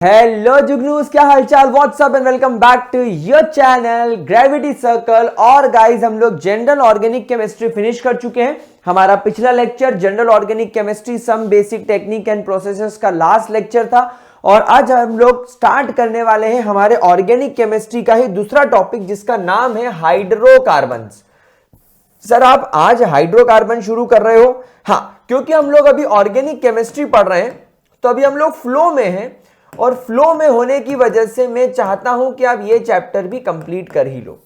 Hello जुगनूस, क्या हालचाल। What's up and welcome back to your channel gravity circle. और गाइस, हम लोग जनरल ऑर्गेनिक केमिस्ट्री फिनिश कर चुके हैं। हमारा पिछला lecture general organic chemistry some basic technique and processes का लास्ट लेक्चर था और आज हम लोग स्टार्ट करने वाले हैं हमारे ऑर्गेनिक केमिस्ट्री का ही दूसरा टॉपिक, जिसका नाम है हाइड्रोकार्बन्स। सर, आप आज हाइड्रोकार्बन शुरू कर रहे हो? हाँ, क्योंकि हम लोग अभी ऑर्गेनिक केमिस्ट्री पढ़ रहे हैं तो अभी हम लोग फ्लो में हैं और फ्लो में होने की वजह से मैं चाहता हूं कि आप ये चैप्टर भी कंप्लीट कर ही लो।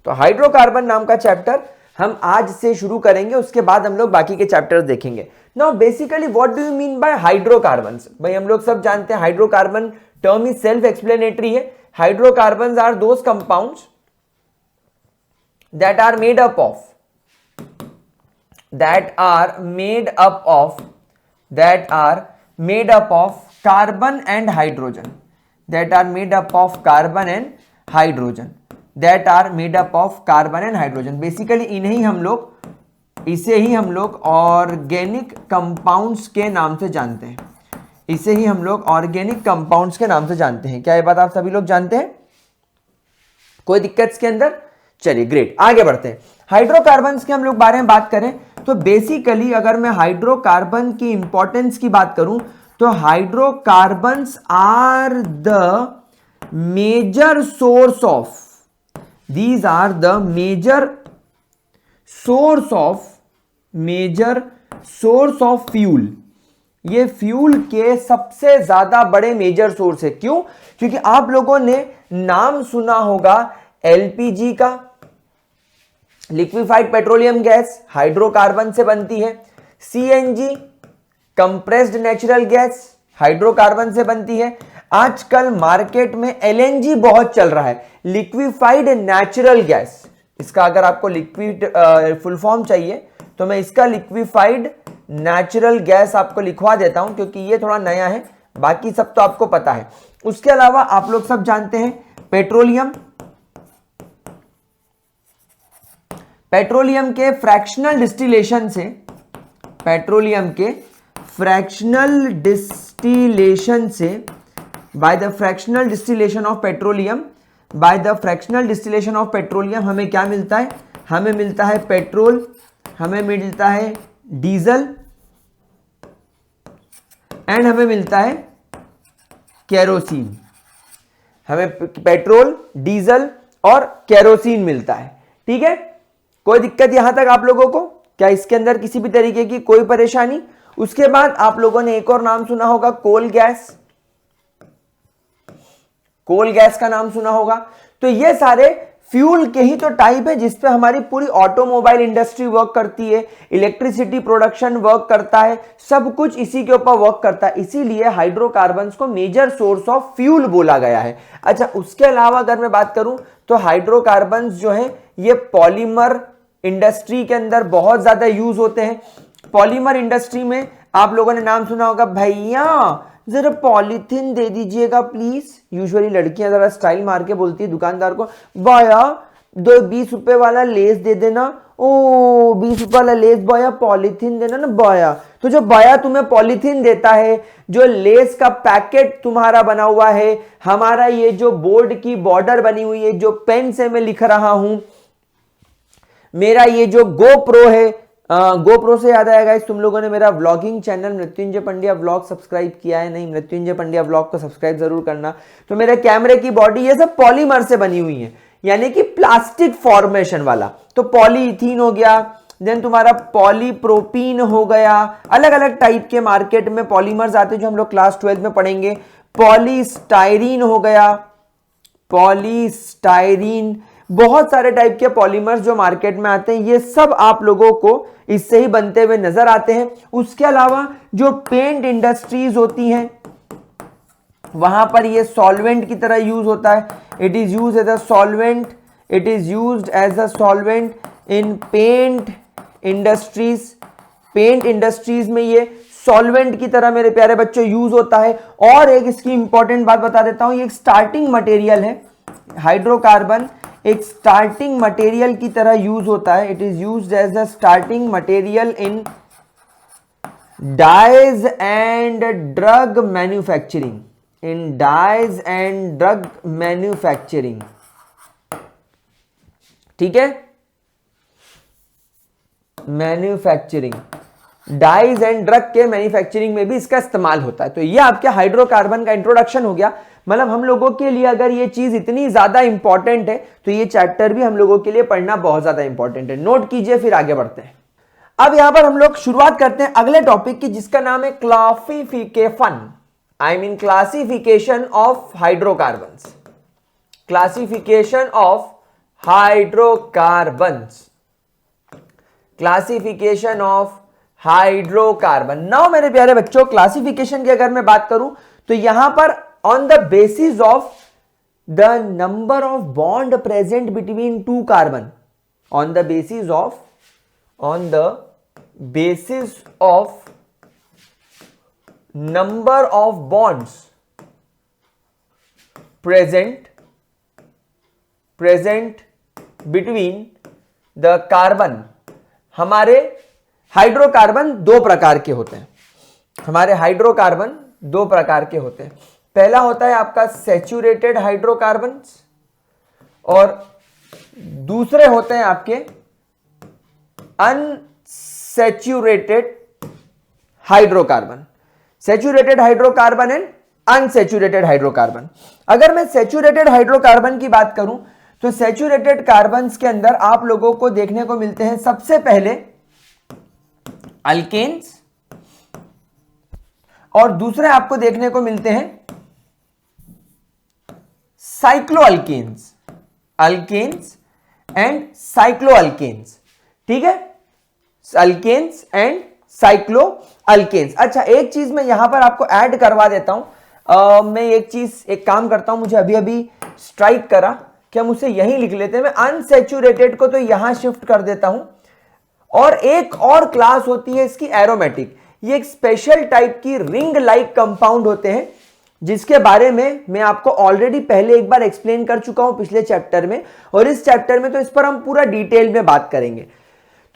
तो हाइड्रोकार्बन नाम का चैप्टर हम आज से शुरू करेंगे, उसके बाद हम लोग बाकी के चैप्टर्स देखेंगे। Now basically what do you mean by hydrocarbons? भाई, हम लोग सब जानते हैं hydrocarbon term is self explanatory है। Hydrocarbons are those compounds that are made up of carbon and hydrogen, that are made up of carbon and hydrogen, that are made up of carbon and hydrogen। Basically इसे ही हम लोग organic compounds के नाम से जानते हैं। इसे ही हम लोग ऑर्गेनिक कंपाउंड्स के नाम से जानते हैं। क्या ये बात आप सभी लोग जानते हैं? कोई दिक्कत इसके अंदर? चलिए, ग्रेट, आगे बढ़ते हैं। हाइड्रोकार्बन्स के हम लोग बारे में बात करें तो बेसिकली अगर मैं हाइड्रोकार्बन की इंपॉर्टेंस की बात करूं तो hydrocarbons are the major source of, these are the major source of fuel. ये फ्यूल के सबसे ज्यादा बड़े मेजर सोर्स है। क्यों? क्योंकि आप लोगों ने नाम सुना होगा एलपीजी का, लिक्विफाइड पेट्रोलियम गैस हाइड्रोकार्बन से बनती है। CNG compressed natural gas hydrocarbon से बनती है। आजकल मार्केट में एलएनजी बहुत चल रहा है, लिक्विफाइड नेचुरल गैस। इसका अगर आपको लिक्विड फुल फॉर्म चाहिए तो मैं इसका लिक्विफाइड नेचुरल गैस आपको लिखवा देता हूं, क्योंकि ये थोड़ा नया है, बाकी सब तो आपको पता है। उसके अलावा आप लोग सब जानते हैं पेट्रोलियम के फ्रैक्शनल डिस्टिलेशन से, by the fractional distillation of petroleum हमें क्या मिलता है? हमें मिलता है पेट्रोल, हमें मिलता है डीजल एंड हमें मिलता है केरोसिन। हमें पेट्रोल, डीजल और केरोसिन मिलता है। ठीक है, कोई दिक्कत यहां तक आप लोगों को? क्या इसके अंदर किसी भी तरीके की कोई परेशानी? उसके बाद आप लोगों ने एक और नाम सुना होगा, कोल गैस का नाम सुना होगा। तो ये सारे फ्यूल के ही तो टाइप है जिसपे हमारी पूरी ऑटोमोबाइल इंडस्ट्री वर्क करती है, इलेक्ट्रिसिटी प्रोडक्शन वर्क करता है, सब कुछ इसी के ऊपर वर्क करता है। इसीलिए हाइड्रोकार्बन्स को मेजर सोर्स ऑफ फ्यूल बोला गया है। अच्छा, उसके अलावा अगर मैं बात करूं तो हाइड्रोकार्बन्स जो है ये पॉलीमर इंडस्ट्री के अंदर बहुत ज्यादा यूज होते हैं। पॉलीमर इंडस्ट्री में आप लोगों ने नाम सुना होगा, भैया जरा पॉलीथीन दे दीजिएगा प्लीज। यूजुअली लड़कियां जरा स्टाइल मार के बोलती है दुकानदार को, भैया 20 रुपए वाला लेस दे देना। ओ 20 रुपए वाला लेस भैया, पॉलीथीन देना ना भैया। तो जो भैया तुम्हें पॉलीथीन देता है, जो लेस का पैकेट तुम्हारा बना हुआ है, हमारा ये जो बोर्ड की बॉर्डर बनी हुई है, जो पेन से मैं लिख रहा हूं, मेरा ये जो गोप्रो है, गोप्रो से याद आएगा, तुम लोगों ने मेरा vlogging channel Mrityunjay Pandya vlog subscribe किया है? नहीं, मृत्युंजय पंड्या व्लॉग को सब्सक्राइब जरूर करना। तो मेरे कैमरे की बॉडी ये सब पॉलीमर से बनी हुई है, यानी कि प्लास्टिक फॉर्मेशन वाला। तो पॉलीथीन हो गया, देन तुम्हारा पॉलीप्रोपीन हो गया, अलग अलग टाइप के मार्केट में पॉलीमर्स आते हैं जो हम लोग क्लास 12 में पढ़ेंगे। पॉलीस्टाइरीन हो गया, पॉलीस्टाइरीन, बहुत सारे टाइप के पॉलीमर्स जो मार्केट में आते हैं, ये सब आप लोगों को इससे ही बनते हुए नजर आते हैं। उसके अलावा जो पेंट इंडस्ट्रीज होती हैं वहां पर ये सॉल्वेंट की तरह यूज होता है। It is used as a solvent in paint industries. Paint industries में ये सॉल्वेंट की तरह मेरे प्यारे बच्चों यूज होता है। और एक इसकी इंपॉर्टेंट बात बता देता हूं, ये एक स्टार्टिंग मटेरियल है। हाइड्रोकार्बन एक स्टार्टिंग मटेरियल की तरह यूज होता है। It is used as a starting material in dyes and drug manufacturing. In dyes and drug manufacturing. ठीक है, मैन्युफैक्चरिंग, डाइज एंड ड्रग के मैन्युफैक्चरिंग में भी इसका इस्तेमाल होता है। तो ये आपके हाइड्रोकार्बन का इंट्रोडक्शन हो गया। मतलब हम लोगों के लिए अगर ये चीज इतनी ज्यादा इंपॉर्टेंट है तो ये चैप्टर भी हम लोगों के लिए पढ़ना बहुत ज्यादा इंपॉर्टेंट है। नोट कीजिए, फिर आगे बढ़ते हैं। अब यहां पर हम लोग शुरुआत करते हैं अगले टॉपिक की, जिसका नाम है classification, I mean classification of hydrocarbons. Classification of hydrocarbons, classification of hydrocarbon. Now मेरे प्यारे बच्चों, क्लासिफिकेशन की अगर मैं बात करूं तो यहां पर on the basis of the number of bond present between two carbon, on the basis of number of bonds present between the carbon. हमारे हाइड्रोकार्बन दो प्रकार के होते हैं, हमारे हाइड्रोकार्बन दो प्रकार के होते हैं। पहला होता है आपका सैचुरेटेड हाइड्रोकार्बन्स और दूसरे होते हैं आपके unsaturated hydrocarbon. Saturated hydrocarbon and unsaturated hydrocarbon. अगर मैं सैचुरेटेड हाइड्रोकार्बन की बात करूं तो सैचुरेटेड कार्बन्स के अंदर आप लोगों को देखने को मिलते हैं सबसे पहले अल्केन्स और दूसरे आपको देखने को मिलते हैं साइक्लोअल्केन्स, अल्केन्स एंड साइक्लोअल्केन्स। ठीक है, अल्केन्स एंड साइक्लोअल्केन्स। अच्छा, एक चीज मैं यहां पर आपको ऐड करवा देता हूं। मैं एक काम करता हूं, मुझे अभी अभी स्ट्राइक करा कि हम उसे यहीं लिख लेते हैं। मैं अनसैचुरेटेड को तो यहां शिफ्ट कर देता हूं। और एक और क्लास होती है इसकी एरोमेटिक। ये एक स्पेशल टाइप की रिंग लाइक कंपाउंड होते हैं, जिसके बारे में मैं आपको ऑलरेडी पहले एक बार एक्सप्लेन कर चुका हूं पिछले चैप्टर में, और इस चैप्टर में तो इस पर हम पूरा डिटेल में बात करेंगे।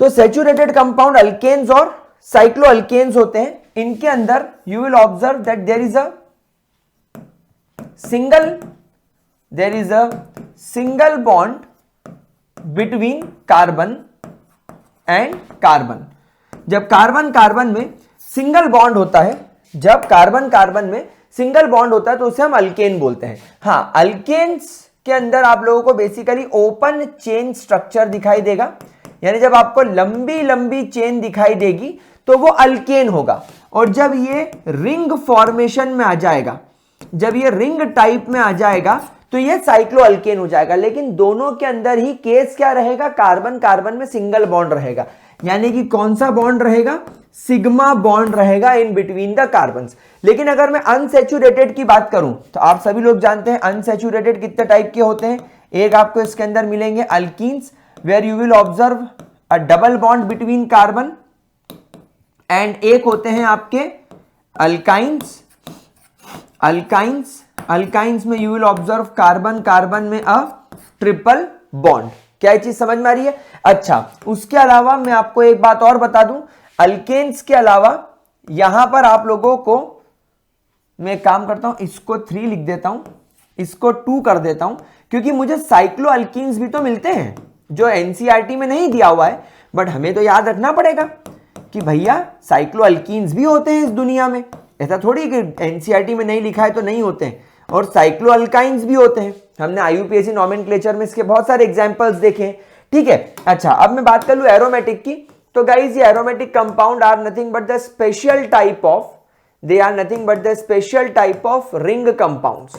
तो सैचुरेटेड कंपाउंड अल्केन्स और साइक्लोअल्केन्स होते हैं। इनके अंदर you will observe that there is a single bond between carbon and carbon. जब कार्बन कार्बन में सिंगल बॉन्ड होता है, जब कार्बन कार्बन में सिंगल बॉन्ड होता है तो उसे हम अल्केन बोलते हैं। हाँ, अल्केन्स के अंदर आप लोगों को बेसिकली ओपन चेन स्ट्रक्चर दिखाई देगा, यानी जब आपको लंबी लंबी चेन दिखाई देगी तो वो अल्केन होगा। और जब ये रिंग फॉर्मेशन में आ जाएगा, जब ये रिंग टाइप में आ जाएगा तो ये साइक्लोअल्केन हो जाएगा। लेकिन दोनों के अंदर ही केस क्या रहेगा, कार्बन कार्बन में सिंगल बॉन्ड रहेगा, यानी कि कौन सा बॉन्ड रहेगा, सिग्मा बॉन्ड रहेगा इन बिटवीन द कार्बन्स। लेकिन अगर मैं अनसैचुरेटेड की बात करूं तो आप सभी लोग जानते हैं अनसैचुरेटेड कितने टाइप के होते हैं। एक आपको इसके अंदर मिलेंगे alkenes, where you will observe a double bond between carbon, and एक होते हैं आपके अल्काइंस। अल्काइंस में you will observe carbon carbon में अ ट्रिपल बॉन्ड। क्या ये चीज समझ में आ रही है? अच्छा, उसके अलावा मैं आपको एक बात और बता दूं, अल्केन्स के अलावा यहां पर आप लोगों को मैं काम करता हूं, इसको 3 लिख देता हूं, इसको 2 कर देता हूं, क्योंकि मुझे साइक्लो अल्कीन्स भी तो मिलते हैं जो एनसीईआरटी में नहीं दिया हुआ है, बट हमें तो याद रखना पड़ेगा कि भैया साइक्लो अल्कीन्स भी होते हैं इस दुनिया में। ऐसा थोड़ी कि एनसीईआरटी में नहीं लिखा है तो नहीं होते हैं, और साइक्लो अल्काइंस भी होते हैं। हमने आईयूपीएससी नोमेनक्लेचर में इसके बहुत सारे एग्जांपल्स देखे हैं। ठीक है, अच्छा, अब मैं बात कर लूं एरोमेटिक की, तो गाइज ये aromatic compound are nothing but the special type of, they are nothing but the special type of ring compounds.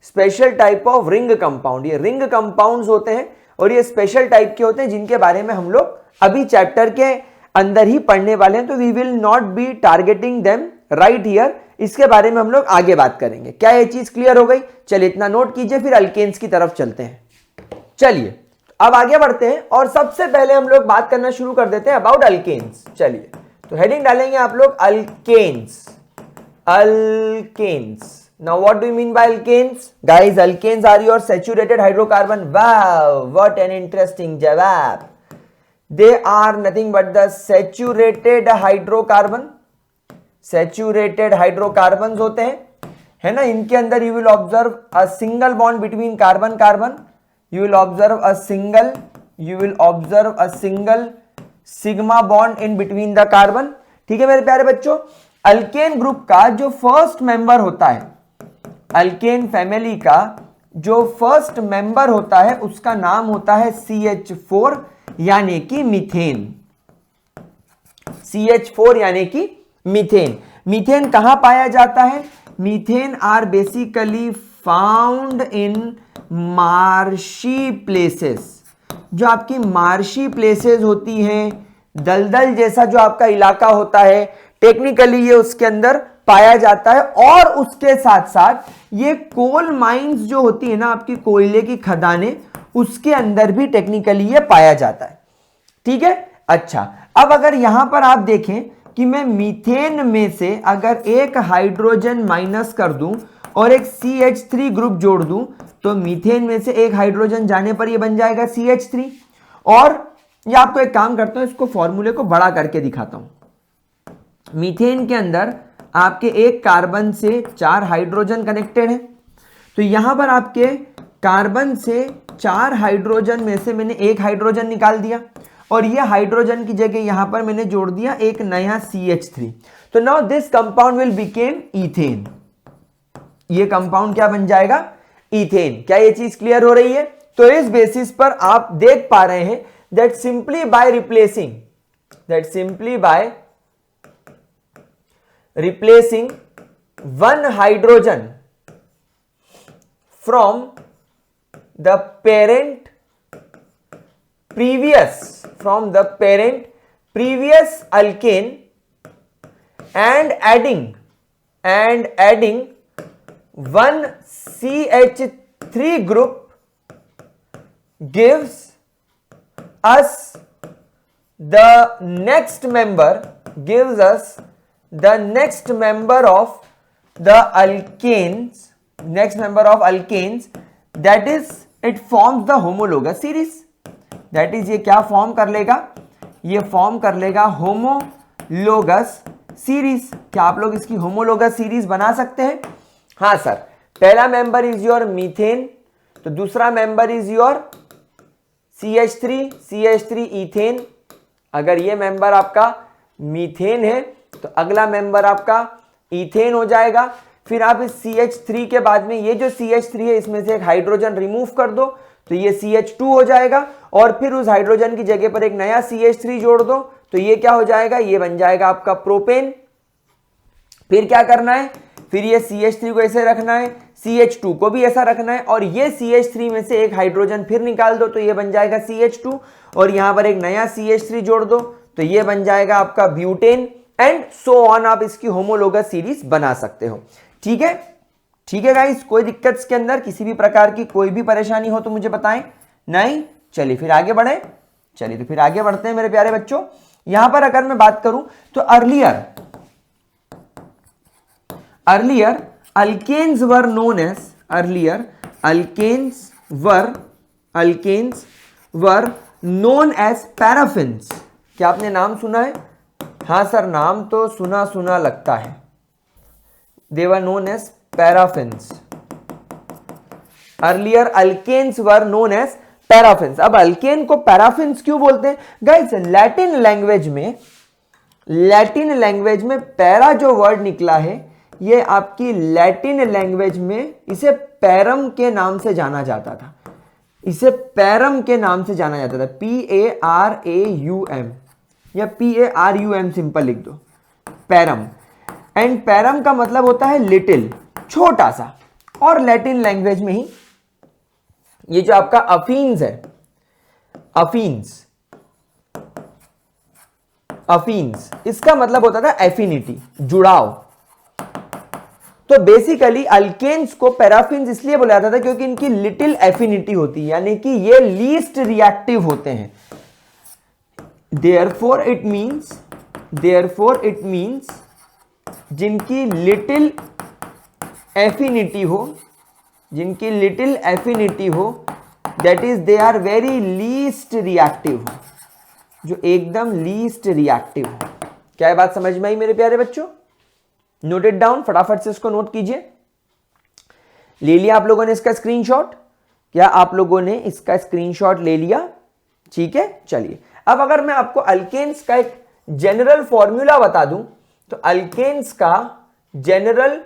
Special type of ring compound, ये रिंग कंपाउंड्स होते हैं और ये स्पेशल टाइप के होते हैं, जिनके बारे में हम लोग अभी चैप्टर के अंदर ही पढ़ने वाले हैं। तो we will not be targeting them right here, इसके बारे में हम लोग आगे बात करेंगे। क्या ये चीज क्लियर हो गई? चलिए इतना नोट कीजिए, फिर अल्केन्स की तरफ चलते हैं। चलिए अब आगे बढ़ते हैं और सबसे पहले हम लोग बात करना शुरू कर देते हैं अबाउट अल्केन्स। चलिए तो हेडिंग डालेंगे आप लोग alkanes. Alkanes, now what do you mean by alkanes? Guys, alkanes are your saturated hydrocarbon. Wow, what an interesting jawab. They are nothing but the saturated hydrocarbon. Saturated hydrocarbons होते हैं, है ना, इनके अंदर you will observe a single bond between carbon carbon, you will observe a single sigma bond in between the carbon. ठीक है मेरे प्यारे बच्चों, अल्केन ग्रुप का जो फर्स्ट मेंबर होता है, अल्केन फैमिली का जो फर्स्ट मेंबर होता है उसका नाम होता है CH4 यानी कि मीथेन। CH4 यानी कि मीथेन। मीथेन कहां पाया जाता है? Methane are basically found in marshy places. जो आपकी मार्शी प्लेसेस होती हैं, दलदल जैसा जो आपका इलाका होता है, टेक्निकली ये उसके अंदर पाया जाता है। और उसके साथ साथ ये कोल माइंस जो होती है ना आपकी कोयले की खदानें, उसके अंदर भी टेक्निकली ये पाया जाता है। ठीक है, अच्छा अब अगर यहां पर आप देखें कि मैं मीथेन में से अगर एक हाइड्रोजन माइनस कर दूं और एक CH3 ग्रुप जोड़ दूं, तो मीथेन में से एक हाइड्रोजन जाने पर ये बन जाएगा CH3। और ये आपको एक काम करता हूं, इसको फॉर्मूले को बड़ा करके दिखाता हूं। मीथेन के अंदर आपके एक कार्बन से 4 हाइड्रोजन कनेक्टेड है, तो यहां पर आपके कार्बन से 4 हाइड्रोजन में से मैंने एक हाइड्रोजन निकाल दिया और ये हाइड्रोजन की जगह यहां पर मैंने जोड़ दिया एक नया CH3। तो now this compound will became ethane. ये कंपाउंड क्या बन जाएगा? इथेन। क्या ये चीज क्लियर हो रही है? तो इस बेसिस पर आप देख पा रहे हैं that simply by replacing one hydrogen from the parent previous alkane and adding one CH3 group gives us the next member of the alkanes, that is it forms the homologous series। That is ये क्या form कर लेगा? ये form कर लेगा homologous series. क्या आप लोग इसकी होमोलोगस सीरीज बना सकते हैं? हाँ सर। पहला मेंबर इज योर मीथेन, तो दूसरा member is your CH3 ethane. अगर ये मेंबर आपका मीथेन है तो अगला मेंबर आपका इथेन हो जाएगा। फिर आप इस CH3 के बाद में ये जो CH3 है इसमें से एक हाइड्रोजन रिमूव कर दो तो ये CH2 हो जाएगा, और फिर उस हाइड्रोजन की जगह पर एक नया CH3 जोड़ दो तो ये क्या हो जाएगा? ये बन जाएगा आपका प्रोपेन। फिर क्या करना है? फिर ये CH3 को ऐसे रखना है, CH2 को भी ऐसा रखना है, और ये CH3 में से एक हाइड्रोजन फिर निकाल दो तो ये बन जाएगा CH2, और यहां पर एक नया CH3 जोड़ दो तो ये बन जाएगा आपका ब्यूटेन, एंड सो ऑन। आप इसकी होमोलोगस सीरीज बना सकते हो। ठीक है, ठीक है गाइस, कोई दिक्कत इसके अंदर, किसी भी प्रकार की कोई भी परेशानी हो तो मुझे बताएं। नहीं, चलिए फिर आगे बढ़े। चलिए तो फिर आगे बढ़ते हैं मेरे प्यारे बच्चों। यहां पर अगर मैं बात करूं तो earlier alkanes were known as paraffins। क्या आपने नाम सुना है? हाँ सर, नाम तो सुना लगता है। They were known as paraffins। Earlier alkanes were known as paraffins। अब अल्केन को पैराफिन्स क्यों बोलते हैं? गाइस लैटिन लैंग्वेज में पैरा जो वर्ड निकला है, ये आपकी लैटिन लैंग्वेज में इसे पैरम के नाम से जाना जाता था। PARAUM या PARUM सिंपल लिख दो, पैरम। एंड पैरम का मतलब होता है लिटिल, छोटा सा। और लैटिन लैंग्वेज में ही ये जो आपका अफीन्स है, अफीन्स इसका मतलब होता था एफिनिटी, जुड़ाव। तो बेसिकली अल्केन्स को पैराफिन्स इसलिए बोला जाता था क्योंकि इनकी लिटिल एफिनिटी होती है, यानी कि ये लीस्ट रिएक्टिव होते हैं। देयरफॉर इट मींस जिनकी लिटिल एफिनिटी हो, that is they are very least reactive, जो एकदम लीस्ट रिएक्टिव हो। क्या ये बात समझ में आई मेरे प्यारे बच्चों? नोट इट डाउन, फटाफट से इसको नोट कीजिए। ले लिया आप लोगों ने इसका स्क्रीनशॉट? क्या आप लोगों ने इसका स्क्रीनशॉट ले लिया? ठीक है, चलिए अब अगर मैं आपको अल्केन्स का एक जनरल फॉर्मूला बता दूं तो अल्केन्स का जनरल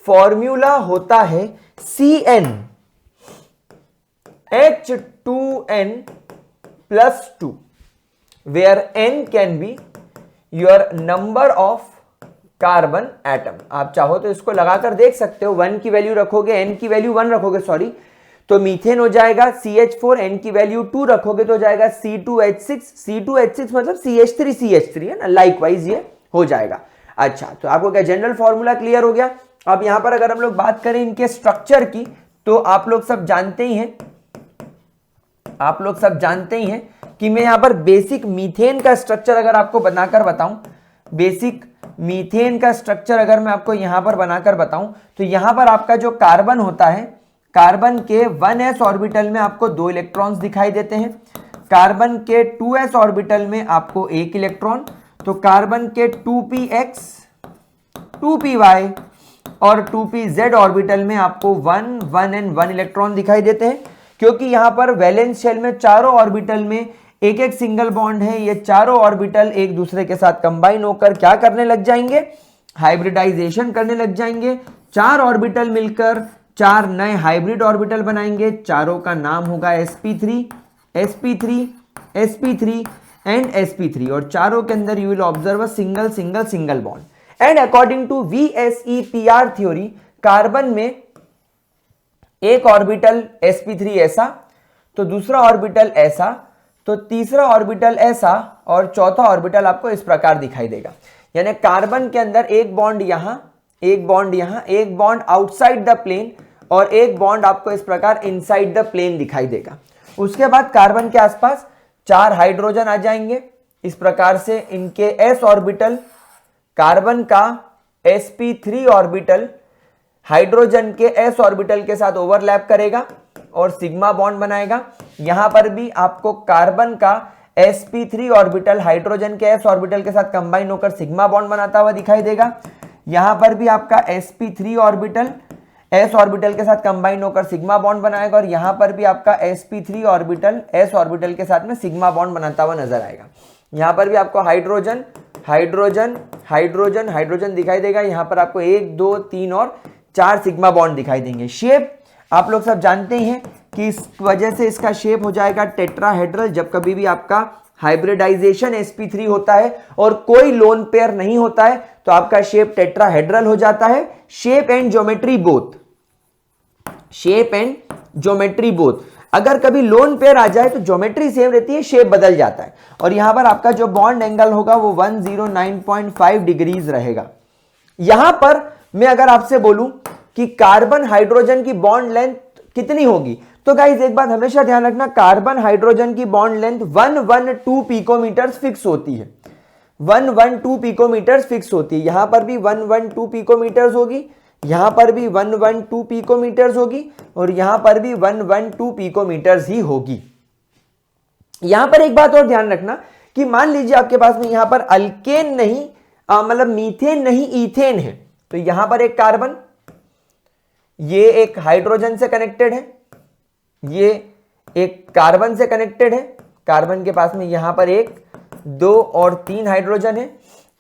फॉर्मूला होता है CnH2n+2 where n can be your number of carbon atom. आप चाहो तो इसको लगाकर देख सकते हो, 1 की वैल्यू रखोगे, n की वैल्यू 1 रखोगे सॉरी, तो मीथेन हो जाएगा CH4, n की वैल्यू 2 रखोगे तो हो जाएगा C2H6, C2H6 मतलब CH3 है ना, लाइकवाइज ये हो जाएगा। अच्छा, तो आपको क्या जनरल फॉर्मूला क्लियर हो गया? अब यहां पर अगर हम लोग बात करें इनके स्ट्रक्चर की, तो आप लोग सब जानते ही हैं कि मैं यहां पर बेसिक मीथेन का स्ट्रक्चर अगर आपको बनाकर बताऊं, बेसिक मीथेन का स्ट्रक्चर अगर मैं आपको यहां पर बनाकर बताऊं, तो यहां पर आपका जो कार्बन होता है, कार्बन के 1s ऑर्बिटल में आपको 2 इलेक्ट्रॉन्स दिखाई देते हैं, कार्बन के 2s ऑर्बिटल में आपको 1 इलेक्ट्रॉन, तो कार्बन के 2px, 2py और 2pz ऑर्बिटल में आपको 1, 1 एंड 1 इलेक्ट्रॉन दिखाई देते हैं। क्योंकि यहां पर वैलेंस शेल में चारों ऑर्बिटल में एक एक सिंगल बॉन्ड है, ये चारों ऑर्बिटल एक दूसरे के साथ कंबाइन होकर क्या करने लग जाएंगे? हाइब्रिडाइजेशन करने लग जाएंगे। 4 ऑर्बिटल मिलकर 4 नए हाइब्रिड ऑर्बिटल बनाएंगे, चारों का नाम होगा sp3, sp3, sp3 and sp3 और चारों के अंदर you will observe a single bond. And according to VSEPR theory, carbon में एक ऑर्बिटल sp3 ऐसा, तो दूसरा ऑर्बिटल ऐसा, तो तीसरा ऑर्बिटल ऐसा और चौथा ऑर्बिटल आपको इस प्रकार दिखाई देगा। यानी कार्बन के अंदर एक बॉन्ड यहां, एक बॉन्ड यहां, एक बॉन्ड आउटसाइड द प्लेन और एक बॉन्ड आपको इस प्रकार इनसाइड द प्लेन दिखाई देगा। उसके बाद कार्बन के आसपास 4 हाइड्रोजन आ जाएंगे इस प्रकार से, इनके s ऑर्बिटल, कार्बन का sp3 ऑर्बिटल हाइड्रोजन के s ऑर्बिटल के साथ ओवरलैप करेगा और सिग्मा बॉन्ड बनाएगा। यहां पर भी आपको कार्बन का sp3 ऑर्बिटल हाइड्रोजन के s ऑर्बिटल के साथ कंबाइन होकर सिग्मा बॉन्ड बनाता हुआ दिखाई देगा। यहां पर भी आपका sp3 ऑर्बिटल s ऑर्बिटल के साथ कंबाइन होकर सिग्मा बॉन्ड बनाएगा और यहां पर भी आपका sp3 ऑर्बिटल s ऑर्बिटल के साथ में सिग्मा बॉन्ड बनाता हुआ नजर आएगा। यहां पर भी आपको हाइड्रोजन हाइड्रोजन हाइड्रोजन हाइड्रोजन दिखाई देगा। यहां पर आपको 1, 2, 3 और 4 सिग्मा बॉन्ड दिखाई देंगे। शेप आप लोग सब जानते हैं कि इस वजह से इसका शेप हो जाएगा टेट्राहेड्रल। जब कभी भी आपका हाइब्रिडाइजेशन sp3 होता है और कोई लोन पेयर नहीं होता है तो आपका शेप टेट्राहेड्रल हो जाता है। Shape and geometry both, shape and geometry both. अगर कभी लोन पेयर आ जाए तो ज्योमेट्री सेम रहती है, शेप बदल जाता है। और यहां पर आपका जो बॉन्ड एंगल होगा वो 109.5 डिग्रीज रहेगा। यहां पर मैं अगर आपसे बोलूं कि कार्बन हाइड्रोजन की बॉन्ड लेंथ कितनी होगी, तो गाइस एक बात हमेशा ध्यान रखना, कार्बन हाइड्रोजन की बॉन्ड लेंथ 112 पिकोमीटर्स फिक्स होती है, 112 पिकोमीटर्स फिक्स होती है। यहां पर भी 112 पिकोमीटर्स होगी, यहां पर भी 112 पिकोमीटर्स होगी और यहां पर भी 112 पिकोमीटर्स ही होगी। यहां पर एक बात और ध्यान रखना कि मान लीजिए आपके पास में यहां पर अल्केन नहीं, मतलब मीथेन नहीं ईथेन है, तो यहां पर एक कार्बन, ये एक हाइड्रोजन से कनेक्टेड है, ये एक कार्बन से कनेक्टेड है, कार्बन के पास में यहां पर 1, 2 और 3 हाइड्रोजन है।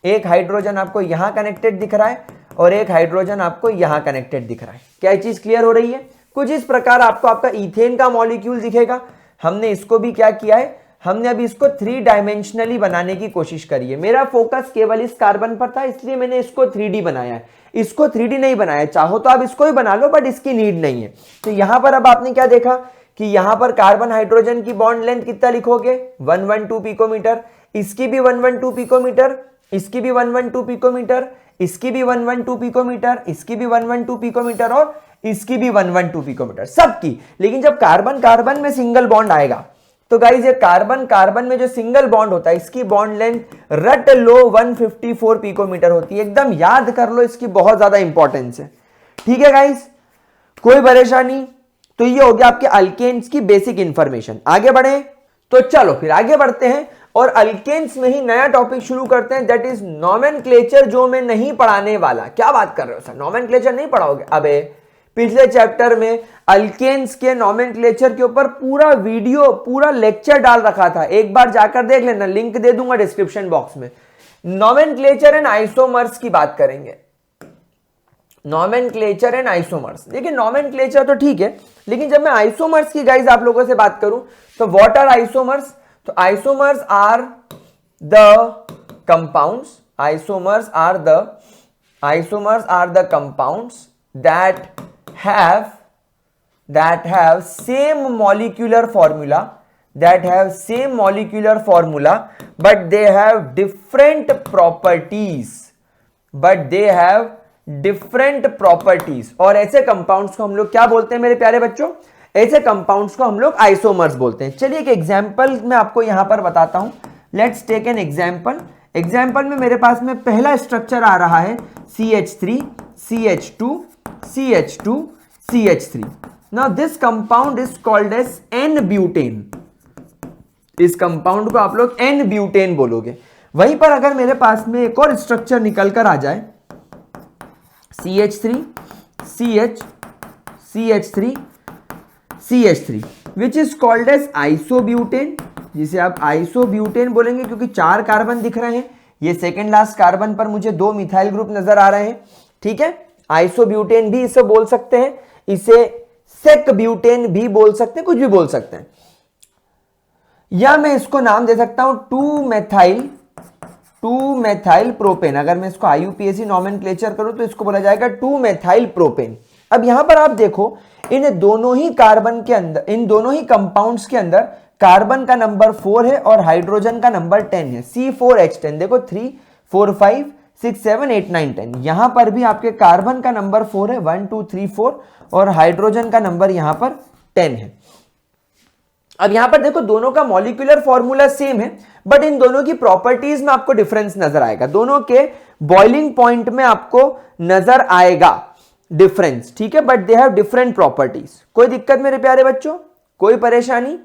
एक हाइड्रोजन आपको यहां कनेक्टेड दिख रहा है और एक हाइड्रोजन आपको यहां कनेक्टेड दिख रहा है। क्या चीज क्लियर हो रही है? कुछ इस प्रकार आपको आपका ईथेन का मॉलिक्यूल दिखेगा। हमने इसको भी क्या किया है, हमने अभी इसको 3 डायमेंशनली बनाने की कोशिश करी है। मेरा फोकस केवल इस कार्बन पर था, इसलिए मैंने इसको 3D बनाया है। इसको 3D नहीं बनाया, चाहो तो आप इसको ही बना लो, बट इसकी नीड नहीं है। तो यहां पर अब आपने क्या देखा कि यहां पर कार्बन हाइड्रोजन की बॉन्ड लेंथ कितना लिखोगे, 112 पिकोमीटर, इसकी भी 112 पिकोमीटर, इसकी भी 112 पिकोमीटर, इसकी भी 112 पिकोमीटर, इसकी भी 112 पिकोमीटर और इसकी भी 112 पिकोमीटर, सबकी। लेकिन जब कार्बन कार्बन में सिंगल बॉन्ड आएगा तो गाइस ये कार्बन कार्बन में जो सिंगल बॉन्ड होता है इसकी बॉन्ड लेंथ रट लो 154 पिकोमीटर होती है। एकदम याद कर लो, इसकी बहुत ज्यादा इंपॉर्टेंस है। ठीक है गाइस, कोई परेशानी? तो ये हो गया आपके अल्केन्स की बेसिक इंफॉर्मेशन। आगे बढ़े तो चलो फिर आगे बढ़ते हैं और अल्केन्स में ही नया टॉपिक शुरू करते हैं, दैट इज नोमेनक्लेचर, जो मैं नहीं पढ़ाने वाला। क्या बात कर रहे हो सर, नोमेनक्लेचर नहीं पढ़ाओगे? अबे पिछले चैप्टर में अल्केन्स के नॉमेनक्लेचर के ऊपर पूरा वीडियो, पूरा लेक्चर डाल रखा था, एक बार जाकर देख लेना, लिंक दे दूंगा डिस्क्रिप्शन बॉक्स में। नॉमेनक्लेचर एंड आइसोमर्स की बात करेंगे, नॉमेनक्लेचर एंड आइसोमर्स। देखिए नॉमेनक्लेचर तो ठीक है, लेकिन जब मैं आइसोमर्स की गाइस आप लोगों से बात करूं तो व्हाट आर आइसोमर्स? तो isomers are the compounds, isomers are the compounds that have same molecular formula, but they have different properties, और ऐसे कंपाउंड्स को हम लोग क्या बोलते हैं मेरे प्यारे बच्चों? ऐसे कंपाउंड्स को हम लोग आइसोमर्स बोलते हैं। चलिए एक एग्जांपल मैं आपको यहां पर बताता हूं। Let's take an example. Example में मेरे पास में पहला स्ट्रक्चर आ रहा है CH3 CH2 CH2 CH3। Now this compound is called as N-butane। इस कंपाउंड को आप लोग N-butane बोलोगे। वहीं पर अगर मेरे पास में एक और स्ट्रक्चर निकल कर आ जाए CH3 CH CH3 CH3 which is called as isobutane, जिसे आप आइसोब्यूटेन बोलेंगे क्योंकि 4 कार्बन दिख रहे हैं। ये सेकेंड लास्ट कार्बन पर मुझे 2 मिथाइल ग्रुप नजर आ रहे हैं, ठीक है। आइसोब्यूटेन भी इसे बोल सकते हैं, इसे सेकब्यूटेन भी बोल सकते हैं, कुछ भी बोल सकते हैं। या मैं इसको नाम दे सकता हूं 2-मेथाइल प्रोपेन। अगर मैं इसको IUPAC नॉमेनक्लेचर करूं तो इसको बोला जाएगा 2-मेथाइल प्रोपेन। अब यहां पर आप देखो इन दोनों ही कार्बन के अंदर, इन दोनों ही कंपाउंड्स के अंदर कार्बन का नंबर 4 है और हाइड्रोजन का नंबर 10 है, C4H10। देखो 3 4 5 6 7 8 9 10। यहां पर भी आपके कार्बन का नंबर 4 है, 1 2 3 4, और हाइड्रोजन का नंबर यहां पर 10 है। अब यहां पर देखो दोनों का मॉलिक्यूलर फॉर्मूला सेम है, बट इन दोनों की प्रॉपर्टीज में आपको डिफरेंस नजर आएगा, दोनों के बॉइलिंग पॉइंट में आपको नजर आएगा डिफरेंस, ठीक है। But they have different properties. कोई दिक्कत मेरे प्यारे बच्चों? कोई परेशानी?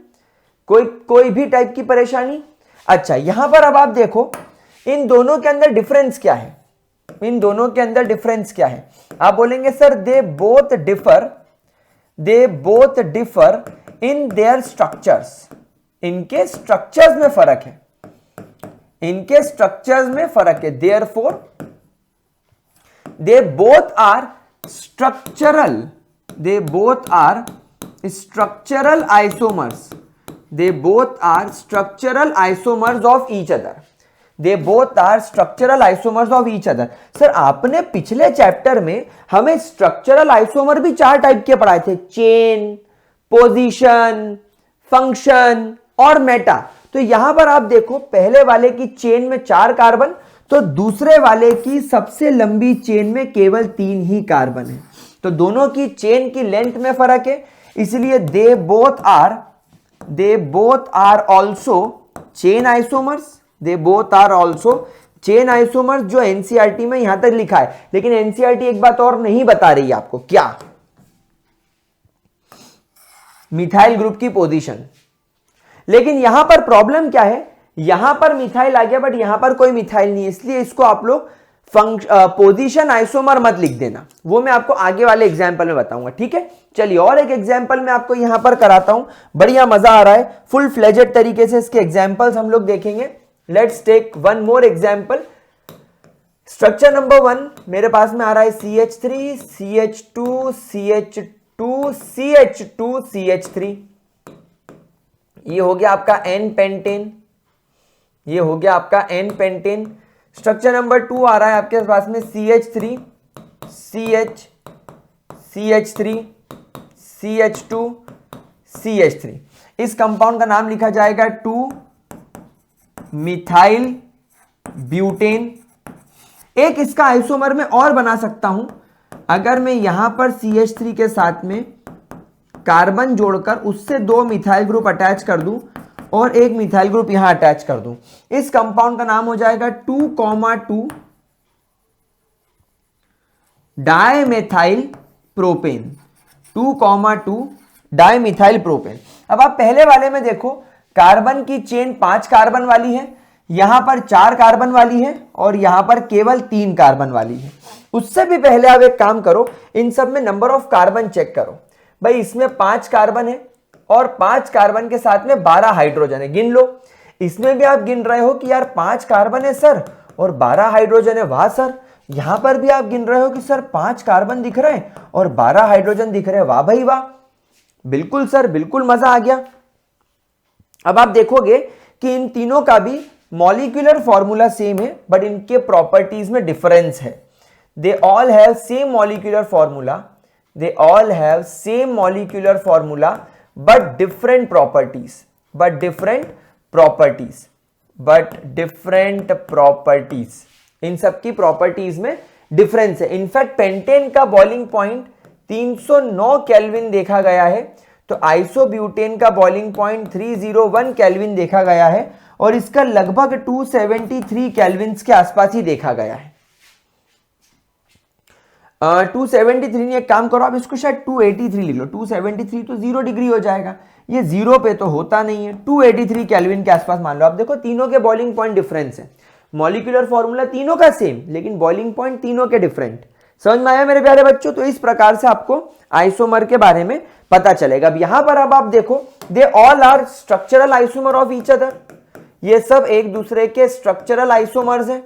कोई भी टाइप की परेशानी? अच्छा, यहां पर अब आप देखो इन दोनों के अंदर डिफरेंस क्या है, इन दोनों के अंदर डिफरेंस क्या है? आप बोलेंगे sir they both differ in their structures. इनके स्ट्रक्चर्स में फर्क है, इनके स्ट्रक्चर्स में फर्क है। Therefore they both are structural, they both are structural isomers, they both are structural isomers of each other, they both are structural isomers of each other। Sir आपने पिछले चैप्टर में हमें स्ट्रक्चरल आइसोमर भी 4 type के पढ़ाए थे, chain, position, function और Meta. तो यहां पर आप देखो पहले वाले की चेन में 4 कार्बन, तो दूसरे वाले की सबसे लंबी चेन में केवल 3 ही कार्बन है। तो दोनों की चेन की लेंथ में फर्क है, इसलिए दे both are also chain isomers, they both are also chain isomers, जो एनसीईआरटी में यहां तक लिखा है। लेकिन एनसीईआरटी एक बात और नहीं बता रही है आपको, क्या? मिथाइल ग्रुप की पोजीशन। लेकिन यहां पर प्रॉब्लम क्या है, यहां पर मिथाइल आ गया बट यहां पर कोई मिथाइल नहीं है, इसलिए इसको आप लोग पोजीशन आइसोमर मत लिख देना, वो मैं आपको आगे वाले एग्जाम्पल में बताऊंगा, ठीक है। चलिए और एक एग्जाम्पल मैं आपको यहां पर कराता हूं, बढ़िया मजा आ रहा है, फुल फ्लेजेड तरीके से इसके एग्जाम्पल्स हम लोग देखेंगे। Let's take one more example. Structure number 1 मेरे पास में आ रहा है CH3 CH2 CH2 CH2 CH3। ये हो गया आपका N पेंटेन, ये हो गया आपका N पेंटेन। स्ट्रक्चर नंबर 2 आ रहा है आपके पास में CH3 CH3 CH2 CH3। इस कंपाउंड का नाम लिखा जाएगा 2-मिथाइल ब्यूटेन। एक इसका आइसोमर में और बना सकता हूं, अगर मैं यहां पर CH3 के साथ में कार्बन जोड़कर उससे 2 मिथाइल ग्रुप अटैच कर दूं और एक मिथाइल ग्रुप यहां अटैच कर दूं, इस कंपाउंड का नाम हो जाएगा 2,2 डाइमेथाइल प्रोपेन। 2,2 dimethyl propane. अब आप पहले वाले में देखो कार्बन की चेन 5 कार्बन वाली है, यहां पर 4 कार्बन वाली है और यहां पर केवल 3 कार्बन वाली है। उससे भी पहले आप एक काम करो, इन सब में नंबर ऑफ कार्बन चेक करो। भाई इसमें 5 कार्बन है और 5 कार्बन के साथ में 12 हाइड्रोजन है, गिन लो। इसमें भी आप गिन रहे हो कि यार 5 कार्बन है सर और 12 हाइड्रोजन है, वाह सर। यहां पर भी आप गिन रहे हो कि सर 5 कार्बन दिख रहे हैं और 12 हाइड्रोजन दिख रहे हैं, वाह भाई वाह, बिल्कुल सर, बिल्कुल मजा आ गया। अब आप देखोगे कि इन तीनों का भी मॉलिक्यूलर फॉर्मूला सेम है बट इनके प्रॉपर्टीज में डिफरेंस है। They all have same molecular formula, they all have same molecular formula but different properties, but different properties, but different properties. इन सब की प्रॉपर्टीज में डिफरेंस है। इनफैक्ट पेंटेन का बॉइलिंग पॉइंट 309 केल्विन देखा गया है, तो आइसोब्यूटेन का बॉइलिंग पॉइंट 301 केल्विन देखा गया है और इसका लगभग 273 केल्विन के आसपास ही देखा गया है। 273 नहीं, एक काम करो आप इसको शायद 283 लिख लो। 273 तो 0 डिग्री हो जाएगा, ये 0 पे तो होता नहीं है। 283 केल्विन के आसपास मान लो। आप देखो तीनों के बॉइलिंग पॉइंट डिफरेंस है, मॉलिक्यूलर फॉर्मूला तीनों का सेम लेकिन बॉइलिंग पॉइंट तीनों के डिफरेंट। समझ में आया मेरे प्यारे बच्चों? तो इस प्रकार से आपको आइसोमर के बारे में पता चलेगा। अब यहां पर अब आप देखो, they all are structural isomer of each other, ये सब एक दूसरे के स्ट्रक्चरल आइसोमर्स हैं,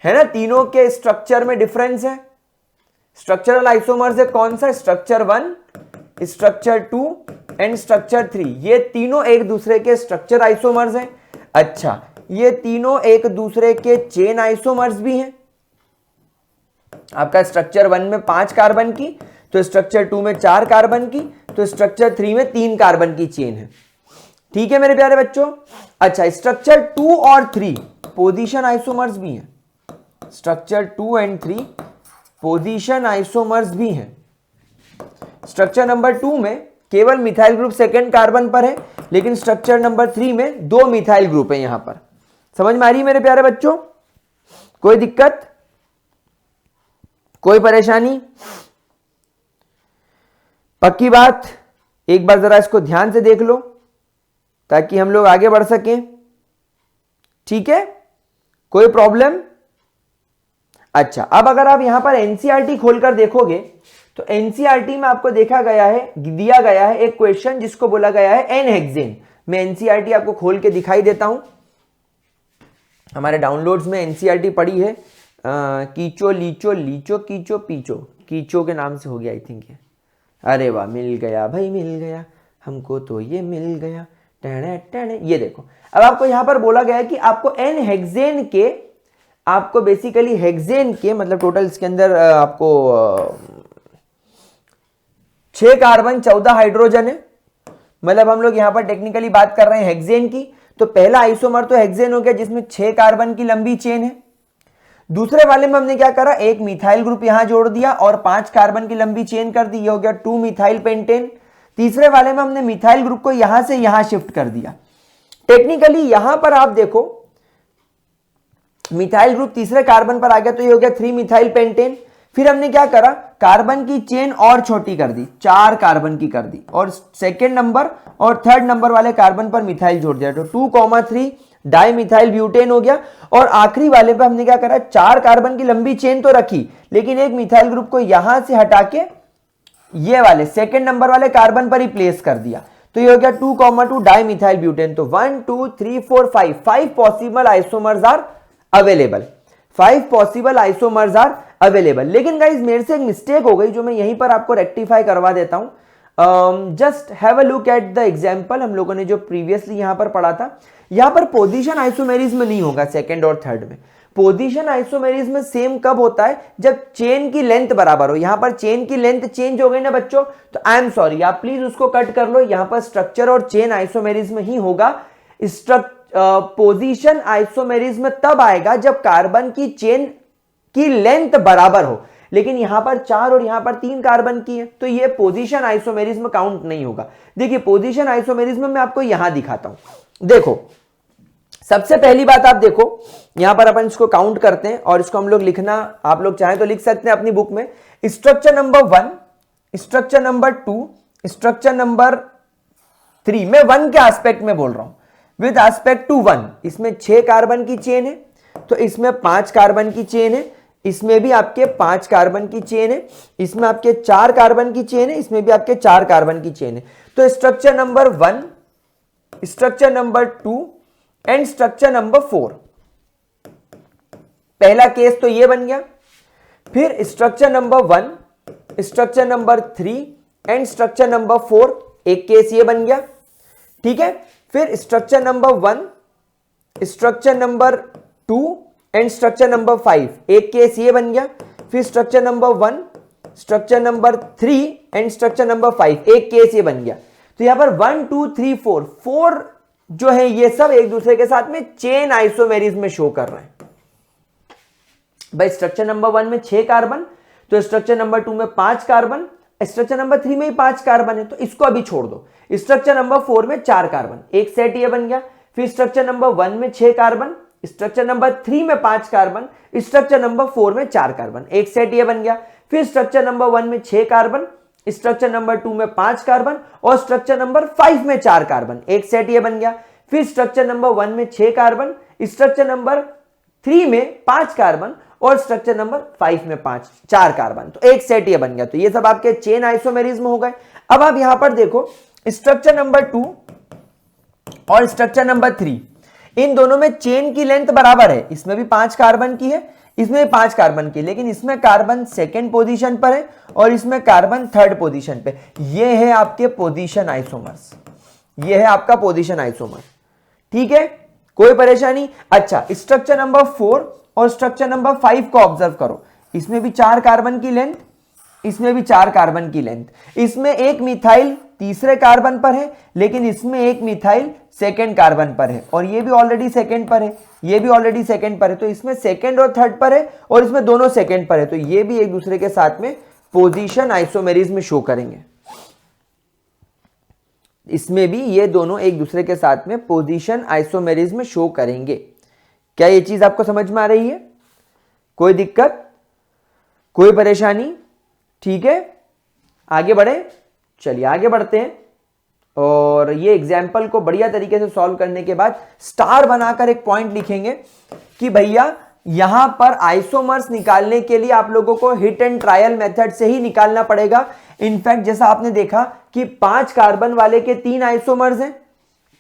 है ना। तीनों के स्ट्रक्चर में डिफरेंस है। स्ट्रक्चरल आइसोमर्स है कौन सा? Structure 1, structure 2 and structure 3। ये तीनों एक दूसरे के स्ट्रक्चर आइसोमर्स हैं। अच्छा, ये तीनों एक दूसरे के चेन आइसोमर्स भी हैं। आपका स्ट्रक्चर 1 में 5 कार्बन की, तो स्ट्रक्चर 2 में 4 कार्बन की, तो स्ट्रक्चर 3 में 3 कार्बन की चेन है। ठीक है मेरे प्यारे बच्चों। अच्छा, स्ट्रक्चर 2 और 3 पोजीशन आइसोमर्स भी हैं। स्ट्रक्चर 2 एंड 3 पोजीशन आइसोमर्स भी हैं। स्ट्रक्चर नंबर 2 में केवल मिथाइल ग्रुप सेकंड कार्बन पर है, लेकिन स्ट्रक्चर नंबर 3 में 2 मिथाइल ग्रुप है। यहां पर समझ में आ रही है मेरे प्यारे बच्चों? कोई दिक्कत, कोई परेशानी? पक्की बात? एक बार जरा इसको ध्यान से देख लो ताकि हम लोग आगे बढ़ सकें। ठीक है, कोई प्रॉब्लम? अच्छा, अब अगर आप यहां पर एनसीईआरटी खोलकर देखोगे तो एनसीईआरटी में आपको दिया गया है एक क्वेश्चन जिसको बोला गया है एन हेक्सेन। मैं एनसीईआरटी आपको खोल के दिखाई देता हूं। हमारे डाउनलोड्स में एनसीईआरटी पड़ी है, कीचो लीचो लीचो कीचो पीचो, कीचो के नाम से हो गया आई थिंक ये। अरे वाह, मिल गया भाई, मिल गया हमको तो, ये मिल गया। टैणे टैणे, ये देखो। अब आपको यहां पर बोला गया है कि आपको एन हेक्सेन के, आपको बेसिकली हेक्सेन के मतलब टोटल इसके अंदर आपको 6 कार्बन 14 हाइड्रोजन है। मतलब हम लोग यहां पर टेक्निकली बात कर रहे हैं हेक्सेन की, तो पहला आइसोमर तो हेक्सेन हो गया जिसमें 6 कार्बन की लंबी चेन है। दूसरे वाले में हमने क्या करा, एक मिथाइल ग्रुप यहां जोड़ दिया और 5 कार्बन की लंबी चेन कर दी, ये हो गया 2 मिथाइल पेंटेन। तीसरे वाले में हमने मिथाइल ग्रुप को यहां से यहां शिफ्ट कर दिया। टेक्निकली यहां पर आप देखो मिथाइल ग्रुप तीसरे कार्बन पर आ गया, तो ये हो गया 3 मिथाइल पेंटेन। फिर हमने क्या करा, कार्बन की चेन और छोटी कर दी, 4 कार्बन की कर दी और सेकेंड नंबर और थर्ड नंबर वाले कार्बन पर मिथाइल जोड़ दिया, तो 2,3 डाई मिथाइल ब्यूटेन हो गया। और आखिरी वाले पे हमने क्या करा, 4 कार्बन की लंबी चेन तो रखी लेकिन एक मिथाइल ग्रुप को यहां से हटा के ये वाले सेकेंड नंबर वाले कार्बन पर ही प्लेस कर दिया, तो ये हो गया 2,2 डाई मिथाइल ब्यूटेन। तो 1 2 3 4 5 possible isomers are available, 5 possible isomers are available. लेकिन गाइज मेरे से एक मिस्टेक हो गई जो मैं यहीं पर आपको रेक्टिफाई करवा देता हूं। Just have a look at the example, हम लोगों ने जो प्रीवियसली यहां पर पढ़ा था, यहां पर पोजीशन आइसोमेरिज्म नहीं होगा सेकंड और थर्ड में। पोजीशन आइसोमेरिज्म सेम कब होता है, जब चेन की लेंथ बराबर हो। यहां पर चेन की लेंथ चेंज हो गई ना बच्चों, तो आई एम सॉरी, आप प्लीज उसको कट कर लो। यहां पर स्ट्रक्चर और चेन आइसोमेरिज्म ही होगा। पोजीशन आइसोमेरिज्म तब आएगा जब कार्बन की चेन की लेंथ बराबर हो, लेकिन यहां पर 4 और यहां पर 3 कार्बन की है, तो ये पोजीशन आइसोमेरिज्म काउंट नहीं होगा। देखिए पोजीशन आइसोमेरिज्म मैं आपको यहां दिखाता हूं। देखो सबसे पहली बात आप देखो, यहां पर अपन इसको काउंट करते हैं और इसको हम लोग लिखना, आप लोग चाहें तो लिख सकते हैं अपनी बुक में। Structure number 1, structure number 2, structure number 3, मैं 1 के एस्पेक्ट में बोल रहा हूं। विद एस्पेक्ट टू 1, इसमें 6 कार्बन की चेन है तो इसमें 5 कार्बन की चेन है, इसमें भी आपके 5 कार्बन की चेन है, इसमें आपके 4 कार्बन की चेन है, इसमें भी आपके 4 कार्बन की चेन है। तो structure number 1, structure number 2 and structure number 4, पहला केस तो ये बन गया। फिर structure number 1, structure number 3 and structure number 4, एक केस ये बन गया, ठीक है। फिर structure number 1, structure number 2 and structure number 5, एक केस ये बन गया। फिर structure number 1, structure number 3 and structure number 5, एक केस ये बन गया। तो यहां पर 1 2 3 4 जो है ये सब एक दूसरे के साथ में चेन आइसोमेरिज्म में शो कर रहे हैं। भाई स्ट्रक्चर नंबर 1 में 6 कार्बन, तो स्ट्रक्चर नंबर 2 में 5 कार्बन, स्ट्रक्चर नंबर 3 में ही 5 कार्बन है तो इसको अभी छोड़ दो। स्ट्रक्चर नंबर 4 में 4 कार्बन, एक सेट ये बन गया। फिर स्ट्रक्चर नंबर 1 में 6 कार्बन, स्ट्रक्चर नंबर 3 में 5 कार्बन, स्ट्रक्चर नंबर 4 में 4 कार्बन, एक सेट ये बन गया। फिर स्ट्रक्चर नंबर 1 में 6 कार्बन, स्ट्रक्चर नंबर 2 में 5 कार्बन और स्ट्रक्चर नंबर 5 में 4 कार्बन, एक सेट ये बन गया। फिर स्ट्रक्चर नंबर 1 में 6 कार्बन, स्ट्रक्चर नंबर 3 में 5 कार्बन और स्ट्रक्चर नंबर 5 में 4 कार्बन, तो एक सेट ये बन गया। तो ये सब आपके चेन आइसोमेरिज्म हो गए। अब आप यहां पर देखो स्ट्रक्चर नंबर 2 और स्ट्रक्चर नंबर 3, इन दोनों में चेन की लेंथ बराबर है। इसमें भी 5 कार्बन की है, इसमें भी 5 कार्बन की, लेकिन इसमें कार्बन सेकेंड पोजीशन पर है और इसमें कार्बन थर्ड पोजीशन पे। ये है आपके पोजीशन आइसोमर्स, ये है आपका पोजीशन आइसोमर, ठीक है, कोई परेशानी। अच्छा, स्ट्रक्चर नंबर 4 और स्ट्रक्चर नंबर 5 को ऑब्जर्व करो। इसमें भी 4 कार्बन की लेंथ, इसमें भी 4 कार्बन की लेंथ। इसमें एक मिथाइल तीसरे कार्बन पर है, लेकिन इसमें एक मिथाइल सेकेंड कार्बन पर है और ये भी ऑलरेडी सेकेंड पर है, ये भी ऑलरेडी सेकेंड पर है। तो इसमें सेकेंड और थर्ड पर है और इसमें दोनों सेकेंड पर है, तो ये भी एक दूसरे के साथ में पोजीशन आइसोमेरिज्म शो करेंगे। इसमें भी ये दोनों एक दूसरे के साथ में पोजीशन आइसोमेरिज्म शो करेंगे। क्या ये चीज आपको समझ में आ रही है? कोई दिक्कत, कोई परेशानी? ठीक है, आगे बढ़े, चलिए आगे बढ़ते हैं। और ये एग्जाम्पल को बढ़िया तरीके से सॉल्व करने के बाद स्टार बनाकर एक पॉइंट लिखेंगे कि भैया यहां पर आइसोमर्स निकालने के लिए आप लोगों को हिट एंड ट्रायल मेथड से ही निकालना पड़ेगा। इनफैक्ट जैसा आपने देखा कि 5 कार्बन वाले के 3 आइसोमर्स हैं,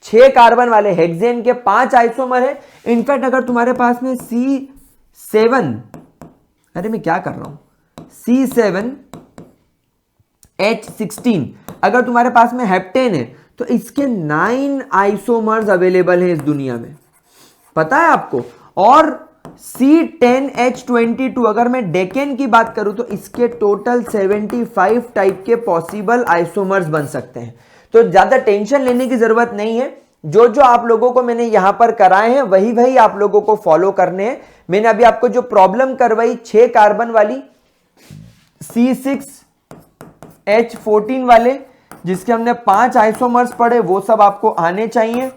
6 कार्बन वाले हेक्सेन के 5 आइसोमर है। इनफैक्ट अगर तुम्हारे पास में C7, अरे मैं क्या कर रहा हूं, C7H16 अगर तुम्हारे पास में हेप्टेन है तो इसके 9 आइसोमर्स अवेलेबल हैं इस दुनिया में, पता है आपको। और C10H22 अगर मैं डेकेन की बात करूं तो इसके टोटल 75 टाइप के पॉसिबल आइसोमर्स बन सकते हैं। तो ज्यादा टेंशन लेने की जरूरत नहीं है, जो जो आप लोगों को मैंने यहां पर कराए हैं वही वही आप लोगों को फॉलो करने हैं। मैंने अभी आपको जो प्रॉब्लम करवाई 6 कार्बन वाली C6H14 वाले जिसके हमने 5 आइसोमर्स पढ़े वो सब आपको आने चाहिए।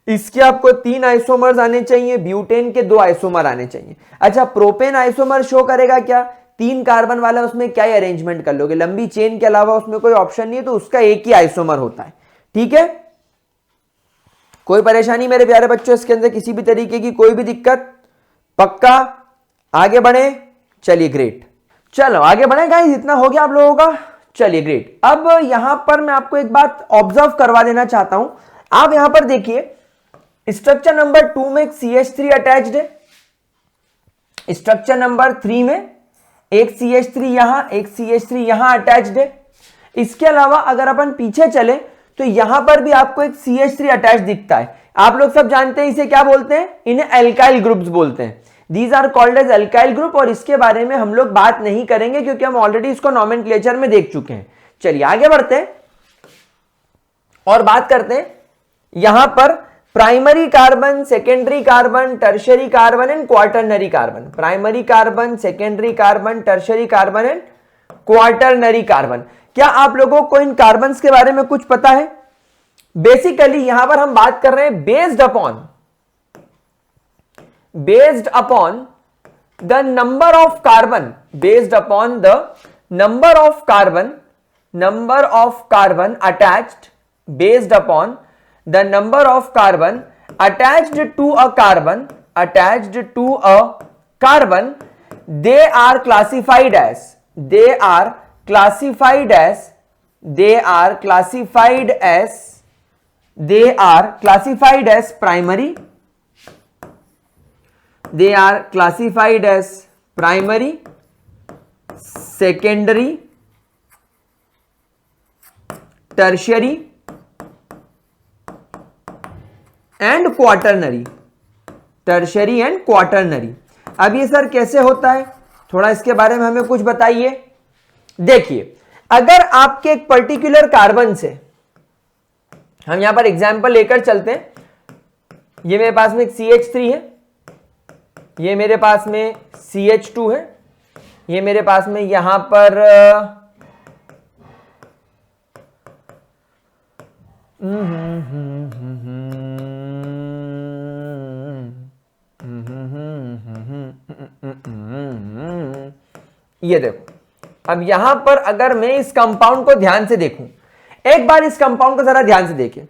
इसके आपको 3 आइसोमर्स आने चाहिए, ब्यूटेन के 2 आइसोमर आने चाहिए। अच्छा, प्रोपेन आइसोमर शो करेगा क्या? 3 कार्बन वाला, उसमें क्या अरेंजमेंट कर लोगे, लंबी चेन के अलावा उसमें कोई ऑप्शन नहीं है, तो उसका एक ही आइसोमर होता है। ठीक है, कोई परेशानी मेरे प्यारे बच्चों, इसके अंदर किसी भी तरीके की कोई भी दिक्कत? पक्का? आगे बढ़े, चलिए ग्रेट, चलो आगे बढ़े गाइस, इतना हो गया आप लोगों का, चलिए ग्रेट। अब यहां पर मैं आपको एक बात ऑब्जर्व करवा देना चाहता हूं। आप यहां पर देखिए स्ट्रक्चर नंबर 2 में एक CH3 अटैच्ड है, स्ट्रक्चर नंबर 3 में एक CH3 यहां, एक CH3 यहां अटैच्ड है। इसके अलावा अगर अपन पीछे चले तो यहां पर भी आपको एक CH3 अटैच दिखता है। आप लोग सब जानते हैं इसे क्या बोलते हैं, इन्हें एल्काइल ग्रुप्स बोलते हैं। These are called as alkyl group, और इसके बारे में हम लोग बात नहीं करेंगे क्योंकि हम ऑलरेडी इसको नॉमेनक्लेचर में देख चुके हैं। चलिए आगे बढ़ते हैं और बात करते हैं यहां पर primary carbon, secondary carbon, tertiary carbon and quaternary carbon. Primary carbon, secondary carbon, tertiary carbon and quaternary carbon. क्या आप लोगों को इन कार्बन्स के बारे में कुछ पता है? बेसिकली यहां पर हम बात कर रहे हैं based upon the number of carbon, based upon the number of carbon attached, based upon the number of carbon attached to a carbon, they are classified as primary, secondary, tertiary and quaternary. अब ये sir कैसे होता है, थोड़ा इसके बारे में हमें कुछ बताइए। देखिए, अगर आपके एक पर्टिकुलर कार्बन से, हम यहां पर एग्जांपल लेकर चलते हैं, ये मेरे पास में CH3 है, ये मेरे पास में CH2 है, ये मेरे पास में यहां पर ये देखो, अब यहां पर अगर मैं इस कंपाउंड को ध्यान से देखूं, एक बार इस कंपाउंड को जरा ध्यान से देखिए।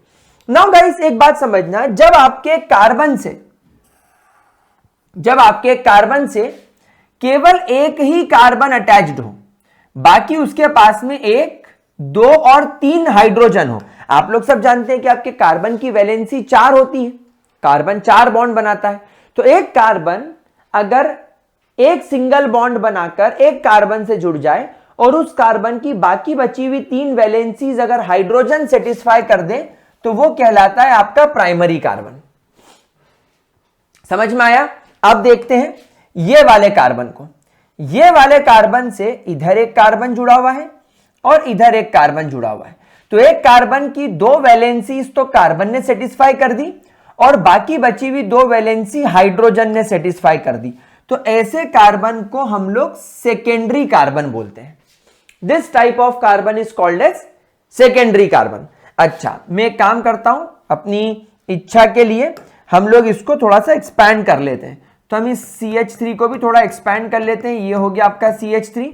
नाउ गाइस, एक बात समझना, जब आपके कार्बन से केवल एक ही कार्बन अटैच्ड हो, बाकी उसके पास में 1, 2 और 3 हाइड्रोजन हो। आप लोग सब जानते हैं कि आपके कार्बन की वैलेंसी 4 होती है, कार्बन 4 बॉन्ड बनाता है। तो एक कार्बन अगर एक सिंगल बॉन्ड बनाकर एक कार्बन से जुड़ जाए और उस कार्बन की बाकी बची हुई 3 वैलेंसीज अगर हाइड्रोजन सेटिस्फाई कर दे, तो वो कहलाता है आपका प्राइमरी कार्बन। समझ में आया? अब देखते हैं ये वाले कार्बन को। ये वाले कार्बन से इधर एक कार्बन जुड़ा हुआ है और इधर एक कार्बन जुड़ा हुआ है, तो एक कार्बन की 2 वैलेंसीज तो कार्बन ने सेटिस्फाई कर दी और बाकी बची हुई 2 वैलेंसी हाइड्रोजन ने सेटिस्फाई कर दी। तो ऐसे कार्बन को हम लोग सेकेंडरी कार्बन बोलते हैं। This type of carbon is called as secondary carbon. अच्छा, मैं एक काम करता हूं, अपनी इच्छा के लिए हम लोग इसको थोड़ा सा एक्सपैंड कर लेते हैं। तो हम इस CH3 को भी थोड़ा एक्सपैंड कर लेते हैं। ये हो गया आपका CH3,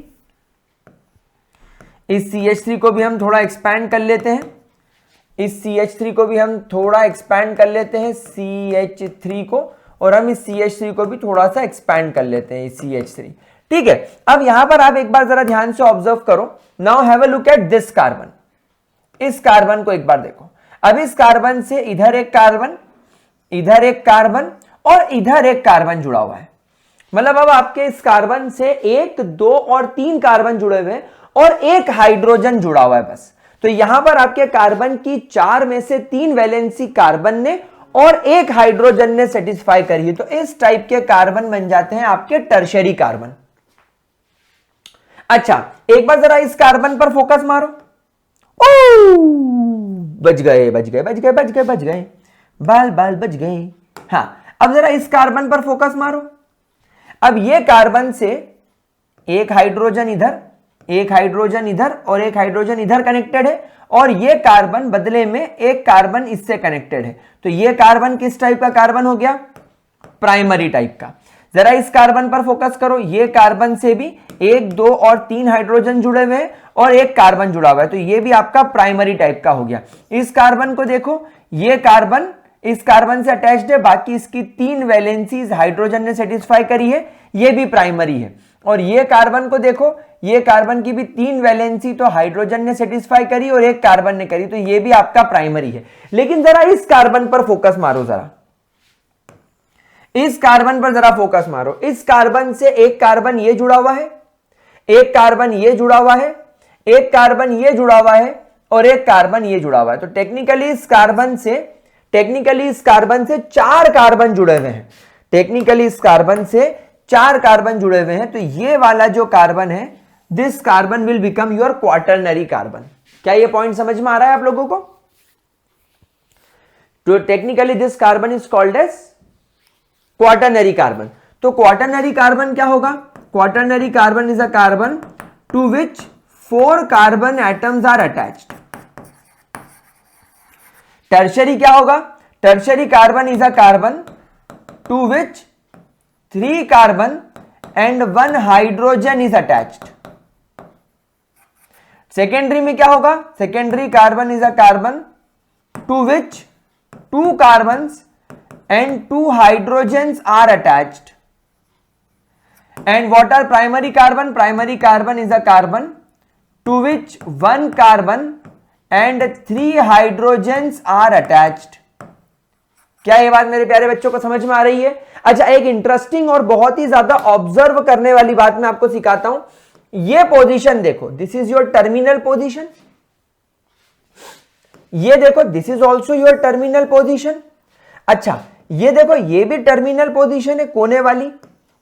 इस CH3 को भी हम थोड़ा एक्सपैंड कर लेते हैं, इस CH3 को भी हम थोड़ा एक्सपैंड कर लेते हैं, CH3 को, और हम इस CH3 को भी थोड़ा सा एक्सपैंड कर लेते हैं, इस CH3। ठीक है, अब यहां पर आप एक बार जरा ध्यान से ऑब्जर्व करो। Now have a look at this carbon. इस कार्बन को एक बार देखो। अब इस कार्बन से इधर एक कार्बन, इधर एक कार्बन और इधर एक कार्बन जुड़ा हुआ है। मतलब अब आपके इस कार्बन से 1, 2 और 3 कार्बन जुड़े हुए हैं और एक हाइड्रोजन जुड़ा हुआ है बस। तो यहां पर आपके कार्बन की 4 में से 3 वैलेंसी कार्बन ने और एक हाइड्रोजन ने सेटिस्फाई करी है। तो इस टाइप के कार्बन बन जाते हैं आपके टर्शियरी कार्बन। अच्छा, एक बार जरा इस कार्बन पर फोकस मारो। बच गए, बाल बच गए। हाँ, अब जरा इस कार्बन पर फोकस मारो। अब ये कार्बन से एक हाइड्रोजन इधर, एक हाइड्रोजन इधर और एक हाइड्रोजन इधर कनेक्टेड है, और ये कार्बन बदले में एक कार्बन इससे कनेक्टेड है। तो ये कार्बन किस टाइप का कार्बन हो गया? प्राइमरी टाइप का। जरा इस कार्बन पर फोकस करो। ये कार्बन से भी 1, 2 और 3 हाइड्रोजन जुड़े हुए हैं और एक कार्बन जुड़ा हुआ है, तो ये भी आपका प्राइमरी टाइप का हो गया। इस कार्बन को देखो, ये कार्बन इस कार्बन से अटैच्ड है, बाकी इसकी 3 वैलेंसीज हाइड्रोजन ने सेटिस्फाई करी है, ये भी प्राइमरी है। और ये कार्बन को देखो, ये कार्बन की भी 3 वैलेंसी तो हाइड्रोजन ने सेटिस्फाई करी और एक कार्बन ने करी, तो ये भी आपका प्राइमरी है। लेकिन जरा इस कार्बन पर फोकस मारो, जरा इस कार्बन पर जरा फोकस मारो। इस कार्बन से एक कार्बन ये जुड़ा हुआ है, एक कार्बन ये जुड़ा हुआ है, एक कार्बन ये जुड़ा हुआ है और एक कार्बन ये जुड़ा हुआ है। तो टेक्निकली इस कार्बन से 4 कार्बन जुड़े हुए हैं। टेक्निकली इस कार्बन से 4 कार्बन जुड़े हुए हैं। तो ये वाला जो कार्बन है, this carbon will become your quaternary carbon. क्या ये पॉइंट समझ में आ रहा है आप लोगों को? तो technically this carbon is called as quaternary carbon. तो क्वाटरनरी कार्बन क्या होगा? Quaternary carbon is a carbon to which 4 carbon atoms are attached. Tertiary क्या होगा? Tertiary carbon is a carbon to which 3 carbon and 1 hydrogen is attached. Secondary में क्या होगा? Secondary carbon is a carbon to which 2 carbons and 2 hydrogens are attached. And what are primary carbon? Primary carbon is a carbon to which 1 carbon and 3 hydrogens are attached. क्या ये बात मेरे प्यारे बच्चों को समझ में आ रही है? अच्छा, एक इंटरेस्टिंग और बहुत ही ज्यादा ऑब्जर्व करने वाली बात मैं आपको सिखाता हूं. ये पोजीशन देखो, this is your terminal position. ये देखो, this is also your terminal position. अच्छा, ये देखो, ये भी टर्मिनल पोजीशन है कोने वाली,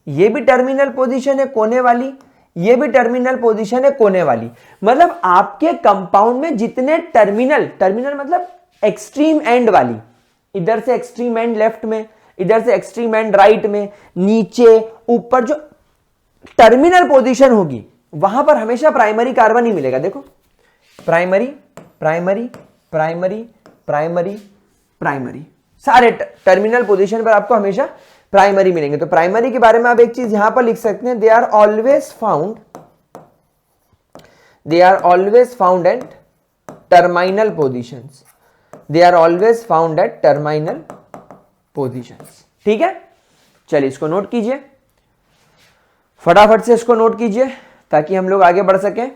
ये भी टर्मिनल पोजीशन है कोने वाली, ये भी टर्मिनल पोजीशन है कोने वाली. मतलब आपके कंपाउंड में जितने टर्मिनल मतलब एक्सट्रीम एंड वाली, इधर से एक्सट्रीम एंड लेफ्ट में, इधर से एक्सट्रीम एंड राइट में, नीचे ऊपर जो टर्मिनल पोजीशन होगी वहां पर हमेशा प्राइमरी कार्बन ही मिलेगा. देखो, primary primary primary primary primary, सारे टर्मिनल पोजीशन पर आपको हमेशा प्राइमरी मिलेंगे. तो प्राइमरी के बारे में आप एक चीज यहां पर लिख सकते हैं, they are always found at terminal positions. They are always found at terminal positions. ठीक है, चलिए इसको नोट कीजिए, फटाफट से इसको नोट कीजिए ताकि हम लोग आगे बढ़ सकें.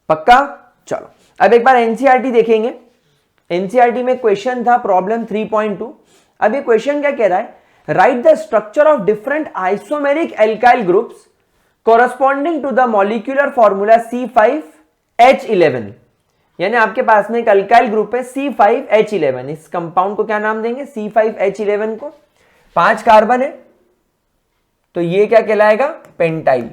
पक्का? चलो अब एक बार एनसीईआरटी देखेंगे. एनसीईआरटी में क्वेश्चन था प्रॉब्लम 3.2. अब ये क्वेश्चन क्या कह रहा है? Write the structure of different isomeric alkyl groups corresponding to the molecular formula C5H11. यानी आपके पास में एक अल्काइल ग्रुप है C5H11. इस कंपाउंड को क्या नाम देंगे? C5H11 को. 5 कार्बन है तो ये क्या कहलाएगा? Pentyl.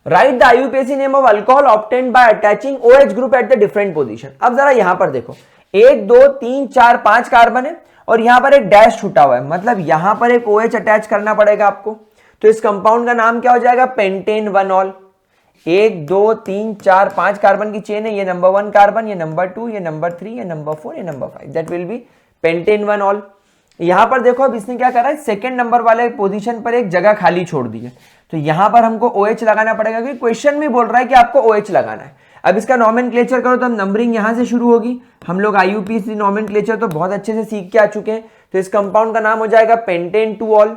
Right the IUPAC name of alcohol obtained by attaching OH group at the different position. अब जरा यहां पर देखो, 1 2 3 4 5 कार्बन है और यहां पर एक डैश छूटा हुआ है, मतलब यहां पर एक OH अटैच करना पड़ेगा आपको. तो इस कंपाउंड का नाम क्या हो जाएगा? Pentane 1 all. 1 2 3 4 5 कार्बन की चेन है. ये नंबर 1 कार्बन, ये नंबर 2, ये नंबर 3, ये नंबर 4, ये number 5. That will be pentane 1 all. यहां पर देखो, अब इसने क्या करा है? सेकंड नंबर वाले पोजीशन पर एक जगह खाली छोड़ दी है, तो यहां पर हमको OH लगाना पड़ेगा क्योंकि क्वेश्चन में बोल रहा है कि आपको OH लगाना है. अब इसका नॉमेनक्लेचर करो तो नंबरिंग यहां से शुरू होगी. हम लोग आईयूपीएसी नॉमेनक्लेचर तो बहुत अच्छे से सीख के आ चुके हैं. तो इस कंपाउंड का नाम हो जाएगा पेंटेन 2 ऑल.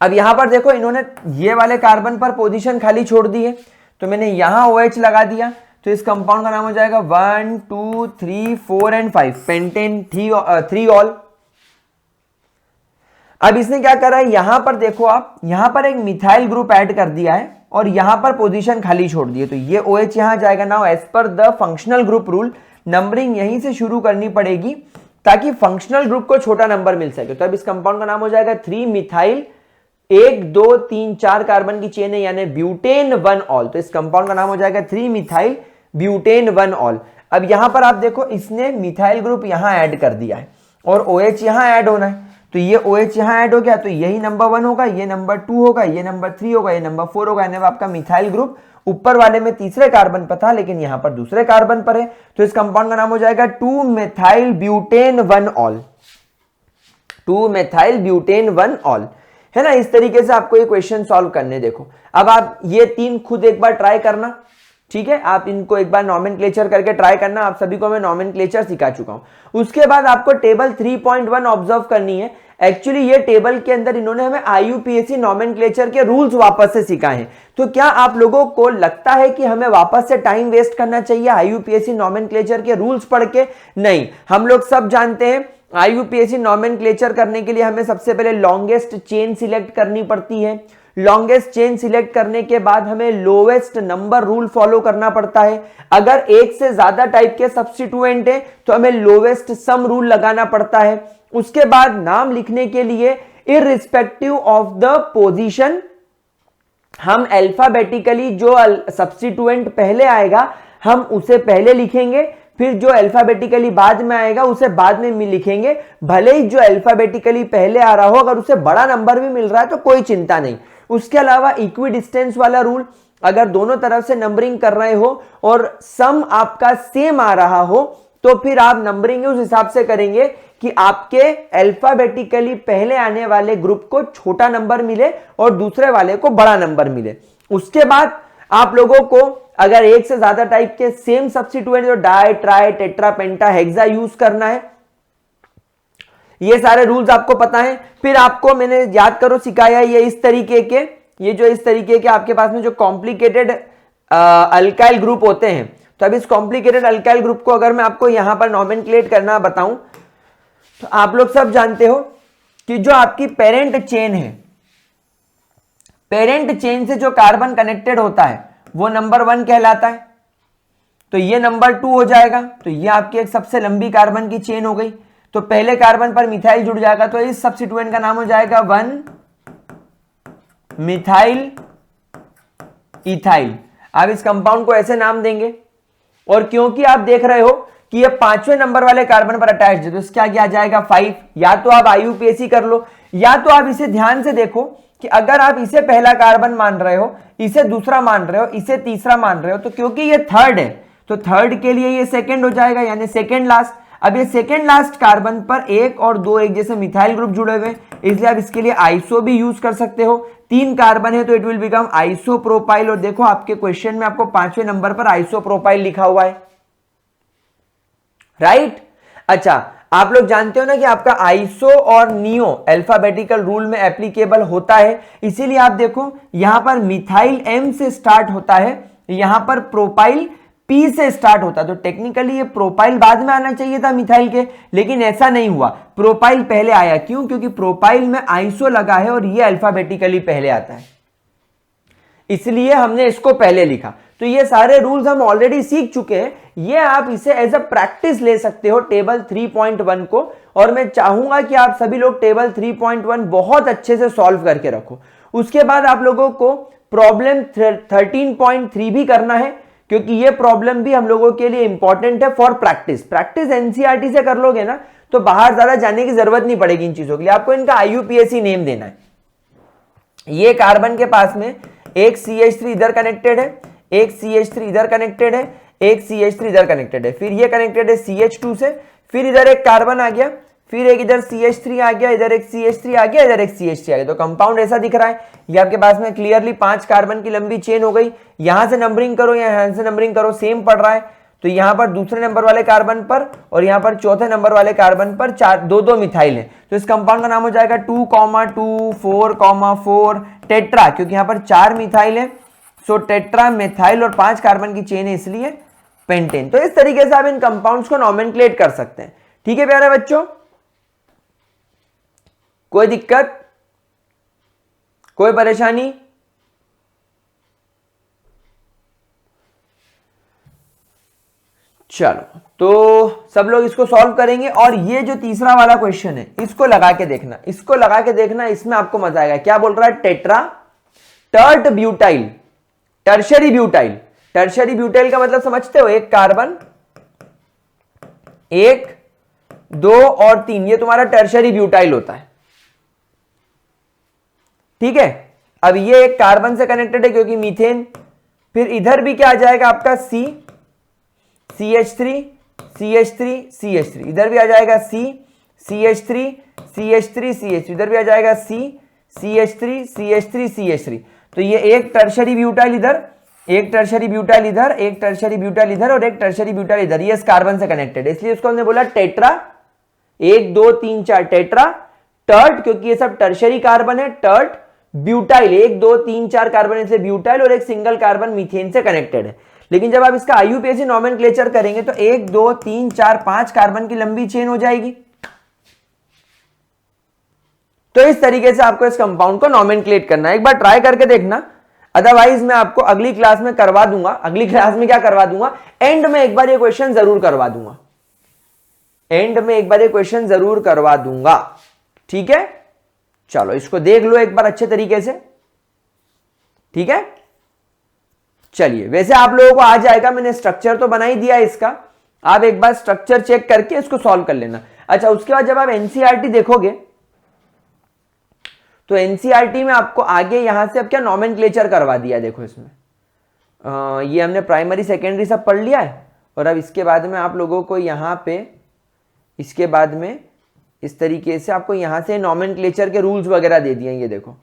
अब यहां पर देखो, इन्होंने ये वाले कार्बन पर पोजीशन खाली छोड़ दी है, तो मैंने यहां OH लगा दिया. तो इस कंपाउंड का नाम हो जाएगा 1 2 3 4 एंड 5, पेंटेन 3 ऑल. अब इसने क्या करा है? यहां पर देखो आप, यहां पर एक मिथाइल ग्रुप ऐड कर दिया है और यहां पर पोजीशन खाली छोड़ दी है, तो ये OH यहां जाएगा. Now as per the functional group rule, numbering यहीं से शुरू करनी पड़ेगी ताकि फंक्शनल ग्रुप को छोटा नंबर मिल सके. तो अब इस कंपाउंड का नाम हो जाएगा 3 मिथाइल 1 2 3 4 कार्बन की चेन है, यानी ब्यूटेन 1 ऑल. तो इस कंपाउंड का नाम हो जाएगा 3 मिथाइल ब्यूटेन 1 ऑल. अब यहां पर आप देखो, इसने मिथाइल ग्रुप यहां ऐड कर दिया है और OH यहां ऐड होना है, तो ये OH यहां ऐड हो गया, तो यही नंबर 1 होगा, ये नंबर 2 होगा, ये नंबर 3 होगा, ये नंबर 4 होगा. यानी आपका मिथाइल ग्रुप ऊपर वाले में तीसरे कार्बन पर था लेकिन यहां पर दूसरे कार्बन पर है. तो इस कंपाउंड का नाम हो जाएगा 2 methyl butane 1 all. 2 methyl butane 1 all, है ना. इस तरीके से आपको ये क्वेश्चन सॉल्व करने. देखो, अब आप ये 3 खुद एक बार ट्राई करना. ठीक है, आप इनको एक बार नॉमेनक्लेचर करके ट्राई करना. आप सभी को मैं नॉमेनक्लेचर सिखा चुका हूं. उसके बाद आपको टेबल 3.1 ऑब्जर्व करनी है. एक्चुअली ये टेबल के अंदर इन्होंने हमें आईयूपीएसी नॉमेनक्लेचर के रूल्स वापस से सिखाए हैं. तो क्या आप लोगों को लगता है कि हमें वापस से टाइम वेस्ट करना चाहिए आईयूपीएसी नॉमेनक्लेचर के रूल्स पढ़ के? नहीं, हम लोग सब जानते हैं आईयूपीएसी नॉमेनक्लेचर करने के लिए हमें सबसे पहले लॉन्गेस्ट चेन सिलेक्ट करनी पड़ती है. लॉन्गेस्ट चेन सिलेक्ट करने के बाद हमें लोवेस्ट नंबर रूल फॉलो करना पड़ता है. अगर एक से ज्यादा टाइप के सब्स्टिट्यूएंट है तो हमें लोवेस्ट सम रूल लगाना पड़ता है. उसके बाद नाम लिखने के लिए इररिस्पेक्टिव ऑफ द पोजीशन हम अल्फाबेटिकली जो सब्स्टिट्यूएंट पहले आएगा हम उसे पहले लिखेंगे, फिर जो अल्फाबेटिकली बाद में आएगा उसे बाद में लिखेंगे. भले ही जो अल्फाबेटिकली पहले आ रहा हो अगर उसे बड़ा नंबर भी मिल रहा है तो कोई चिंता नहीं. उसके अलावा इक्वी डिस्टेंस वाला रूल, अगर दोनों तरफ से नंबरिंग कर रहे हो और सम आपका सेम आ रहा हो तो फिर आप नंबरिंग उस हिसाब से करेंगे कि आपके अल्फाबेटिकली पहले आने वाले ग्रुप को छोटा नंबर मिले और दूसरे वाले को बड़ा नंबर मिले. उसके बाद आप लोगों को अगर एक से ज्यादा टाइप के सेम सब्स्टिट्यूएंट जो डाई ट्राई टेट्रा पेंटा हेक्सा यूज करना है, ये सारे रूल्स आपको पता है। फिर आपको मैंने याद करो सिखाया ये इस तरीके के, ये जो इस तरीके के आपके पास में जो कॉम्प्लिकेटेड अल्काइल ग्रुप होते हैं, तो अब इस कॉम्प्लिकेटेड अल्काइल ग्रुप को अगर मैं आपको यहां पर नॉमेनक्लेट करना बताऊं, तो आप लोग सब जानते हो कि जो आपकी पेरेंट चेन है, पेरेंट चेन से जो कार्बन कनेक्टेड होता है वो नंबर 1 कहलाता है, तो ये नंबर 2 हो जाएगा। तो ये आपकी एक सबसे लंबी कार्बन की चेन हो गई। तो पहले कार्बन पर मिथाइल जुड़ जाएगा, तो इस सब्स्टिट्यूएंट का नाम हो जाएगा 1 मिथाइल इथाइल। आप इस कंपाउंड को ऐसे नाम देंगे। और क्योंकि आप देख रहे हो कि ये 5वें नंबर वाले कार्बन पर अटैच्ड है, तो इसका क्या जाएगा 5। या तो आप IUPAC कर लो, या तो आप इसे ध्यान से देखो कि अगर आप इसे पहला कार्बन मान रहे हो, इसे दूसरा मान रहे हो, इसे तीसरा मान रहे हो, तो क्योंकि ये थर्ड है तो थर्ड के लिए ये सेकंड हो जाएगा, यानी सेकंड लास्ट। अब ये सेकंड लास्ट कार्बन पर 1 और 2 एक जैसे मिथाइल ग्रुप जुड़े हुए, इसलिए आप इसके लिए आइसो भी यूज कर सकते हो। 3 कार्बन है तो इट विल बिकम आइसोप्रोपाइल। और देखो आपके क्वेश्चन में आपको 5वें नंबर पर आइसोप्रोपाइल लिखा हुआ है, राइट। अच्छा, आप लोग जानते हो ना कि आपका आइसो और नियो अल्फाबेटिकल रूल में एप्लीकेबल होता है, इसीलिए आप देखो यहां पर मिथाइल M से स्टार्ट होता है, यहां पर प्रोपाइल P से स्टार्ट होता है। तो टेक्निकली ये प्रोपाइल बाद में आना चाहिए था मिथाइल के, लेकिन ऐसा नहीं हुआ, प्रोपाइल पहले आया। क्यों? क्योंकि प्रोपाइल में आइसो लगा है और ये अल्फाबेटिकली पहले आता है, इसलिए हमने इसको पहले लिखा। तो ये सारे रूल्स हम ऑलरेडी सीख चुके हैं, ये आप इसे एज अ प्रैक्टिस ले सकते हो टेबल 3.1 को। और मैं चाहूंगा कि आप सभी लोग टेबल 3.1 बहुत अच्छे से सॉल्व करके रखो। उसके बाद आप लोगों को प्रॉब्लम 13.3 भी करना है, क्योंकि ये प्रॉब्लम भी हम लोगों के लिए इंपॉर्टेंट है फॉर प्रैक्टिस। प्रैक्टिस NCERT से कर लोगे ना तो बाहर ज्यादा जाने की जरूरत नहीं पड़ेगी इन चीजों के लिए। आपको इनका IUPAC नेम देना है। ये कार्बन के पास में एक CH3 इधर कनेक्टेड है, एक CH3 इधर कनेक्टेड है, एक CH3 इधर कनेक्टेड है, फिर ये कनेक्टेड है CH2 से, फिर इधर एक कार्बन आ गया, फिर एक इधर CH3 आ गया, इधर एक CH3 आ गया, इधर एक CH3 आ गया। तो कंपाउंड ऐसा दिख रहा है। ये आपके पास में क्लियरली 5 कार्बन की लंबी चेन हो गई। यहां से नंबरिंग करो, यहां से नंबरिंग करो, सेम पड़ रहा है। तो यहां पर दूसरे नंबर वाले कार्बन पर और यहां पर चौथे नंबर वाले कार्बन पर 2 मिथाइल है। तो इस कंपाउंड का नाम हो जाएगा 2,2 4,4 टेट्रा, क्योंकि यहां पर 4 मिथाइल है। सो टेट्रा मिथाइल और 5 कार्बन की चेन है, इसलिए पेंटेन। तो इस तरीके से आप इन कंपाउंड्स को नॉमेनक्लेट कर सकते हैं। ठीक है प्यारे बच्चों, कोई दिक्कत, कोई परेशानी? चलो, तो सब लोग इसको सॉल्व करेंगे। और ये जो तीसरा वाला क्वेश्चन है इसको लगा के देखना, इसको लगा के देखना, इसमें आपको मजा आएगा। क्या बोल रहा है? Tetra tert butyl, tertiary butyl. Tertiary butyl का मतलब समझते हो? एक कार्बन, 1 2 और 3, ये तुम्हारा टर्शरी ब्यूटाइल होता है। ठीक है, अब ये एक कार्बन से कनेक्टेड है क्योंकि मीथेन। फिर इधर भी क्या आ जाएगा आपका C, CH3 CH3 CH3, इधर भी आ जाएगा C, CH3 CH3 CH3, इधर भी आ जाएगा C, CH3 CH3 CH3। तो ये एक टर्शरी ब्यूटाइल इधर, एक टर्शरी ब्यूटाइल इधर, एक टर्शरी ब्यूटाइल इधर और एक टर्शरी ब्यूटाइल इधर, ये इस कार्बन से कनेक्टेड है, इसलिए उसको हमने बोला टेट्रा। 1 2 3 4 टेट्रा। टर्ट, क्योंकि ये सब टर्शरी कार्बन है, टर्ट ब्यूटाइल, 1 2 3 4 कार्बन इसलिए ब्यूटाइल, और एक सिंगल कार्बन मीथेन से कनेक्टेड है। लेकिन जब आप इसका IUPAC नॉमेनक्लेचर करेंगे तो 1 2 3 4 5 कार्बन की लंबी चेन हो जाएगी। तो इस तरीके से आपको इस कंपाउंड को नॉमेनक्लेट करना है। एक बार ट्राई करके देखना, अदरवाइज मैं आपको अगली क्लास में करवा दूंगा। अगली क्लास में क्या करवा दूंगा? एंड में एक बार ये क्वेश्चन जरूर करवा दूंगा, एंड में एक बार ये क्वेश्चन जरूर करवा दूंगा। ठीक है, चलो इसको देख लो एक बार अच्छे तरीके से। ठीक है, चलिए, वैसे आप लोगों को आ जाएगा, मैंने स्ट्रक्चर तो बना ही दिया इसका, आप एक बार स्ट्रक्चर चेक करके इसको सॉल्व कर लेना। अच्छा, उसके बाद जब आप NCERT देखोगे तो NCERT में आपको आगे यहां से अब क्या नॉमेनक्लेचर करवा दिया। देखो इसमें ये हमने प्राइमरी सेकेंडरी सब पढ़ लिया है, और अब इसके बाद में आप लोगों को यहां पे, इसके बाद में इस तरीके से आपको यहां से नॉमेनक्लेचर के रूल्स वगैरह दे दिए, ये देखो।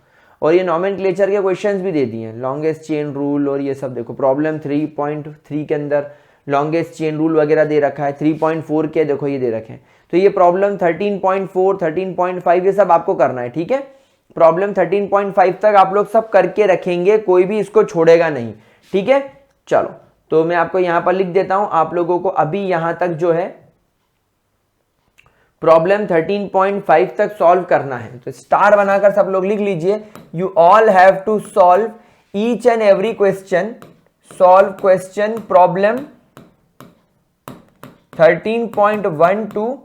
और ये नॉमेनक्लेचर के क्वेश्चंस भी दे दिए हैं, लॉन्गेस्ट चेन रूल और ये सब देखो प्रॉब्लम 3.3 के अंदर लॉन्गेस्ट चेन रूल वगैरह दे रखा है, 3.4 के देखो ये दे रखे हैं। तो ये प्रॉब्लम 13.4 13.5 ये सब आपको करना है, ठीक है। प्रॉब्लम 13.5 तक आप लोग सब करके रखेंगे, कोई भी इसको छोड़ेगा नहीं, ठीक है। चलो तो मैं आपको यहां पर लिख देता हूं, आप लोगों को अभी यहां तक जो है प्रॉब्लम 13.5 तक सॉल्व करना है। तो स्टार बनाकर सब लोग लिख लीजिए, you all have to solve each and every question, solve question problem 13.1 to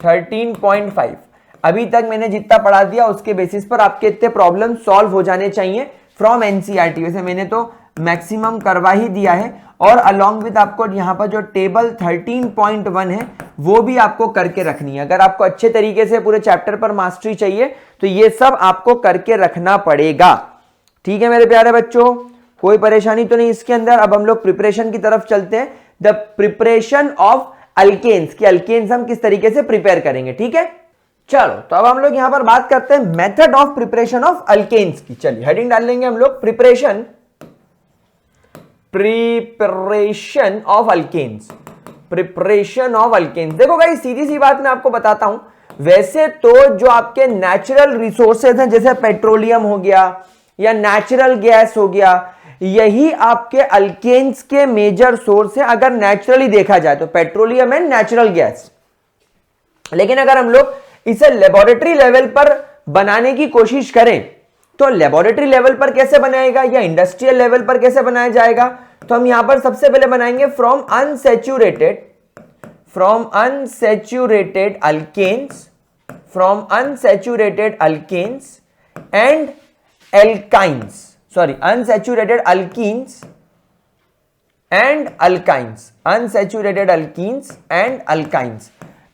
13.5। अभी तक मैंने जितना पढ़ा दिया उसके बेसिस पर आपके इतने प्रॉब्लम सॉल्व हो जाने चाहिए फ्रॉम एनसीईआरटी। वैसे मैंने तो मैक्सिमम करवा ही दिया है, और अलॉन्ग विद आपको यहां पर जो टेबल 13.1 है वो भी आपको करके रखनी है। अगर आपको अच्छे तरीके से पूरे चैप्टर पर मास्टरी चाहिए तो ये सब आपको करके रखना पड़ेगा, ठीक है मेरे प्यारे बच्चों। कोई परेशानी तो नहीं इसके अंदर। अब हम लोग प्रिपरेशन की तरफ चलते हैं, द प्रिपरेशन ऑफ अल्केन्स, कि अल्केन्स हम किस तरीके से प्रिपेयर करेंगे, ठीक है। चलो तो अब हम लोग यहां पर बात करते हैं method of preparation of alkanes की। चलिए हेडिंग डाल लेंगे हम लोग, preparation of alkanes, preparation of alkanes. देखो भाई सीधी सी बात मैं आपको बताता हूं, वैसे तो जो आपके नेचुरल रिसोर्सेज हैं जैसे पेट्रोलियम हो गया या नेचुरल गैस हो गया, यही आपके अल्केन्स के मेजर सोर्स है अगर नेचुरली देखा जाए तो, पेट्रोलियम एंड नेचुरल गैस। लेकिन अगर हम लोग इसे लेबोरेटरी लेवल पर बनाने की कोशिश करें तो लेबोरेटरी लेवल पर कैसे बनाएगा या इंडस्ट्रियल लेवल पर कैसे बनाया जाएगा, तो हम यहां पर सबसे पहले बनाएंगे from unsaturated alkanes and alkynes, sorry unsaturated alkenes and alkynes.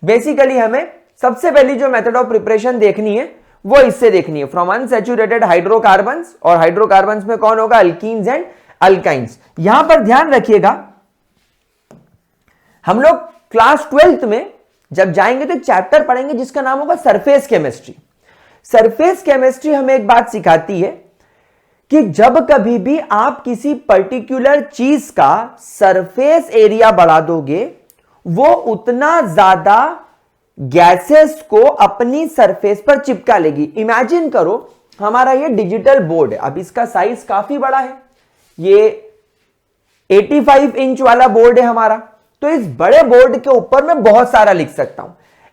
Basically हमें सबसे पहली जो मेथड ऑफ प्रिपरेशन देखनी है वो इससे देखनी है, फ्रॉम अनसैचुरेटेड हाइड्रोकार्बन्स, और हाइड्रोकार्बन्स में कौन होगा, अल्कीन्स एंड अल्काइंस। यहां पर ध्यान रखिएगा, हम लोग क्लास 12th में जब जाएंगे तो चैप्टर पढ़ेंगे जिसका नाम होगा सरफेस केमिस्ट्री। सरफेस केमिस्ट्री हमें एक बात सिखाती है कि जब कभी भी आप किसी पर्टिकुलर चीज का सरफेस एरिया बढ़ा दोगे वो उतना ज्यादा गैसेस को अपनी सरफेस पर चिपका लेगी। इमेजिन करो हमारा ये डिजिटल बोर्ड है, अब इसका साइज काफी बड़ा है, ये 85 इंच वाला बोर्ड है हमारा, तो इस बड़े बोर्ड के ऊपर मैं बहुत सारा लिख सकता हूं।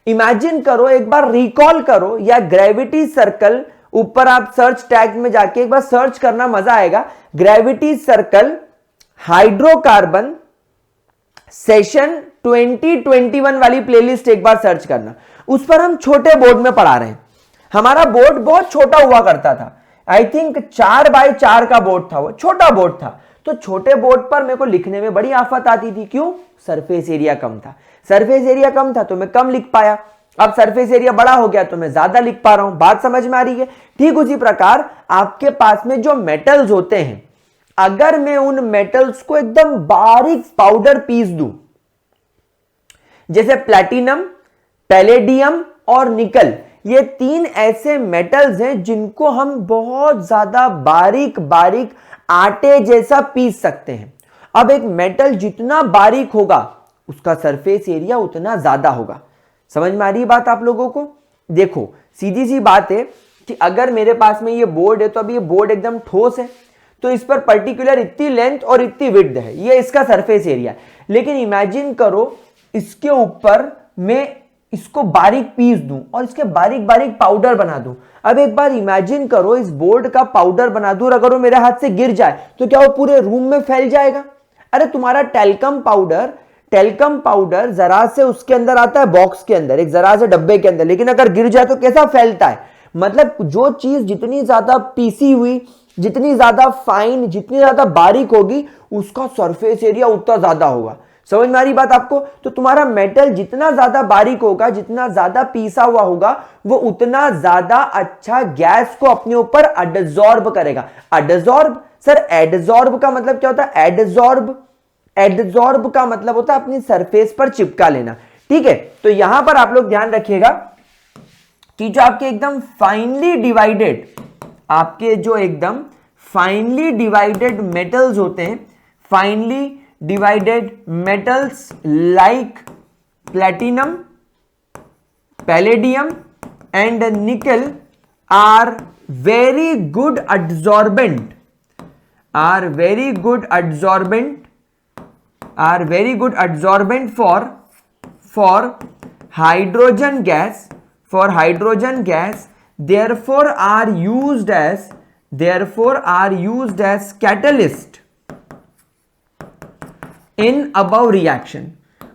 इमेजिन करो, एक बार रिकॉल करो, या ग्रेविटी सर्कल ऊपर आप सर्च टैग में जाके एक बार सर्च करना, मजा आएगा। ग्रेविटी सर्कल हाइड्रोकार्बन सेशन 2021 वाली प्लेलिस्ट एक बार सर्च करना, उस पर हम छोटे बोर्ड में पढ़ा रहे हैं। हमारा बोर्ड बहुत छोटा हुआ करता था, आई थिंक 4x4 का बोर्ड था, वो छोटा बोर्ड था। तो छोटे बोर्ड पर मेरे को लिखने में बड़ी आफत आती थी, क्यों, सरफेस एरिया कम था। सरफेस एरिया कम था तो मैं कम लिख पाया, अब सरफेस एरिया बड़ा हो गया तो मैं ज्यादा लिख पा रहा हूं। बात समझ में आ रही है। ठीक उसी प्रकार आपके पास में जो मेटल्स होते हैं, अगर मैं उन मेटल्स को एकदम बारीक पाउडर पीस दूं, जैसे प्लैटिनम, पैलेडियम और निकल, ये तीन ऐसे मेटल्स हैं जिनको हम बहुत ज्यादा बारीक बारीक आटे जैसा पीस सकते हैं। अब एक मेटल जितना बारीक होगा उसका सरफेस एरिया उतना ज्यादा होगा। समझ में आ रही बात आप लोगों को। देखो सीधी सी बात है कि अगर मेरे पास में ये बोर्ड है तो अभी ये बोर्ड एकदम ठोस है, तो इस पर पर्टिकुलर इतनी लेंथ और इतनी विड्थ है, ये इसका सरफेस एरिया। लेकिन इमेजिन करो इसके ऊपर मैं इसको बारीक पीस दूं और इसके बारीक बारीक पाउडर बना दूं। अब एक बार इमेजिन करो इस बोर्ड का पाउडर बना दूं और अगर वो मेरे हाथ से गिर जाए तो क्या वो पूरे रूम में फैल जाएगा। अरे तुम्हारा टेल्कम पाउडर जरा से उसके अंदर आता है, बॉक्स के अंदर, एक जरा से डब्बे के अंदर, लेकिन अगर गिर जाए तो कैसा फैलता है। मतलब जो चीज जितनी ज्यादा पीसी हुई, जितनी ज्यादा फाइन, जितनी ज्यादा बारीक होगी, उसका सरफेस एरिया उतना ज्यादा होगा। समझ में आ रही बात आपको। तो तुम्हारा मेटल जितना ज्यादा बारीक होगा, जितना ज्यादा पीसा हुआ होगा, वो उतना ज्यादा अच्छा गैस को अपने ऊपर एडजॉर्ब करेगा। एडजॉर्ब सर, एडजॉर्ब का मतलब क्या होता है, एडजॉर्ब का मतलब होता है अपनी सरफेस पर चिपका लेना। ठीक है, तो यहां पर आप लोग ध्यान रखिएगा कि जो आपके एकदम फाइनली डिवाइडेड आपके जो एकदम फाइनली डिवाइडेड मेटल्स होते हैं, finally divided metals like platinum, palladium and nickel are very good adsorbent, are very good adsorbent for hydrogen gas, therefore are used as catalyst in above reaction.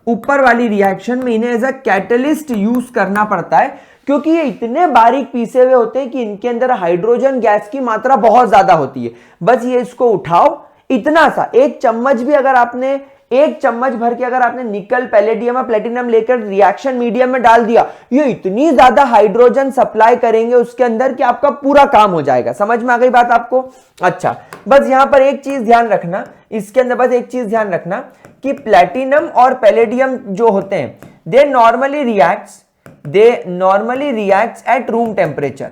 ऊपर वाली reaction में इन्हें as a catalyst use करना पड़ता है, क्योंकि ये इतने बारीक पीसे हुए होते हैं कि इनके अंदर हाइड्रोजन गैस की मात्रा बहुत ज्यादा होती है। बस ये इसको उठाओ, इतना सा एक चम्मच भी अगर आपने, एक चम्मच भर के अगर आपने निकल, पैलेडियम और प्लेटिनम लेकर रिएक्शन मीडियम में डाल दिया, ये इतनी ज्यादा हाइड्रोजन सप्लाई करेंगे उसके अंदर कि आपका पूरा काम हो जाएगा। समझ में आ गई बात आपको? अच्छा, बस यहां पर एक चीज ध्यान रखना, इसके अंदर बस एक चीज ध्यान रखना कि प्लेटिनम और पैलेडियम जो होते हैं, they normally reacts eight room temperature,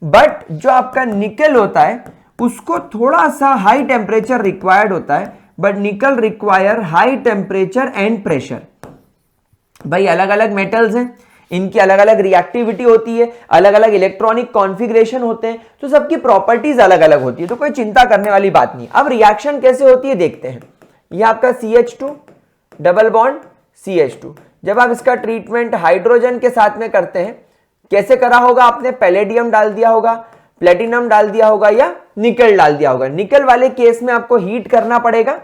but जो आपका निकल होता है उसको थोड़ा सा हाई टेम्परेचर रिक्वायर्ड होता है, बट निकल require high temperature and pressure. भाई अलग अलग मेटल्स हैं, इनकी अलग अलग रिएक्टिविटी होती है, अलग अलग इलेक्ट्रॉनिक कॉन्फ़िगरेशन होते हैं, तो सबकी प्रॉपर्टीज अलग अलग होती है, तो कोई चिंता करने वाली बात नहीं। अब रिएक्शन कैसे होती है देखते हैं। यह आपका CH2 डबल बॉन्ड CH2, जब आप इसका ट्रीटमेंट हाइड्रोजन के साथ में करते हैं, कैसे करा होगा आपने? पैलेडियम डाल दिया होगा, प्लेटिनम डाल दिया होगा या निकल डाल दिया होगा। निकल वाले केस में आपको हीट करना पड़ेगा,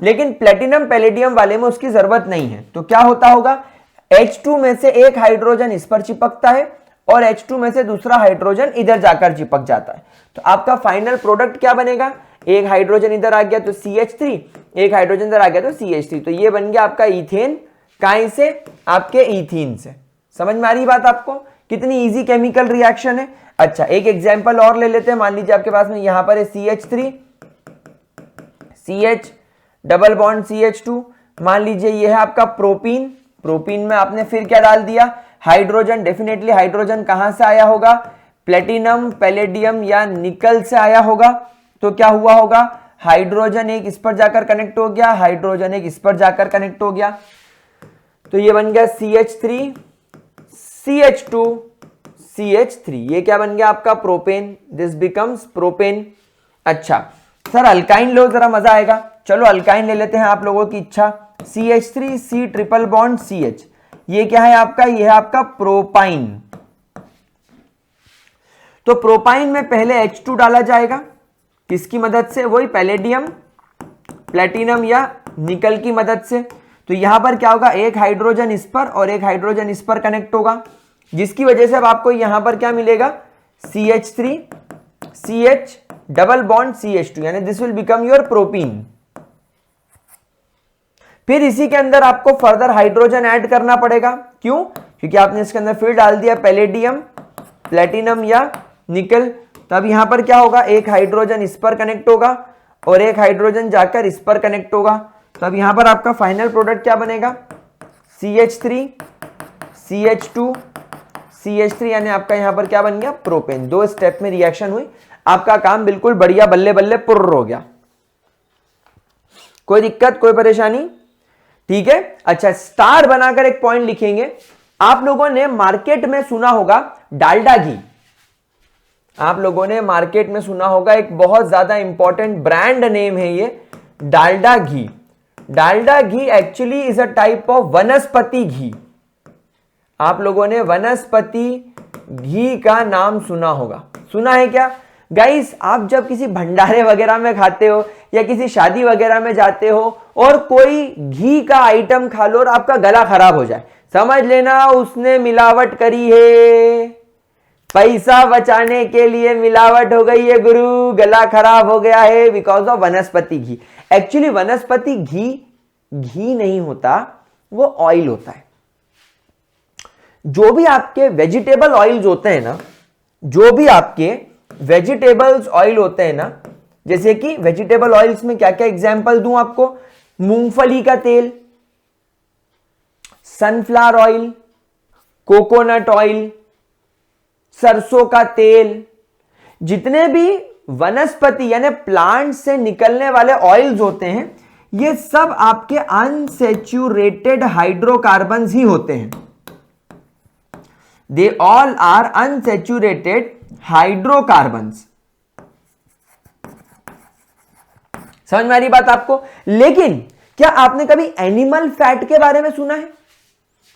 लेकिन प्लेटिनम पैलेडियम वाले में उसकी जरूरत नहीं है। तो क्या होता होगा? H2 में से एक हाइड्रोजन इस पर चिपकता है और H2 में से दूसरा हाइड्रोजन इधर जाकर चिपक जाता है। तो आपका फाइनल प्रोडक्ट क्या बनेगा? एक हाइड्रोजन इधर आ गया तो CH3, एक हाइड्रोजन इधर आ गया तो CH3, तो ये बन गया आपका इथेन। काहे से? आपके इथीन से। समझ में आ रही बात आपको? कितनी इजी केमिकल रिएक्शन है। अच्छा, एक एग्जांपल और ले लेते हैं। मान लीजिए आपके पास में यहां पर है CH3 CH double bond CH2, मान लीजिए ये है आपका प्रोपीन। प्रोपीन में आपने फिर क्या डाल दिया? हाइड्रोजन। डेफिनेटली हाइड्रोजन कहां से आया होगा? प्लेटिनम, पैलेडियम या निकल से आया होगा। तो क्या हुआ होगा? हाइड्रोजन एक इस पर जाकर कनेक्ट हो गया, हाइड्रोजन एक इस पर जाकर कनेक्ट हो गया, तो ये बन गया CH3 CH2 CH3। ये क्या बन गया आपका? प्रोपेन। This becomes propane. अच्छा सर अल्काइन लो, जरा मजा आएगा। चलो अल्काइन ले लेते हैं, आप लोगों की इच्छा। CH3 C triple bond CH, ये क्या है आपका? ये है आपका प्रोपाइन। तो प्रोपाइन में पहले H2 डाला जाएगा, किसकी मदद से? वही पैलेडियम, प्लेटिनम या निकल की मदद से। तो यहां पर क्या होगा? एक हाइड्रोजन इस पर और एक हाइड्रोजन इस पर कनेक्ट होगा, जिसकी वजह से अब आपको यहां पर क्या मिलेगा? CH3 CH double bond CH2, यानी this will become your propene. फिर इसी के अंदर आपको फर्दर हाइड्रोजन ऐड करना पड़ेगा। क्यों? क्योंकि आपने इसके अंदर फिर डाल दिया पैलेडियम, प्लेटिनम या निकल। तब यहां पर क्या होगा? एक हाइड्रोजन इस पर कनेक्ट होगा और एक हाइड्रोजन जाकर इस पर कनेक्ट होगा। तब यहां पर आपका फाइनल प्रोडक्ट क्या बनेगा? CH3 CH2 CH3, यानी आपका यहां पर क्या बन गया? प्रोपेन। 2 स्टेप में रिएक्शन हुई, आपका काम बिल्कुल बढ़िया, बल्ले बल्ले पुर्र हो गया। कोई दिक्कत, कोई परेशानी? ठीक है। अच्छा, स्टार बनाकर एक पॉइंट लिखेंगे। आप लोगों ने मार्केट में सुना होगा डालडा घी। आप लोगों ने मार्केट में सुना होगा, एक बहुत ज्यादा इंपॉर्टेंट ब्रांड नेम है ये, डालडा घी। Dalda ghee actually is a type of vanaspati ghee. आप लोगों ने वनस्पति घी का नाम सुना होगा। सुना है क्या गाइस? आप जब किसी भंडारे वगैरह में खाते हो या किसी शादी वगैरह में जाते हो और कोई घी का आइटम खा लो और आपका गला खराब हो जाए, समझ लेना उसने मिलावट करी है, पैसा बचाने के लिए मिलावट हो गई है गुरु, गला खराब हो गया है because of vanaspati ghee. Actually वनस्पति घी घी नहीं होता, वो ऑयल होता है। जो भी आपके वेजिटेबल ऑयल्स होते हैं ना, जो भी आपके वेजिटेबल्स ऑयल होते हैं ना, जैसे कि वेजिटेबल ऑयल्स में क्या क्या एग्जांपल दूं आपको? मूंगफली का तेल, सनफ्लावर ऑयल, कोकोनट ऑयल, सरसों का तेल, जितने भी वनस्पति यानी प्लांट से निकलने वाले ऑयल्स होते हैं, ये सब आपके अनसैचुरेटेड हाइड्रोकार्बन्स ही होते हैं। They all are unsaturated hydrocarbons. समझ में आ रही बात आपको? लेकिन क्या आपने कभी एनिमल फैट के बारे में सुना है?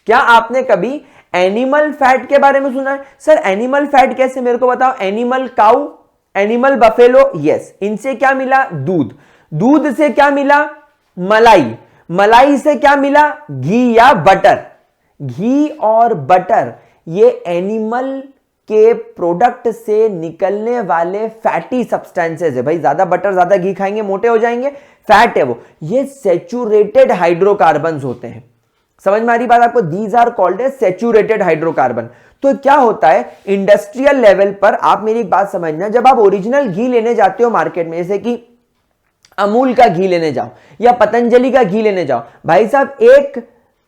क्या आपने कभी एनिमल फैट के बारे में सुना है? सर एनिमल फैट कैसे, मेरे को बताओ। Animal cow, animal buffalo, yes. इनसे क्या मिला? दूध। दूध से क्या मिला? मलाई। मलाई से क्या मिला? घी या बटर। घी और बटर ये एनिमल के प्रोडक्ट से निकलने वाले फैटी सब्सटेंसेस है। भाई ज्यादा बटर ज्यादा घी खाएंगे मोटे हो जाएंगे, फैट है वो। ये सैचुरेटेड हाइड्रोकार्बन्स होते हैं। समझ में आ रही बात आपको? These are called as saturated hydrocarbon. तो क्या होता है इंडस्ट्रियल लेवल पर, आप मेरी एक बात समझना, जब आप ओरिजिनल घी लेने जाते हो मार्केट में, जैसे कि अमूल का घी लेने जाओ या पतंजलि का घी लेने जाओ, भाई साहब एक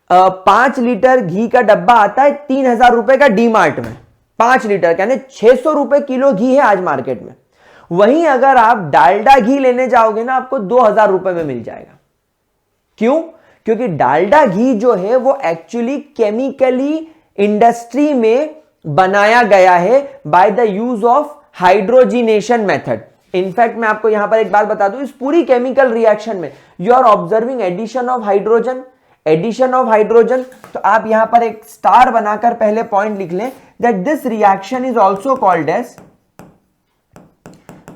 5 लीटर घी का डब्बा आता है 3,000 रुपए का डी-मार्ट में। 5 लीटर यानी 600 रुपए किलो घी है आज मार्केट में। वहीं अगर आप डालडा घी लेने जाओगे ना, आपको 2,000 रुपए में मिल जाएगा। क्यों? क्योंकि डालडा घी जो है वो एक्चुअली केमिकली इंडस्ट्री में बनाया गया है by the use of hydrogenation method. In fact मैं आपको यहां पर एक बात बता दूं, इस पूरी केमिकल रिएक्शन में you are observing addition of hydrogen, addition of hydrogen. तो आप यहां पर एक स्टार बनाकर पहले पॉइंट लिख लें that this reaction is also called as,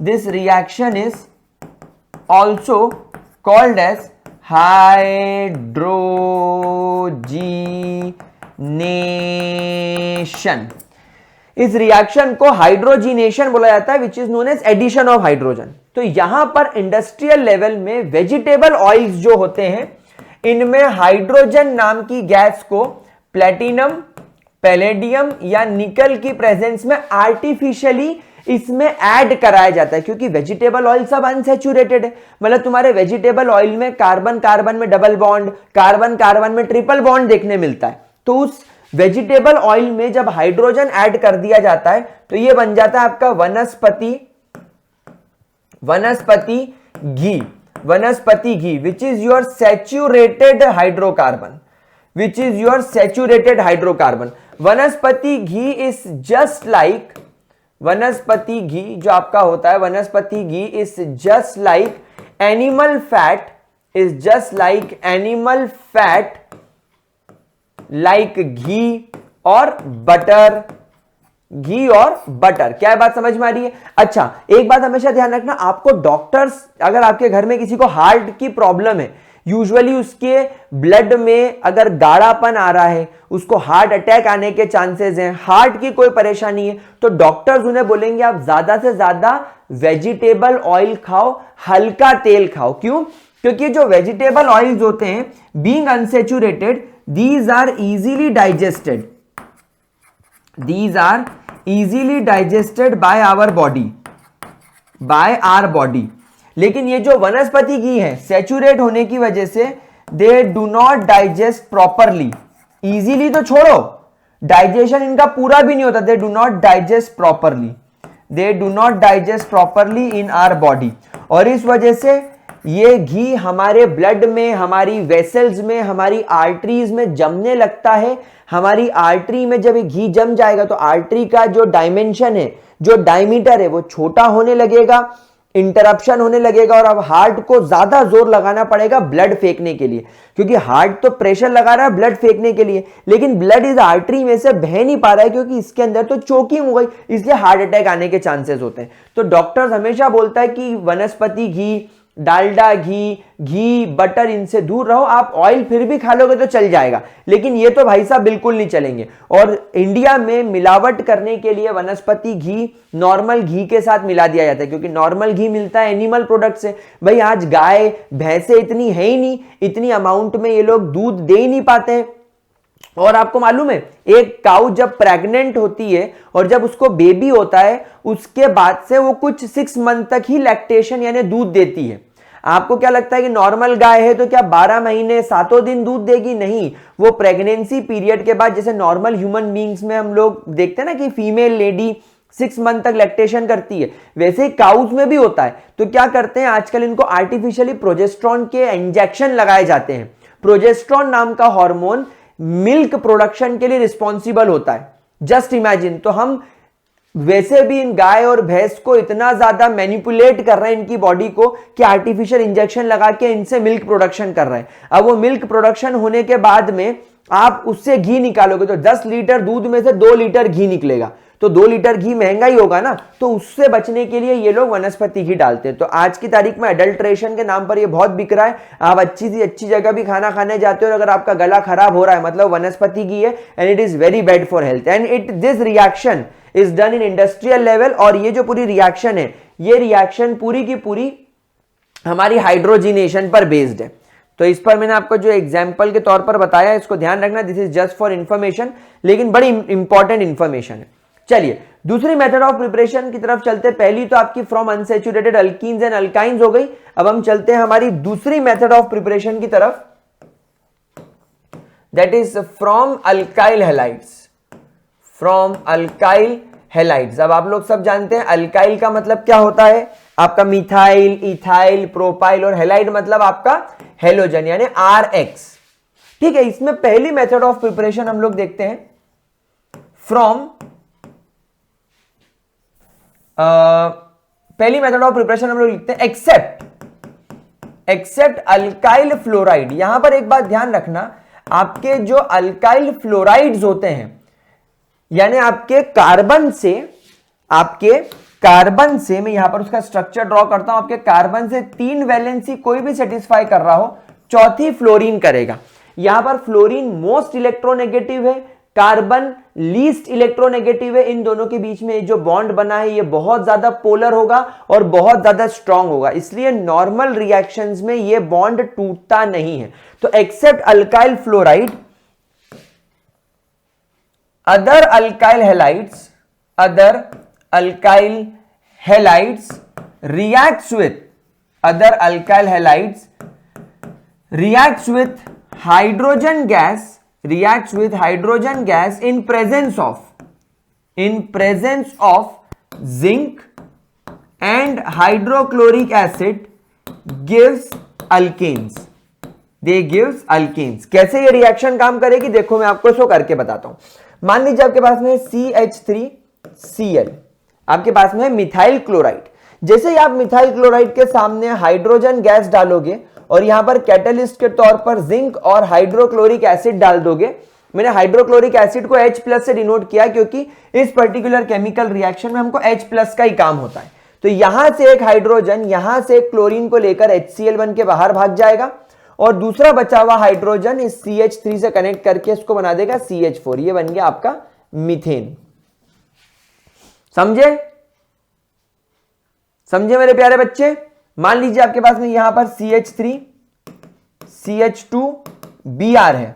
this reaction is also called as hydrogenation. इस रिएक्शन को हाइड्रोजीनेशन बोला जाता है, which is known as addition of hydrogen. तो यहां पर इंडस्ट्रियल लेवल में वेजिटेबल ऑयल्स जो होते हैं, इनमें हाइड्रोजन नाम की गैस को प्लेटिनम, पैलेडियम या निकल की प्रेजेंस में आर्टिफिशियली इसमें ऐड कराया जाता है। क्योंकि वेजिटेबल ऑयल सब अनसैचुरेटेड है, मतलब तुम्हारे वेजिटेबल ऑयल में कार्बन कार्बन में डबल बॉन्ड, कार्बन कार्बन में ट्रिपल बॉन्ड देखने मिलता है। तो उस वेजिटेबल ऑयल में जब हाइड्रोजन ऐड कर दिया जाता है तो यह बन जाता है आपका वनस्पति घी which is your saturated hydrocarbon, which is your saturated hydrocarbon. Vanaspati ghee is just like, वनस्पति घी जो आपका होता है, vanaspati ghee is just like animal fat, is just like animal fat, like ghee और बटर, घी और बटर। क्या बात समझ में आ रही है? अच्छा एक बात हमेशा ध्यान रखना, आपको डॉक्टर्स, अगर आपके घर में किसी को हार्ट की प्रॉब्लम है, यूजुअली उसके ब्लड में अगर गाढ़ापन आ रहा है, उसको हार्ट अटैक आने के चांसेस हैं, हार्ट की कोई परेशानी है, तो डॉक्टर्स उन्हें बोलेंगे आप ज्यादा से ज्यादा वेजिटेबल ऑयल खाओ, हल्का तेल खाओ। क्यों? क्योंकि जो वेजिटेबल ऑयल्स होते हैं being unsaturated, these are easily digested, these are easily digested by our body। लेकिन ये जो वनस्पति घी है सैचुरेट होने की वजह से they do not digest properly, easily तो छोड़ो, डाइजेशन इनका पूरा भी नहीं होता, they do not digest properly, they do not digest properly in our body। और इस वजह से ये घी हमारे ब्लड में, हमारी वेसल्स में, हमारी आर्टरीज में जमने लगता है। हमारी आर्टरी में जब ये घी जम जाएगा तो आर्टरी का जो डायमेंशन है, जो डायमीटर है, वो छोटा होने लगेगा, इंटरप्शन होने लगेगा और अब हार्ट को ज्यादा जोर लगाना पड़ेगा ब्लड फेंकने के लिए। क्योंकि हार्ट तो प्रेशर लगा रहा है ब्लड फेंकने के लिए, लेकिन ब्लड इस आर्टरी में से बह नहीं पा रहा है क्योंकि इसके अंदर तो चोकिंग हो गई, इसलिए हार्ट अटैक आने के चांसेस होते हैं। तो डॉक्टर्स हमेशा बोलता है कि वनस्पति घी, डालडा घी, घी, बटर, इनसे दूर रहो। आप ऑयल फिर भी खा लोगे तो चल जाएगा, लेकिन ये तो भाई साहब बिल्कुल नहीं चलेंगे। और इंडिया में मिलावट करने के लिए वनस्पति घी नॉर्मल घी के साथ मिला दिया जाता है, क्योंकि नॉर्मल घी मिलता है एनिमल प्रोडक्ट से। भाई आज गाय भैंसे इतनी है ही नहीं, इतनी अमाउंट में ये लोग दूध दे ही नहीं पाते हैं। और आपको मालूम है एक काऊ जब प्रेग्नेंट होती है और जब उसको बेबी होता है, उसके बाद से वो कुछ 6 मंथ तक ही लैक्टेशन यानी दूध देती है। आपको क्या लगता है कि नॉर्मल गाय है तो क्या 12 महीने 7 दिन दूध देगी? नहीं, वो प्रेगनेंसी पीरियड के बाद, जैसे नॉर्मल ह्यूमन बींग्स में हम लोग देखते हैं ना कि फीमेल लेडी 6 मंथ तक लैक्टेशन करती है, वैसे ही काउज में भी होता है। तो क्या करते हैं आजकल, इनको आर्टिफिशियली प्रोजेस्टेरॉन के इंजेक्शन लगाए जाते हैं। प्रोजेस्टेरॉन नाम का हार्मोन मिल्क प्रोडक्शन के लिए रिस्पॉन्सिबल होता है। जस्ट इमेजिन, तो हम वैसे भी इन गाय और भैंस को इतना ज्यादा मैनिपुलेट कर रहे हैं इनकी बॉडी को कि आर्टिफिशियल इंजेक्शन लगा के इनसे मिल्क प्रोडक्शन कर रहे हैं। अब वो मिल्क प्रोडक्शन होने के बाद में आप उससे घी निकालोगे तो 10 लीटर दूध में से 2 लीटर घी निकलेगा, तो 2 लीटर घी महंगा ही होगा ना। तो उससे बचने के लिए ये लोग वनस्पति घी डालते हैं। तो आज की तारीख में अडल्ट्रेशन के नाम पर ये बहुत बिक रहा है। आप अच्छी सी अच्छी जगह भी खाना खाने जाते हो और अगर आपका गला खराब हो रहा है, मतलब वनस्पति घी है, and it is very bad for health. And it this reaction is done in industrial level. और ये जो पूरी रिएक्शन है, ये रिएक्शन पूरी की पूरी हमारी हाइड्रोजिनेशन पर बेस्ड है। तो इस पर मैंने आपको जो एग्जाम्पल के तौर पर बताया, इसको ध्यान रखना, this is just for information, लेकिन बड़ी इंपॉर्टेंट इंफॉर्मेशन है। चलिए दूसरी मेथड ऑफ प्रिपरेशन की तरफ चलते। पहली तो आपकी from unsaturated alkenes and alkynes हो गई। अब हम चलते हैं हमारी दूसरी मेथड ऑफ प्रिपरेशन की तरफ, that is from alkyl halides. From alkyl halides. अब आप लोग सब जानते हैं अल्काइल का मतलब क्या होता है, आपका मिथाइल, इथाइल, प्रोपाइल, और हैलाइड मतलब आपका हेलोजन यानी RX। ठीक है, इसमें पहली मेथड ऑफ प्रिपरेशन हम लोग देखते हैं फ्रॉम पहली मेथड ऑफ प्रिपरेशन हम लोग लिखते हैं एक्सेप्ट अल्काइल फ्लोराइड। यहां पर एक बात ध्यान रखना, आपके जो अल्काइल फ्लोराइड्स होते हैं यानी आपके कार्बन से मैं यहां पर उसका स्ट्रक्चर ड्रॉ करता हूं, आपके कार्बन से 3 वैलेंसी कोई भी सेटिस्फाई कर रहा हो, चौथी फ्लोरीन करेगा। यहां पर फ्लोरीन मोस्ट इलेक्ट्रोनेगेटिव है, कार्बन लीस्ट इलेक्ट्रोनेगेटिव है। इन दोनों के बीच में जो बॉन्ड बना है ये बहुत ज्यादा पोलर होगा और बहुत ज्यादा स्ट्रांग होगा, इसलिए नॉर्मल रिएक्शंस में ये बॉन्ड टूटता नहीं है। तो except alkyl fluoride, other alkyl halides reacts with hydrogen gas in presence of zinc and hydrochloric acid gives alkenes। कैसे ये रिएक्शन काम करेगी देखो, मैं आपको इसको करके बताता हूं। मान लीजिए आपके पास में CH3Cl, आपके पास में है मिथाइल क्लोराइड। जैसे ही आप मिथाइल क्लोराइड के सामने हाइड्रोजन गैस डालोगे और यहां पर कैटलिस्ट के तौर पर जिंक और हाइड्रोक्लोरिक एसिड डाल दोगे, मैंने हाइड्रोक्लोरिक एसिड को H+ से डिनोट किया क्योंकि इस पर्टिकुलर केमिकल रिएक्शन में हमको H+ का ही काम होता है। तो यहां से एक हाइड्रोजन यहां से एक क्लोरीन को लेकर HCl बन के बाहर भाग जाएगा और दूसरा बचा हुआ हाइड्रोजन इस CH3 से कनेक्ट करके इसको बना देगा CH4। ये बन गया आपका मीथेन। समझे मेरे प्यारे बच्चे। मान लीजिए आपके पास में यहां पर CH3 CH2Br है,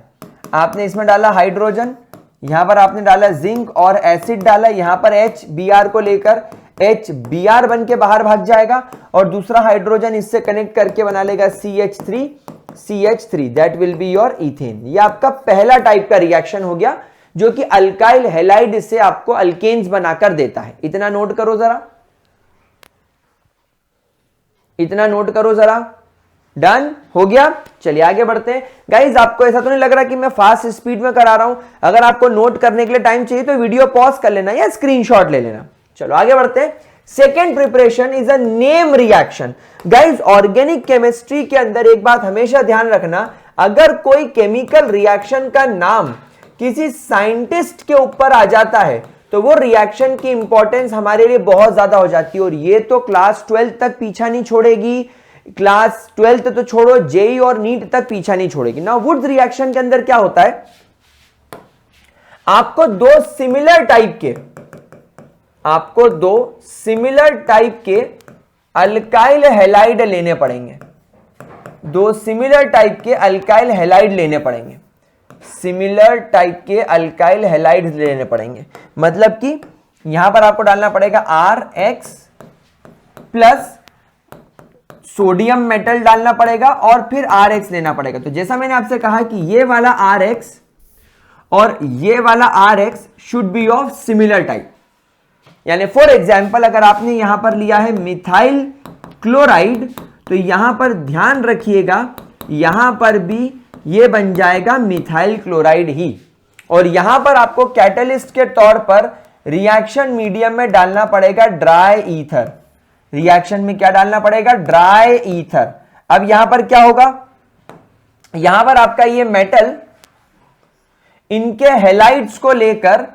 आपने इसमें डाला हाइड्रोजन, यहां पर आपने डाला जिंक और एसिड डाला, यहां पर HBr को लेकर HBr बन के बाहर भाग जाएगा और दूसरा हाइड्रोजन इससे कनेक्ट करके बना लेगा CH3 that will be your ethane. ये आपका पहला टाइप का रिएक्शन हो गया जो कि अल्काइल हैलाइड से आपको अल्केन्स बनाकर देता है। इतना नोट करो जरा, डन हो गया। चलिए आगे बढ़ते हैं। गाइज आपको ऐसा तो नहीं लग रहा कि मैं फास्ट स्पीड में करा रहा हूं? अगर आपको नोट करने के लिए टाइम चाहिए तो वीडियो पॉज कर लेना या स्क्रीनशॉट ले लेना। चलो आगे बढ़ते हैं। Second preparation is a name reaction. Guys organic chemistry के अंदर एक बात हमेशा ध्यान रखना, अगर कोई केमिकल रिएक्शन का नाम किसी साइंटिस्ट के ऊपर आ जाता है तो वो रिएक्शन की इंपॉर्टेंस हमारे लिए बहुत ज्यादा हो जाती है और ये तो क्लास 12 तक पीछा नहीं छोड़ेगी। क्लास 12 तो छोड़ो, जेई और नीट तक पीछा नहीं छोड़ेगी ना। वुड्स रिएक्शन के अंदर क्या होता है, आपको दो सिमिलर टाइप के अल्काइल हैलाइड लेने पड़ेंगे। मतलब कि यहां पर आपको डालना पड़ेगा RX प्लस सोडियम मेटल डालना पड़ेगा और फिर RX लेना पड़ेगा। तो जैसा मैंने आपसे कहा कि ये वाला RX और ये वाला RX should be of similar type. यानी फॉर एग्जाम्पल अगर आपने यहां पर लिया है मिथाइल क्लोराइड, तो यहां पर ध्यान रखिएगा यहां पर भी ये बन जाएगा मिथाइल क्लोराइड ही। और यहां पर आपको कैटलिस्ट के तौर पर रिएक्शन मीडियम में डालना पड़ेगा ड्राई ईथर। रिएक्शन में क्या डालना पड़ेगा? Dry ether. अब यहां पर क्या होगा? यहां पर आपका ये मेटल इनके हैलाइड्स को लेकर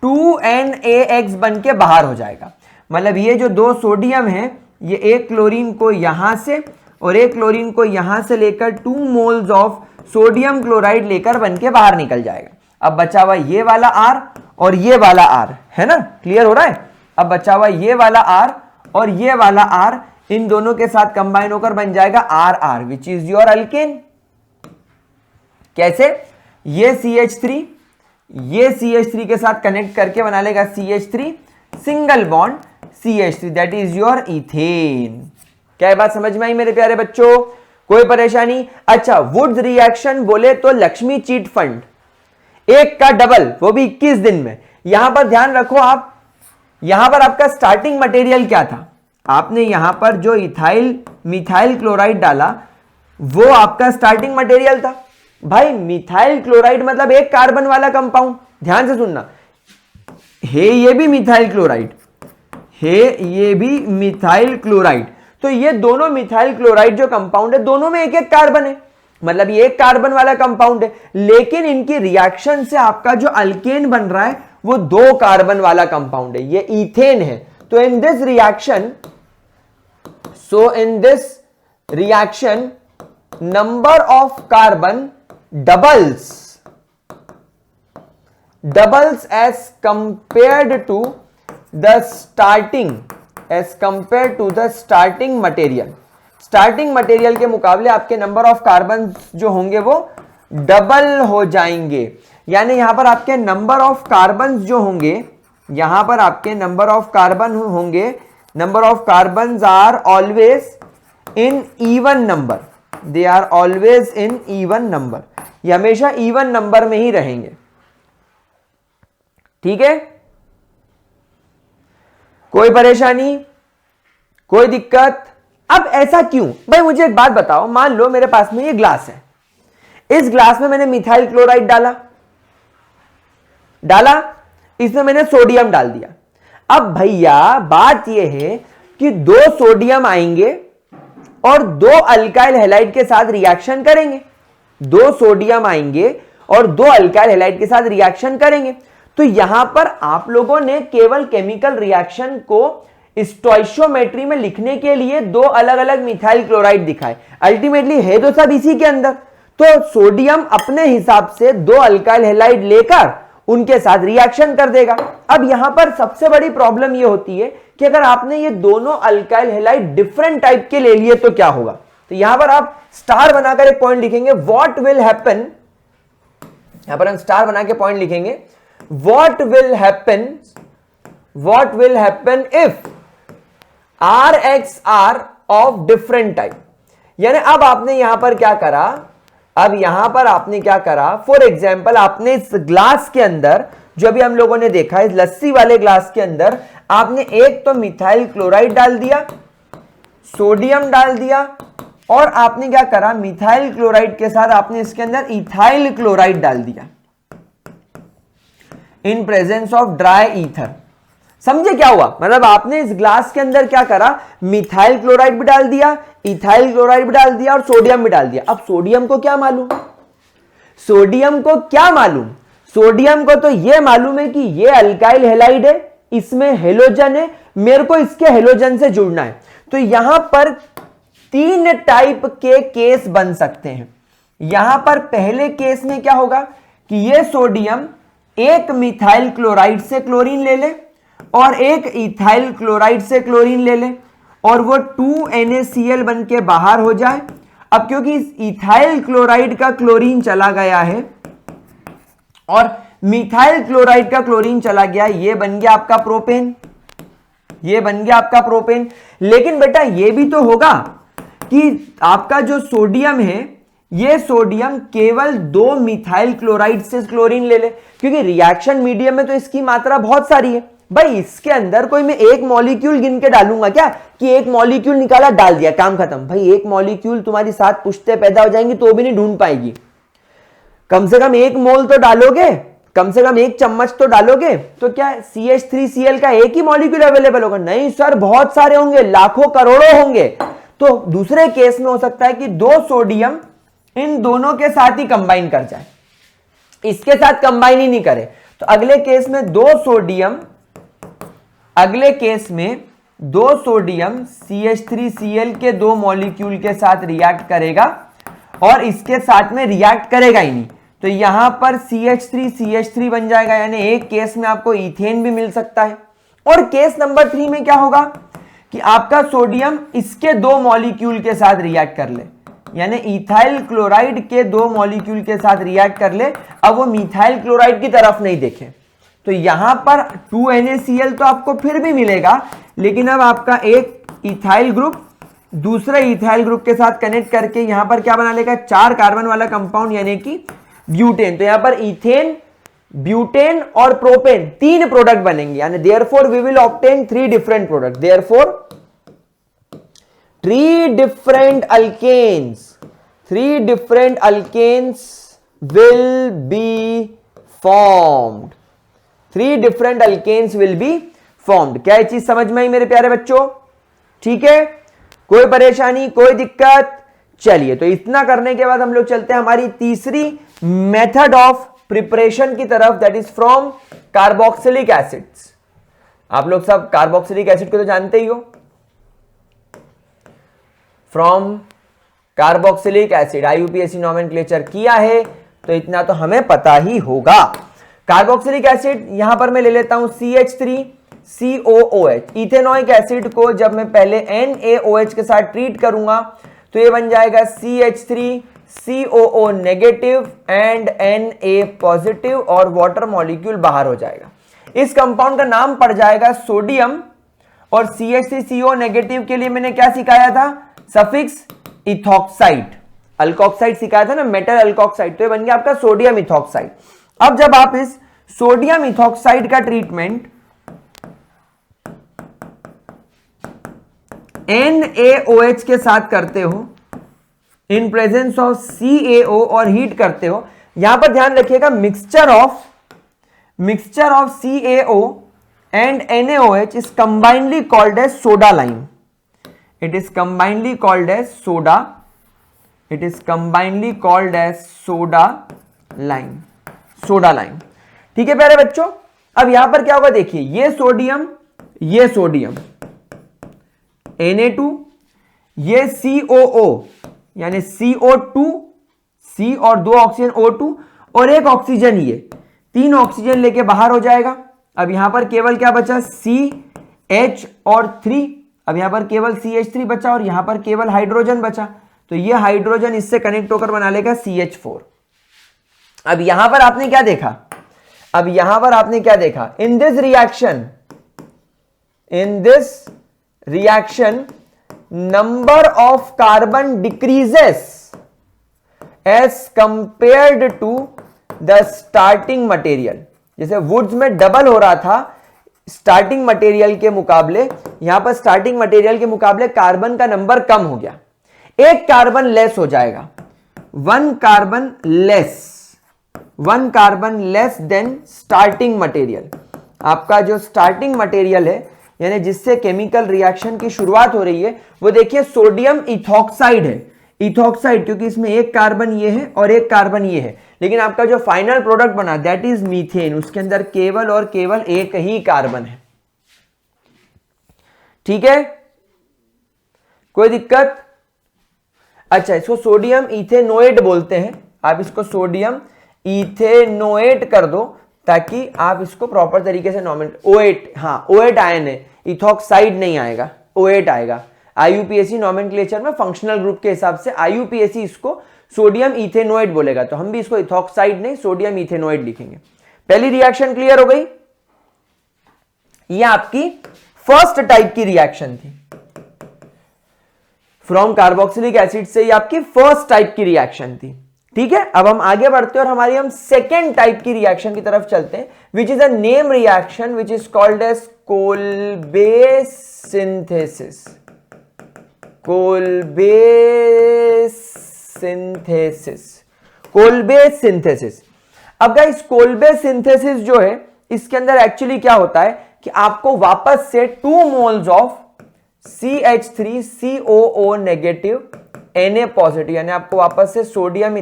2NaX बन के बाहर हो जाएगा। मतलब ये जो दो सोडियम है, ये एक क्लोरीन को यहां से और एक क्लोरीन को यहां से लेकर 2 मोल्स ऑफ सोडियम क्लोराइड लेकर बन के बाहर निकल जाएगा। अब बचा हुआ ये वाला R और ये वाला R, है ना? क्लियर हो रहा है? अब बचा हुआ ये वाला R और ये वाला R, इन दोनों के साथ कंबाइन होकर बन जाएगा RR, which is your alkane. कैसे? ये CH3 ये CH3 के साथ कनेक्ट करके बना लेगा CH3 single bond CH3, that is your ethane. क्या बात समझ में आई मेरे प्यारे बच्चों? कोई परेशानी? अच्छा, वुड्स रिएक्शन बोले तो लक्ष्मी चीट फंड, एक का डबल, वो भी 21 दिन में। यहां पर ध्यान रखो आप, यहां पर आपका स्टार्टिंग मटेरियल क्या था? आपने यहां पर जो मिथाइल क्लोराइड डाला वो आपका स्टार्टिंग मटेरियल था। भाई मिथाइल क्लोराइड मतलब एक कार्बन वाला कंपाउंड, ध्यान से सुनना। हे ये भी मिथाइल क्लोराइड, हे ये भी मिथाइल क्लोराइड, तो ये दोनों मिथाइल क्लोराइड जो कंपाउंड है दोनों में एक एक कार्बन है, मतलब ये एक कार्बन वाला कंपाउंड है। लेकिन इनकी रिएक्शन से आपका जो अल्केन बन रहा है वो 2 कार्बन वाला कंपाउंड है, ये इथेन है। तो इन this reaction number of carbon doubles as compared to the starting material। Starting material के मुकाबले आपके नंबर ऑफ कार्बन जो होंगे वो डबल हो जाएंगे। यानी यहां पर आपके नंबर ऑफ कार्बन जो होंगे, यहां पर आपके नंबर ऑफ कार्बन होंगे, number of carbon are always in even number, they are always in even number, ये हमेशा इवन नंबर में ही रहेंगे। ठीक है? कोई परेशानी, कोई दिक्कत? अब ऐसा क्यों? भाई मुझे एक बात बताओ, मान लो मेरे पास में ये ग्लास है, इस ग्लास में मैंने मिथाइल क्लोराइड डाला, इसमें मैंने सोडियम डाल दिया। अब भैया बात यह है कि 2 सोडियम आएंगे और 2 अल्काइल हैलाइड के साथ रिएक्शन करेंगे, 2 सोडियम आएंगे और 2 अल्काइल हैलाइड के साथ रिएक्शन करेंगे। तो यहां पर आप लोगों ने केवल केमिकल रिएक्शन को स्टोइशियोमेट्री में लिखने के लिए 2 अलग अलग मिथाइल क्लोराइड दिखाए, अल्टीमेटली है तो सब इसी के अंदर। तो सोडियम अपने हिसाब से 2 अल्काइल हैलाइड लेकर उनके साथ रिएक्शन कर देगा। अब यहां पर सबसे बड़ी प्रॉब्लम यह होती है कि अगर आपने ये दोनों अल्काइल हैलाइड डिफरेंट टाइप के ले लिए तो क्या होगा? तो यहां पर आप स्टार बनाकर एक पॉइंट लिखेंगे, व्हाट विल हैपन, यहां पर हम स्टार बना के पॉइंट लिखेंगे, what will happen if RXR of different type. यानी अब आपने यहां पर क्या करा, फॉर एग्जाम्पल आपने इस ग्लास के अंदर, जो अभी हम लोगों ने देखा इस लस्सी वाले ग्लास के अंदर, आपने एक तो मिथाइल क्लोराइड डाल दिया, सोडियम डाल दिया, और आपने क्या करा, मिथाइल क्लोराइड के साथ आपने इसके अंदर इथाइल क्लोराइड डाल दिया इन प्रेजेंस ऑफ ड्राई ईथर। समझे क्या हुआ? मतलब आपने इस ग्लास के अंदर क्या करा, मिथाइल क्लोराइड भी डाल दिया, इथाइल क्लोराइड भी डाल दिया और सोडियम भी डाल दिया। अब सोडियम को क्या मालूम? सोडियम को तो यह मालूम है कि यह अल्काइल हैलाइड है, इसमें हेलोजन है, मेरे को इसके हेलोजन से जुड़ना है। तो यहां पर 3 टाइप के केस बन सकते हैं। यहां पर पहले केस में क्या होगा कि यह सोडियम एक मिथाइल क्लोराइड से क्लोरीन ले ले और एक इथाइल क्लोराइड से क्लोरीन ले ले और वो 2NaCl बन के बाहर हो जाए। अब क्योंकि इस इथाइल क्लोराइड का क्लोरीन चला गया है और मिथाइल क्लोराइड का क्लोरीन चला गया, ये बन गया आपका प्रोपेन, लेकिन बेटा ये भी तो होगा कि आपका जो सोडियम है, ये सोडियम केवल 2 मिथाइल क्लोराइड से क्लोरीन ले ले, क्योंकि रिएक्शन मीडियम में तो इसकी मात्रा बहुत सारी है, भाई इसके अंदर कोई मैं एक मॉलिक्यूल गिन के डालूंगा क्या कि एक मॉलिक्यूल निकाला डाल दिया काम खत्म? भाई एक मॉलिक्यूल तुम्हारी 7 पुश्तें पैदा हो जाएंगी तो भी नहीं ढूंढ पाएगी। कम से कम 1 मोल तो डालोगे, कम से कम 1 चम्मच तो डालोगे, तो क्या CH3Cl का एक ही मॉलिक्यूल अवेलेबल होगा? नहीं सर, बहुत सारे होंगे, लाखों करोड़ों होंगे। तो दूसरे केस में हो सकता है कि 2 सोडियम इन दोनों के साथ ही कंबाइन कर जाए, इसके साथ कंबाइन ही नहीं करे। तो अगले केस में 2 सोडियम, अगले केस में 2 सोडियम CH3Cl के 2 मॉलिक्यूल के साथ रिएक्ट करेगा और इसके साथ में रिएक्ट करेगा ही नहीं। तो यहां पर CH3 बन जाएगा, यानी एक केस में आपको इथेन भी मिल सकता है। और केस नंबर 3 में क्या होगा कि आपका सोडियम इसके 2 मॉलिक्यूल के साथ रिएक्ट कर ले, यानी इथाइल क्लोराइड के 2 मॉलिक्यूल के साथ रिएक्ट कर ले। अब वो मिथाइल क्लोराइड की तरफ नहीं देखे, तो यहां पर 2NaCl तो आपको फिर भी मिलेगा, लेकिन अब आपका एक इथाइल ग्रुप दूसरे इथाइल ग्रुप के साथ कनेक्ट करके यहां पर क्या बना लेगा? 4 कार्बन वाला कंपाउंड, यानी कि ब्यूटेन। तो यहां पर इथेन, ब्यूटेन और प्रोपेन 3 प्रोडक्ट बनेंगे, यानी therefore we will obtain 3 different product. Therefore 3 different alkanes will be formed. 3 different alkanes will be formed. क्या ये चीज समझ में आई मेरे प्यारे बच्चों? ठीक है, कोई परेशानी, कोई दिक्कत? चलिए, तो इतना करने के बाद हम लोग चलते हैं हमारी तीसरी मेथड ऑफ प्रिपरेशन की तरफ, that is from carboxylic acids. आप लोग सब कार्बोक्सिलिक एसिड को तो जानते ही हो। From carboxylic acid IUPAC nomenclature किया है तो इतना तो हमें पता ही होगा। कार्बोक्सिलिक एसिड यहां पर मैं ले लेता हूं CH3COOH। इथेनोइक एसिड को जब मैं पहले NaOH के साथ ट्रीट करूंगा तो ये बन जाएगा CH3COO negative and Na positive, और वाटर मॉलिक्यूल बाहर हो जाएगा। इस कंपाउंड का नाम पड़ जाएगा सोडियम। और CH3CO नेगेटिव के लिए मैंने क्या सिखाया था? सफिक्स इथॉक्साइड, अल्कोक्साइड सिखाया था ना, मेटल अल्कोक्साइड। तो ये बन गया आपका सोडियम इथॉक्साइड। अब जब आप इस सोडियम इथॉक्साइड का ट्रीटमेंट NaOH के साथ करते हो इन प्रेजेंस ऑफ CaO और हीट करते हो, यहां पर ध्यान रखिएगा mixture of CaO and NaOH is combinedly called as soda lime. It is combinedly called as soda. It is combinedly called as soda lime. Soda lime. ठीक है प्यारे बच्चों, अब यहां पर क्या होगा देखिए, ये सोडियम Na2, ये COO यानी CO2, C और 2 ऑक्सीजन O2 और 1 ऑक्सीजन, ये 3 ऑक्सीजन लेके बाहर हो जाएगा। अब यहां पर केवल क्या बचा? CH और 3। अब यहां पर केवल CH3 बचा और यहां पर केवल हाइड्रोजन बचा, तो ये हाइड्रोजन इससे कनेक्ट होकर बना लेगा CH4। अब यहां पर आपने क्या देखा? In this reaction number of carbon decreases as compared to the starting material. जैसे वुड्स में डबल हो रहा था स्टार्टिंग मटेरियल के मुकाबले, यहां पर स्टार्टिंग मटेरियल के मुकाबले कार्बन का नंबर कम हो गया, 1 कार्बन लेस हो जाएगा, 1 carbon less than starting material. आपका जो स्टार्टिंग मटेरियल है, यानी जिससे केमिकल रिएक्शन की शुरुआत हो रही है, वो देखिए सोडियम इथॉक्साइड है। इथॉक्साइड क्योंकि इसमें 1 कार्बन ये है और 1 कार्बन ये है, लेकिन आपका जो फाइनल प्रोडक्ट बना दैट इज मीथेन, उसके अंदर केवल और केवल 1 ही कार्बन है। ठीक है, कोई दिक्कत? अच्छा, इसको सोडियम इथेनोएट बोलते हैं, आप इसको सोडियम इथेनोएट कर दो ताकि आप इसको प्रॉपर तरीके से OH, हाँ OH आयन है, इथॉक्साइड नहीं आएगा, OH आएगा। IUPAC नॉमेनक्लेचर में फंक्शनल ग्रुप के हिसाब से IUPAC इसको सोडियम इथेनोएट बोलेगा, तो हम भी इसको इथॉक्साइड नहीं सोडियम इथेनोएट लिखेंगे। पहली रिएक्शन क्लियर हो गई? ये आपकी फर्स्ट टाइप की रिएक्शन थी। फ्रॉम कार्बोक्सिलिक एसिड से ये आपकी फर्स्ट टाइप की रिएक्शन थी। ठीक है, अब हम आगे बढ़ते हैं और हमारी हम सेकेंड टाइप की रिएक्शन की तरफ चलते हैं, which is a name reaction which is called as Kolbe synthesis. Kolbe synthesis, Kolbe synthesis. अब गाइस कोल्बे सिंथेसिस जो है इसके अंदर एक्चुअली क्या होता है कि आपको वापस से 2 moles of CH3COO negative Na positive, यानी आपको वापस से सोडियम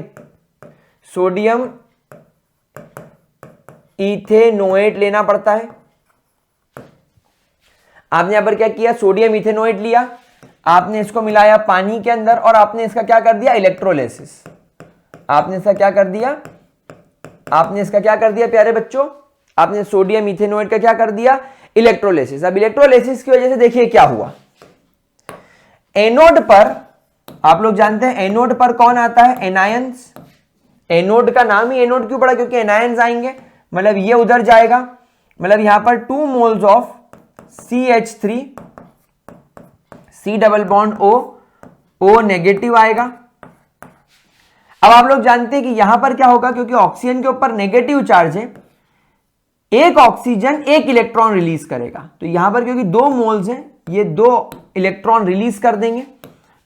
इथेनोएट लेना पड़ता है। आपने यहां पर क्या किया, सोडियम इथेनोएट लिया, आपने इसको मिलाया पानी के अंदर और आपने इसका क्या कर दिया, इलेक्ट्रोलिसिस। आपने इसका क्या कर दिया, आपने इसका क्या कर दिया प्यारे बच्चों, आपने सोडियम इथेनोएट का क्या कर दिया, इलेक्ट्रोलिसिस। अब इलेक्ट्रोलिसिस की वजह से देखिए क्या हुआ, एनोड पर आप लोग जानते हैं एनोड पर कौन आता है, एनायंस। एनोड का नाम ही एनोड क्यों पड़ा, क्योंकि एनायंस आएंगे, मतलब ये उधर जाएगा, मतलब यहां पर 2 moles of CH3 C double bond O negative आएगा। अब आप लोग जानते हैं कि यहां पर क्या होगा, क्योंकि ऑक्सीजन के ऊपर नेगेटिव चार्ज है, एक ऑक्सीजन एक इलेक्ट्रॉन रिलीज करेगा, तो यहां पर क्योंकि 2 मोल्स हैं ये 2 इलेक्ट्रॉन रिलीज कर देंगे।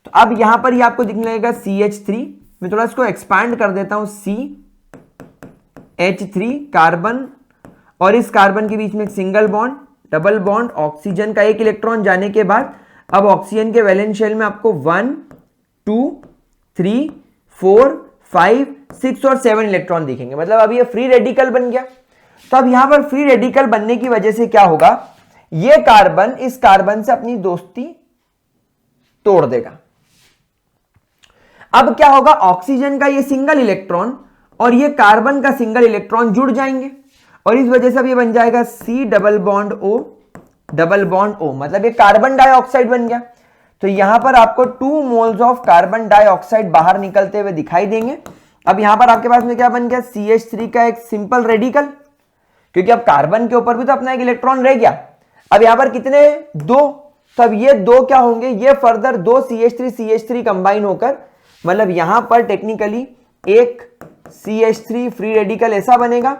तो अब यहां पर ये आपको दिखने लगेगा CH3, मैं थोड़ा इसको एक्सपैंड कर देता हूं, CH3 कार्बन और इस कार्बन के बीच में एक single bond, double bond, oxygen का एक इलेक्ट्रॉन जाने के बाद अब ऑक्सीजन के वैलेंस शेल में आपको 1 2 3 4 5 6 और 7 इलेक्ट्रॉन दिखेंगे, मतलब अब ये फ्री रेडिकल बन गया। तो अब यहां पर फ्री रेडिकल बनने की वजह से क्या होगा, ये कार्बन इस कार्बन से अपनी दोस्ती तोड़ देगा। अब क्या होगा, ऑक्सीजन का ये सिंगल इलेक्ट्रॉन और ये कार्बन का सिंगल इलेक्ट्रॉन जुड़ जाएंगे और इस वजह से अब ये बन जाएगा C double bond O double bond O, मतलब ये कार्बन डाइऑक्साइड बन गया। तो यहां पर आपको 2 मोल्स ऑफ कार्बन डाइऑक्साइड बाहर निकलते हुए दिखाई देंगे। अब यहां पर आपके पास में क्या बन गया, CH3 का एक सिंपल रेडिकल, क्योंकि अब कार्बन के ऊपर भी तो अपना एक इलेक्ट्रॉन रह गया। अब यहां पर कितने, 2, तब ये 2 क्या होंगे, ये फर्दर 2 CH3 कंबाइन होकर, मतलब यहां पर टेक्निकली एक CH3 फ्री रेडिकल ऐसा बनेगा,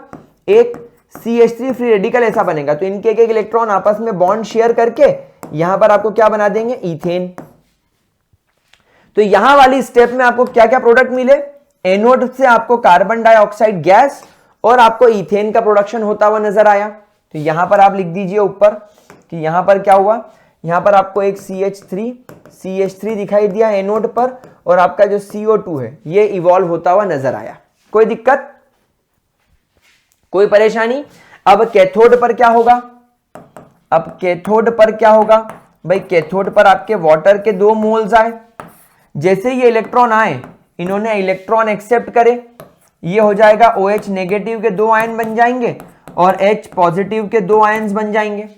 एक CH3 फ्री रेडिकल ऐसा बनेगा। तो इनके एक इलेक्ट्रॉन आपस में बॉन्ड शेयर करके यहां पर आपको क्या बना देंगे, इथेन। तो यहां वाली स्टेप में आपको क्या क्या प्रोडक्ट मिले, एनोड से आपको कार्बन डाइऑक्साइड गैस और आपको इथेन का प्रोडक्शन होता हुआ नजर आया। तो यहां पर आप लिख दीजिए ऊपर कि यहां पर क्या हुआ, यहां पर आपको एक CH3 दिखाई दिया एनोड पर और आपका जो CO2 है ये इवॉल्व होता हुआ नजर आया। कोई दिक्कत, कोई परेशानी। अब कैथोड पर क्या होगा, अब कैथोड पर क्या होगा भाई, कैथोड पर आपके वाटर के 2 मोल्स आए, जैसे ये इलेक्ट्रॉन आए इन्होंने इलेक्ट्रॉन एक्सेप्ट करे, ये हो जाएगा OH नेगेटिव के 2 आयन बन जाएंगे और H पॉजिटिव के 2 आयन्स बन जाएंगे।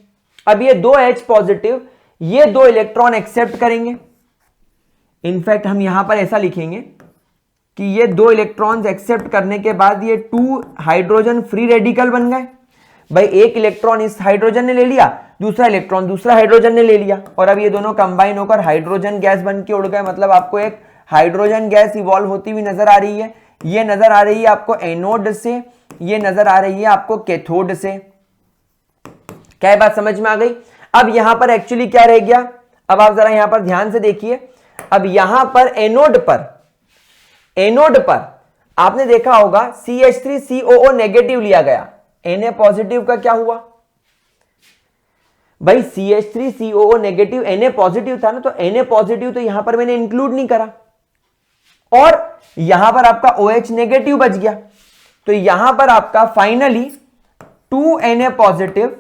अब ये 2 H पॉजिटिव ये 2 इलेक्ट्रॉन एक्सेप्ट करेंगे। इनफैक्ट हम यहां पर ऐसा लिखेंगे कि ये 2 इलेक्ट्रॉन्स एक्सेप्ट करने के बाद ये 2 हाइड्रोजन फ्री रेडिकल बन गए। भाई एक इलेक्ट्रॉन इस हाइड्रोजन ने ले लिया, दूसरा इलेक्ट्रॉन दूसरा हाइड्रोजन ने ले लिया और अब ये दोनों कंबाइन होकर हाइड्रोजन गैस बन के उड़ गए। मतलब आपको एक हाइड्रोजन गैस इवॉल्व होती हुई नजर आ रही है। ये नजर आ रही है आपको एनोड से, ये नजर आ रही है आपको कैथोड से। क्या बात समझ में आ गई। अब यहां पर एक्चुअली क्या रह गया, अब आप जरा यहां पर ध्यान से देखिए। अब यहां पर एनोड पर आपने देखा होगा CH3COO नेगेटिव लिया गया, Na पॉजिटिव का क्या हुआ भाई, CH3COO नेगेटिव Na पॉजिटिव था ना, तो Na पॉजिटिव तो यहां पर मैंने इंक्लूड नहीं करा और यहां पर आपका OH नेगेटिव बच गया। तो यहां पर आपका फाइनली 2 Na पॉजिटिव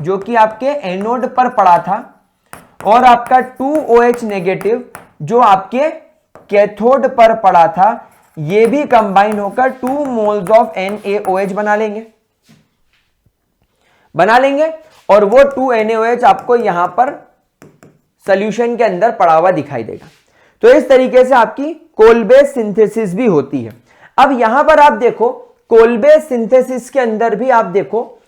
जो कि आपके एनोड पर पड़ा था और आपका 2 OH नेगेटिव जो आपके कैथोड पर पड़ा था, ये भी कंबाइन होकर 2 मोल्स ऑफ NaOH बना लेंगे और वो 2 NaOH आपको यहां पर सॉल्यूशन के अंदर पड़ा हुआ दिखाई देगा। तो इस तरीके से आपकी कोल्बे सिंथेसिस भी होती है। अब यहां पर आप देखो कोल्बे सिंथेसिस के अंदर भी आप देखो,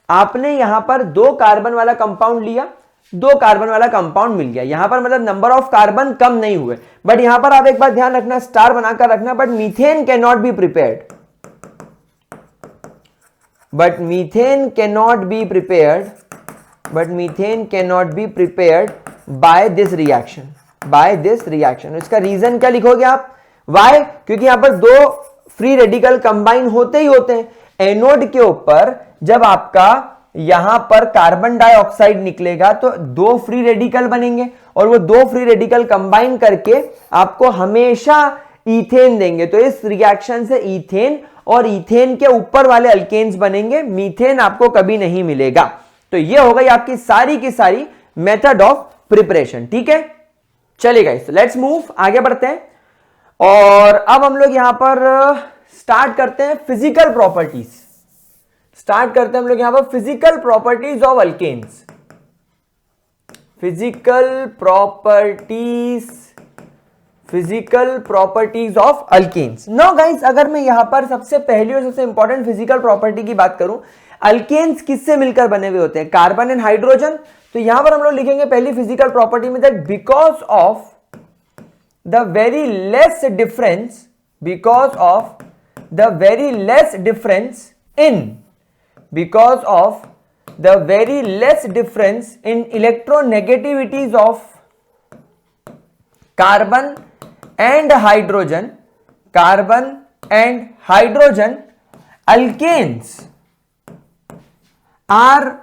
आपने यहां पर 2 कार्बन वाला कंपाउंड लिया, 2 कार्बन वाला कंपाउंड मिल गया। यहां पर मतलब नंबर ऑफ कार्बन कम नहीं हुए, बट यहां पर आप एक बात ध्यान रखना, स्टार बनाकर रखना, but methane can not be prepared, but methane can not be prepared, but methane can not be prepared by this reaction, by this reaction. इसका रीजन क्या लिखोगे आप? वाई? क्योंकि यहां पर 2 फ्री रेडिकल कंबाइन होते ही होते हैं। एनोड के ऊपर जब आपका यहां पर कार्बन डाइऑक्साइड निकलेगा तो 2 फ्री रेडिकल बनेंगे, और वो 2 फ्री रेडिकल कंबाइन करके आपको हमेशा ईथेन देंगे। तो इस रिएक्शन से ईथेन और ईथेन के ऊपर वाले अल्केन्स बनेंगे, मीथेन आपको कभी नहीं मिलेगा। तो ये हो गई आपकी सारी की सारी मेथड ऑफ प्रिपरेशन। ठीक है, चलिए गाइस लेट्स मूव, आगे बढ़ते हैं। और अब हम लोग यहां पर स्टार्ट करते हैं फिजिकल प्रॉपर्टीज, स्टार्ट करते हैं हम लोग यहां पर physical properties of alkanes, physical properties of alkanes. No guys, अगर मैं यहां पर सबसे पहली और सबसे इंपॉर्टेंट फिजिकल प्रॉपर्टी की बात करूं, अल्केन्स किससे मिलकर बने हुए होते हैं? Carbon and hydrogen. तो यहां पर हम लोग लिखेंगे पहली फिजिकल प्रॉपर्टी में, that because of the very less difference, because of the very less difference in, because of the very less difference in electronegativities of carbon and hydrogen, alkanes are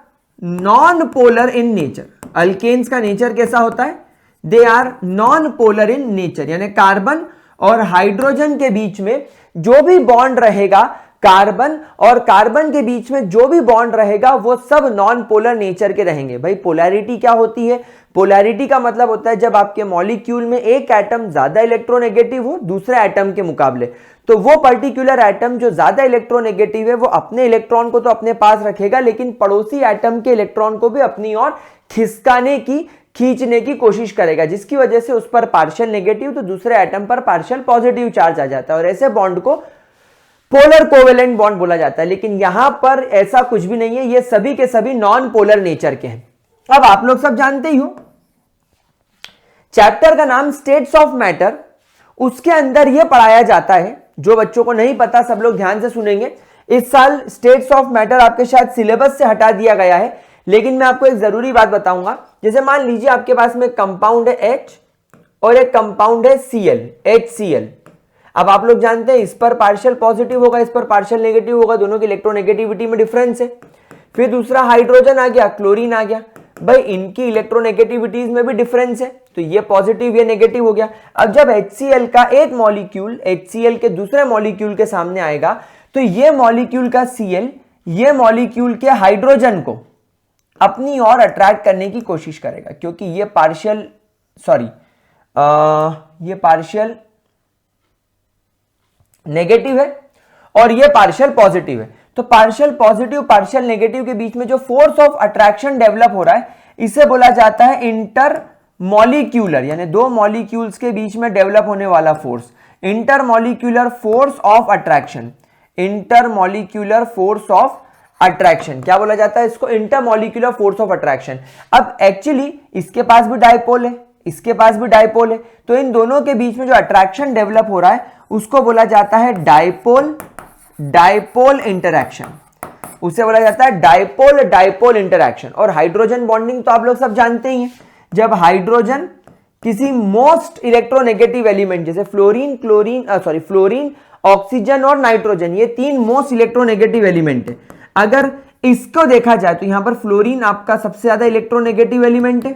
non-polar in nature। alkanes का nature कैसा होता है? they are non-polar in nature, यानी carbon और hydrogen के बीच में जो भी बॉन्ड रहेगा, कार्बन और कार्बन के बीच में जो भी बॉन्ड रहेगा वो सब नॉन पोलर नेचर के रहेंगे। भाई पोलैरिटी क्या होती है? पोलैरिटी का मतलब होता है जब आपके मॉलिक्यूल में एक एटम ज्यादा इलेक्ट्रोनेगेटिव हो दूसरे एटम के मुकाबले, तो वो पर्टिकुलर एटम जो ज्यादा इलेक्ट्रोनेगेटिव है वो अपने इलेक्ट्रॉन को तो अपने पास रखेगा, लेकिन पड़ोसी एटम के इलेक्ट्रॉन को भी अपनी ओर खींचने की कोशिश करेगा, जिसकी वजह से उस पर पार्शियल नेगेटिव तो दूसरे एटम पर पार्शियल पॉजिटिव चार्ज आ जाता है, और ऐसे बॉन्ड को पोलर कोवेलेंट बॉन्ड बोला जाता है। लेकिन यहां पर ऐसा कुछ भी नहीं है, ये सभी के सभी नॉन पोलर नेचर के हैं। अब आप लोग सब जानते ही हो, चैप्टर का नाम स्टेट्स ऑफ मैटर, उसके अंदर यह पढ़ाया जाता है, जो बच्चों को नहीं पता सब लोग ध्यान से सुनेंगे। इस साल स्टेट्स ऑफ मैटर आपके शायद सिलेबस से हटा दिया गया है, लेकिन मैं आपको एक जरूरी बात बताऊंगा। जैसे मान लीजिए आपके पास में कंपाउंड है H और एक कंपाउंड है Cl, HCl। अब आप लोग जानते हैं इस पर पार्शियल पॉजिटिव होगा, इस पर पार्शियल नेगेटिव होगा, दोनों की इलेक्ट्रोनेगेटिविटी में डिफरेंस है। फिर दूसरा हाइड्रोजन आ गया, क्लोरीन आ गया, भाई इनकी इलेक्ट्रोनेगेटिविटीज में भी डिफरेंस है, तो ये पॉजिटिव ये नेगेटिव हो गया। अब जब HCl का एक मॉलिक्यूल HCl के दूसरे मॉलिक्यूल के सामने आएगा, तो ये मॉलिक्यूल का Cl ये मॉलिक्यूल के हाइड्रोजन को अपनी ओर अट्रैक्ट करने की कोशिश करेगा, क्योंकि ये पार्शियल नेगेटिव है और ये पार्शियल पॉजिटिव है। तो पार्शियल पॉजिटिव पार्शियल नेगेटिव के बीच में जो फोर्स ऑफ अट्रैक्शन डेवलप हो रहा है, इसे बोला जाता है इंटर मॉलिक्यूलर, यानी दो मॉलिक्यूल्स के बीच में डेवलप होने वाला force, inter molecular force of attraction. Inter molecular force of attraction क्या बोला जाता है? इसको inter molecular force of attraction. अब एक्चुअली इसके पास भी डायपोल है, इसके पास भी डायपोल है, तो इन दोनों के बीच में जो अट्रैक्शन डेवलप हो रहा है उसको बोला जाता है डायपोल इंटरैक्शन, उसे बोला जाता है डायपोल इंटरैक्शन। और हाइड्रोजन बॉन्डिंग तो आप लोग सब जानते ही हैं, जब हाइड्रोजन किसी मोस्ट इलेक्ट्रोनेगेटिव एलिमेंट जैसे फ्लोरीन ऑक्सीजन और नाइट्रोजन, ये तीन मोस्ट इलेक्ट्रोनेगेटिव एलिमेंट है। अगर इसको देखा जाए तो यहां पर फ्लोरीन आपका सबसे ज्यादा इलेक्ट्रोनेगेटिव एलिमेंट है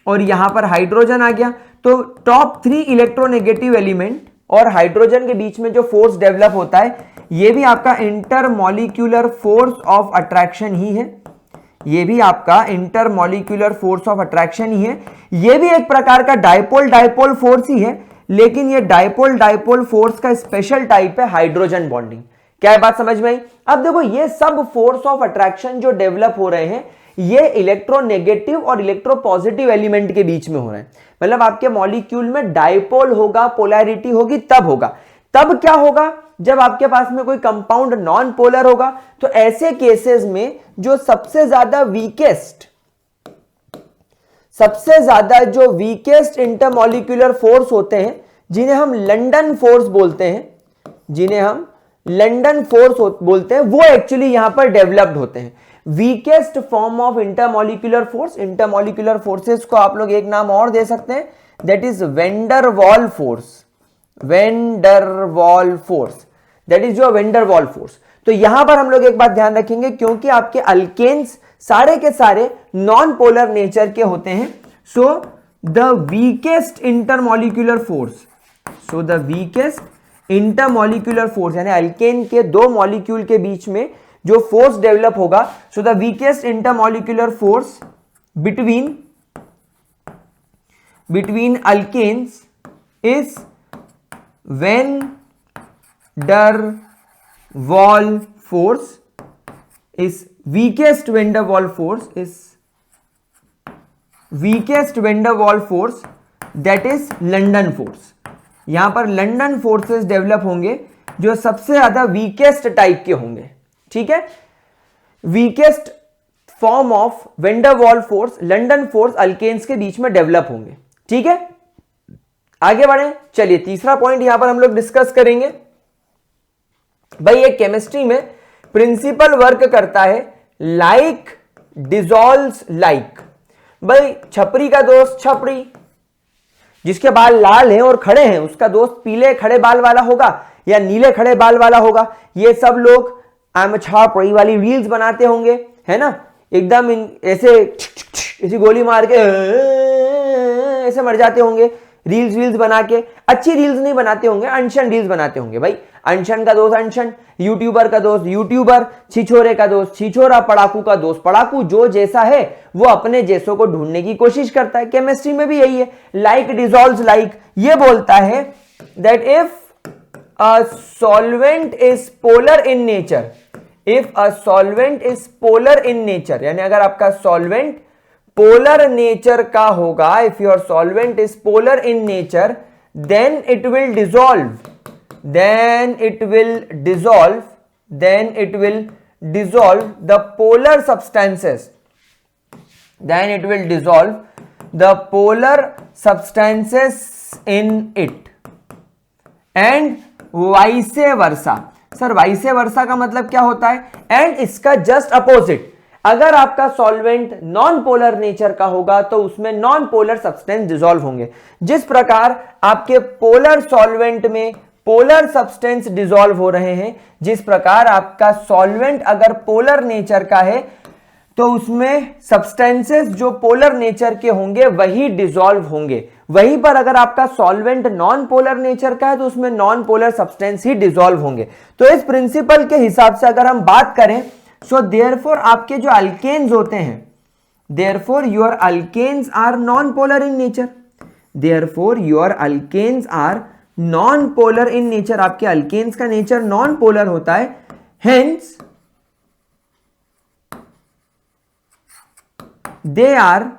और यहां पर हाइड्रोजन आ गया, तो टॉप 3 इलेक्ट्रोनेगेटिव एलिमेंट और हाइड्रोजन के बीच में जो फोर्स डेवलप होता है ये भी आपका इंटरमॉलिक्यूलर फोर्स ऑफ अट्रैक्शन ही है, ये भी आपका इंटरमॉलिक्यूलर फोर्स ऑफ अट्रैक्शन ही है। ये भी एक प्रकार का डायपोल फोर्स ही है, लेकिन ये डायपोल फोर्स का स्पेशल टाइप है हाइड्रोजन बॉन्डिंग। क्या है बात समझ में आई? अब देखो ये सब फोर्स ऑफ अट्रैक्शन जो डेवलप हो रहे हैं ये इलेक्ट्रोनेगेटिव और इलेक्ट्रोपॉजिटिव एलिमेंट के बीच में हो रहे हैं। मतलब आपके मॉलिक्यूल में डायपोल होगा, पोलैरिटी होगी, तब होगा। तब क्या होगा? जब आपके पास में कोई कंपाउंड नॉन पोलर होगा। तो ऐसे केसेस में जो सबसे ज्यादा वीकेस्ट सबसे ज्यादा जो वीकेस्ट इंटरमॉलिक्यूलर फोर्स होते हैं, जिन्हें हम लंदन फोर्स बोलते हैं, जिन्हें हम लंदन फोर्स बोलते हैं, वो एक्चुअली यहां पर डेवलप्ड होते हैं। Weakest form of intermolecular force, intermolecular forces को आप लोग एक नाम और दे सकते हैं, that is vendor wall force. Vendor wall force, that is your vendor wall force. तो यहां पर हम लोग एक बात ध्यान रखेंगे, क्योंकि आपके अल्केन्स सारे के सारे नॉन पोलर नेचर के होते हैं, सो the weakest intermolecular force, so the weakest intermolecular force यानी अल्केन के दो मॉलिक्यूल के बीच में जो फोर्स डेवलप होगा, so the weakest intermolecular force between alkanes is van der Waals force, is weakest van der Waal force is weakest van der Waal force, that is London force. यहां पर London forces develop होंगे जो सबसे ज्यादा weakest type के होंगे, ठीक है। वीकेस्ट फॉर्म ऑफ वेन डर वाल फोर्स, लंदन फोर्स अल्केन्स के बीच में डेवलप होंगे, ठीक है। आगे बढ़े, चलिए तीसरा पॉइंट यहां पर हम लोग डिस्कस करेंगे। भाई ये केमिस्ट्री में प्रिंसिपल वर्क करता है लाइक डिसॉल्व्स लाइक। भाई छपरी का दोस्त छपरी, जिसके बाल लाल हैं और खड़े हैं, उसका दोस्त पीले खड़े बाल वाला होगा या नीले खड़े बाल वाला होगा। ये सब लोग आई एम छपरी वाली रील्स बनाते होंगे, है ना, एकदम ऐसे गोली मार के ऐसे मर जाते होंगे, रील्स बना के। अच्छी रील्स नहीं बनाते होंगे, अनशन रील्स बनाते होंगे। भाई अनशन का दोस्त अनशन, यूट्यूबर का दोस्त यूट्यूबर, छिछोरे का दोस्त छिछोरा, पढ़ाकू का दोस्त पढ़ाकू। जो जैसा है वो अपने जैसों को ढूंढने की कोशिश करता है। केमिस्ट्री में भी यही है, लाइक डिसॉल्व्स लाइक। ये बोलता है that if a solvent is polar in nature, if a solvent is polar in nature, यानी अगर आपका सॉल्वेंट पोलर नेचर का होगा, if your solvent is polar in nature, then it will dissolve the polar substances, then it will dissolve the polar substances in it and vice versa। Sir vice versa का मतलब क्या होता है? And इसका just opposite, अगर आपका solvent non polar nature का होगा तो उसमें नॉन पोलर सब्सटेंस डिसॉल्व होंगे। जिस प्रकार आपके पोलर सॉल्वेंट में पोलर सब्सटेंस डिसॉल्व हो रहे हैं, जिस प्रकार आपका सॉल्वेंट अगर पोलर नेचर का है तो उसमें सब्सटेंसेस जो पोलर नेचर के होंगे वही डिसॉल्व होंगे। वहीं पर अगर आपका सॉल्वेंट नॉन पोलर नेचर का है तो उसमें नॉन पोलर सब्सटेंस ही डिसॉल्व होंगे। तो इस प्रिंसिपल के हिसाब से अगर हम बात करें, सो देयरफॉर आपके जो अल्केन्स होते हैं, therefore your alkanes are non polar in nature, therefore your alkanes are non polar in nature. आपके अल्केन्स का नेचर नॉन पोलर होता है, hence they are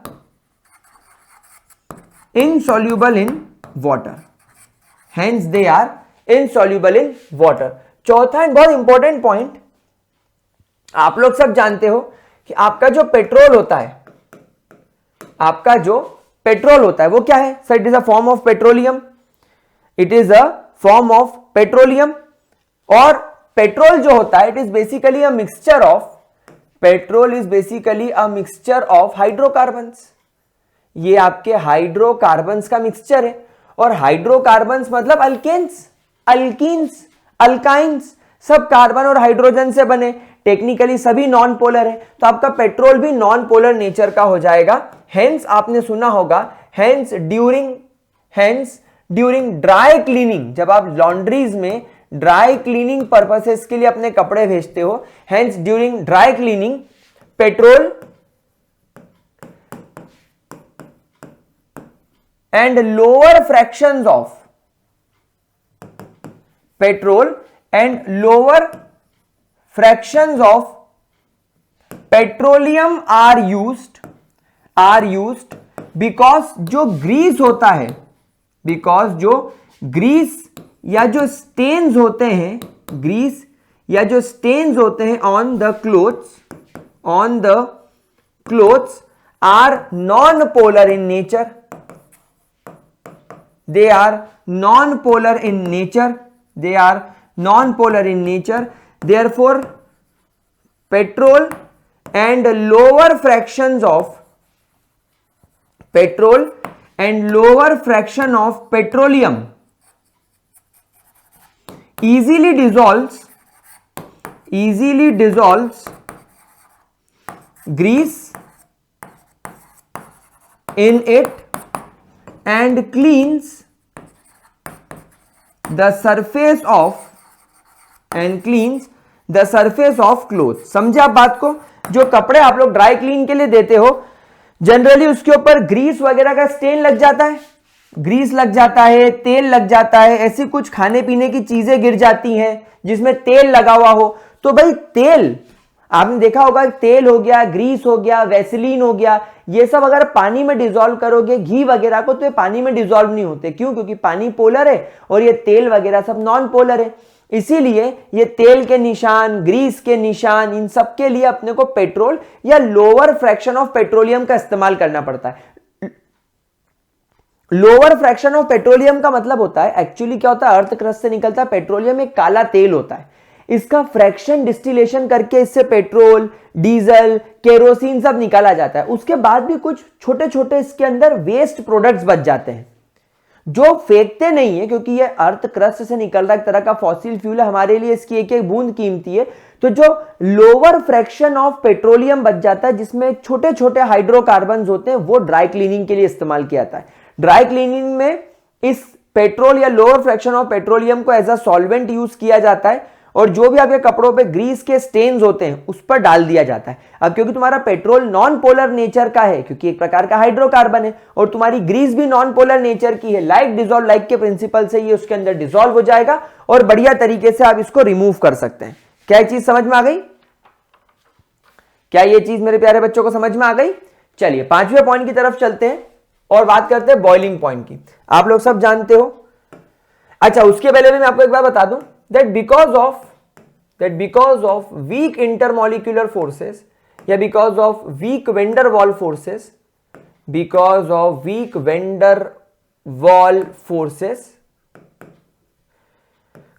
insoluble in water, hence they are insoluble in water। चौथा and बहुत important point, आप लोग सब जानते हो कि आपका जो पेट्रोल होता है, आपका जो पेट्रोल होता है वो क्या है? Sir it is a form of petroleum, it is a form of petroleum. और पेट्रोल जो होता है it is basically a mixture of, petrol is basically a mixture of hydrocarbons. ये आपके हाइड्रोकार्बन्स का मिक्सचर है, और हाइड्रोकार्बन्स मतलब अल्केन्स, अल्कीन्स, अल्काइंस, सब कार्बन और हाइड्रोजन से बने, टेक्निकली सभी नॉन पोलर है। तो आपका पेट्रोल भी नॉन पोलर नेचर का हो जाएगा। हेंस आपने सुना होगा, हेंस ड्यूरिंग ड्राई क्लीनिंग, जब आप लॉन्ड्रीज में ड्राई क्लीनिंग पर्पसेस के लिए अपने कपड़े भेजते हो, hence during dry cleaning petrol and lower fractions of petrol and lower fractions of petroleum are used because जो ग्रीस होता है, because जो ग्रीस या जो स्टेन्स होते हैं, ग्रीस या जो स्टेन्स होते हैं on the clothes are non-polar in nature. They are non-polar in nature. They are non-polar in nature. Therefore, petrol and lower fractions of petrol and lower fraction of petroleum easily dissolves grease in it and cleans the surface of clothes. समझे आप बात को? जो कपड़े आप लोग dry clean के लिए देते हो, जनरली उसके ऊपर ग्रीस वगैरह का स्टेन लग जाता है, ग्रीस लग जाता है, तेल लग जाता है, ऐसी कुछ खाने पीने की चीजें गिर जाती हैं जिसमें तेल लगा हुआ हो, तो भाई तेल आपने देखा होगा, तेल हो गया, ग्रीस हो गया, वैसलीन हो गया, ये सब अगर पानी में डिसॉल्व करोगे, घी वगैरह को, तो ये पानी में डिसॉल्व नहीं होते. क्यों? क्योंकि पानी पोलर है और ये तेल वगैरह सब नॉन पोलर है. इसीलिए ये तेल के निशान, ग्रीस के निशान, इन सब के लिए अपने को पेट्रोल या लोअर फ्रैक्शन ऑफ पेट्रोलियम का इस्तेमाल करना पड़ता है. लोअर फ्रैक्शन ऑफ पेट्रोलियम का मतलब होता है, एक्चुअली क्या होता है, अर्थ क्रस्ट से निकलता है पेट्रोलियम एक काला तेल होता है, इसका फ्रैक्शन डिस्टिलेशन करके इससे पेट्रोल, डीजल, केरोसिन सब निकाला जाता है. उसके बाद भी कुछ छोटे छोटे इसके अंदर वेस्ट प्रोडक्ट्स बच जाते हैं जो फेंकते नहीं है, क्योंकि ये अर्थ क्रस्ट से निकल रहा एक तरह का फॉसिल फ्यूल है, हमारे लिए इसकी एक एक बूंद कीमती है. तो जो लोअर फ्रैक्शन ऑफ पेट्रोलियम बच जाता है, जिसमें छोटे छोटे हाइड्रोकार्बन होते हैं, वो ड्राई क्लीनिंग के लिए इस्तेमाल किया जाता है. ड्राई क्लीनिंग में इस पेट्रोल या लोअर फ्रैक्शन ऑफ पेट्रोलियम को एज अ सॉल्वेंट यूज किया जाता है और जो भी आपके कपड़ों पे ग्रीस के स्टेन्स होते हैं उस पर डाल दिया जाता है. अब क्योंकि तुम्हारा पेट्रोल नॉन पोलर नेचर का है, क्योंकि एक प्रकार का हाइड्रोकार्बन है, और तुम्हारी ग्रीस भी नॉन पोलर नेचर की है, लाइक डिसॉल्व लाइक के प्रिंसिपल से ये उसके अंदर डिसॉल्व हो जाएगा और बढ़िया तरीके से आप इसको रिमूव कर सकते हैं. क्या ये चीज समझ में आ गई? क्या ये चीज मेरे प्यारे बच्चों को समझ में आ गई? चलिए 5वें पॉइंट की तरफ चलते हैं और बात करते हैं बॉइलिंग पॉइंट की. आप लोग सब जानते हो. अच्छा, उसके पहले भी मैं आपको एक बात बता दूं that because of weak intermolecular forces या because of weak van der Waals forces,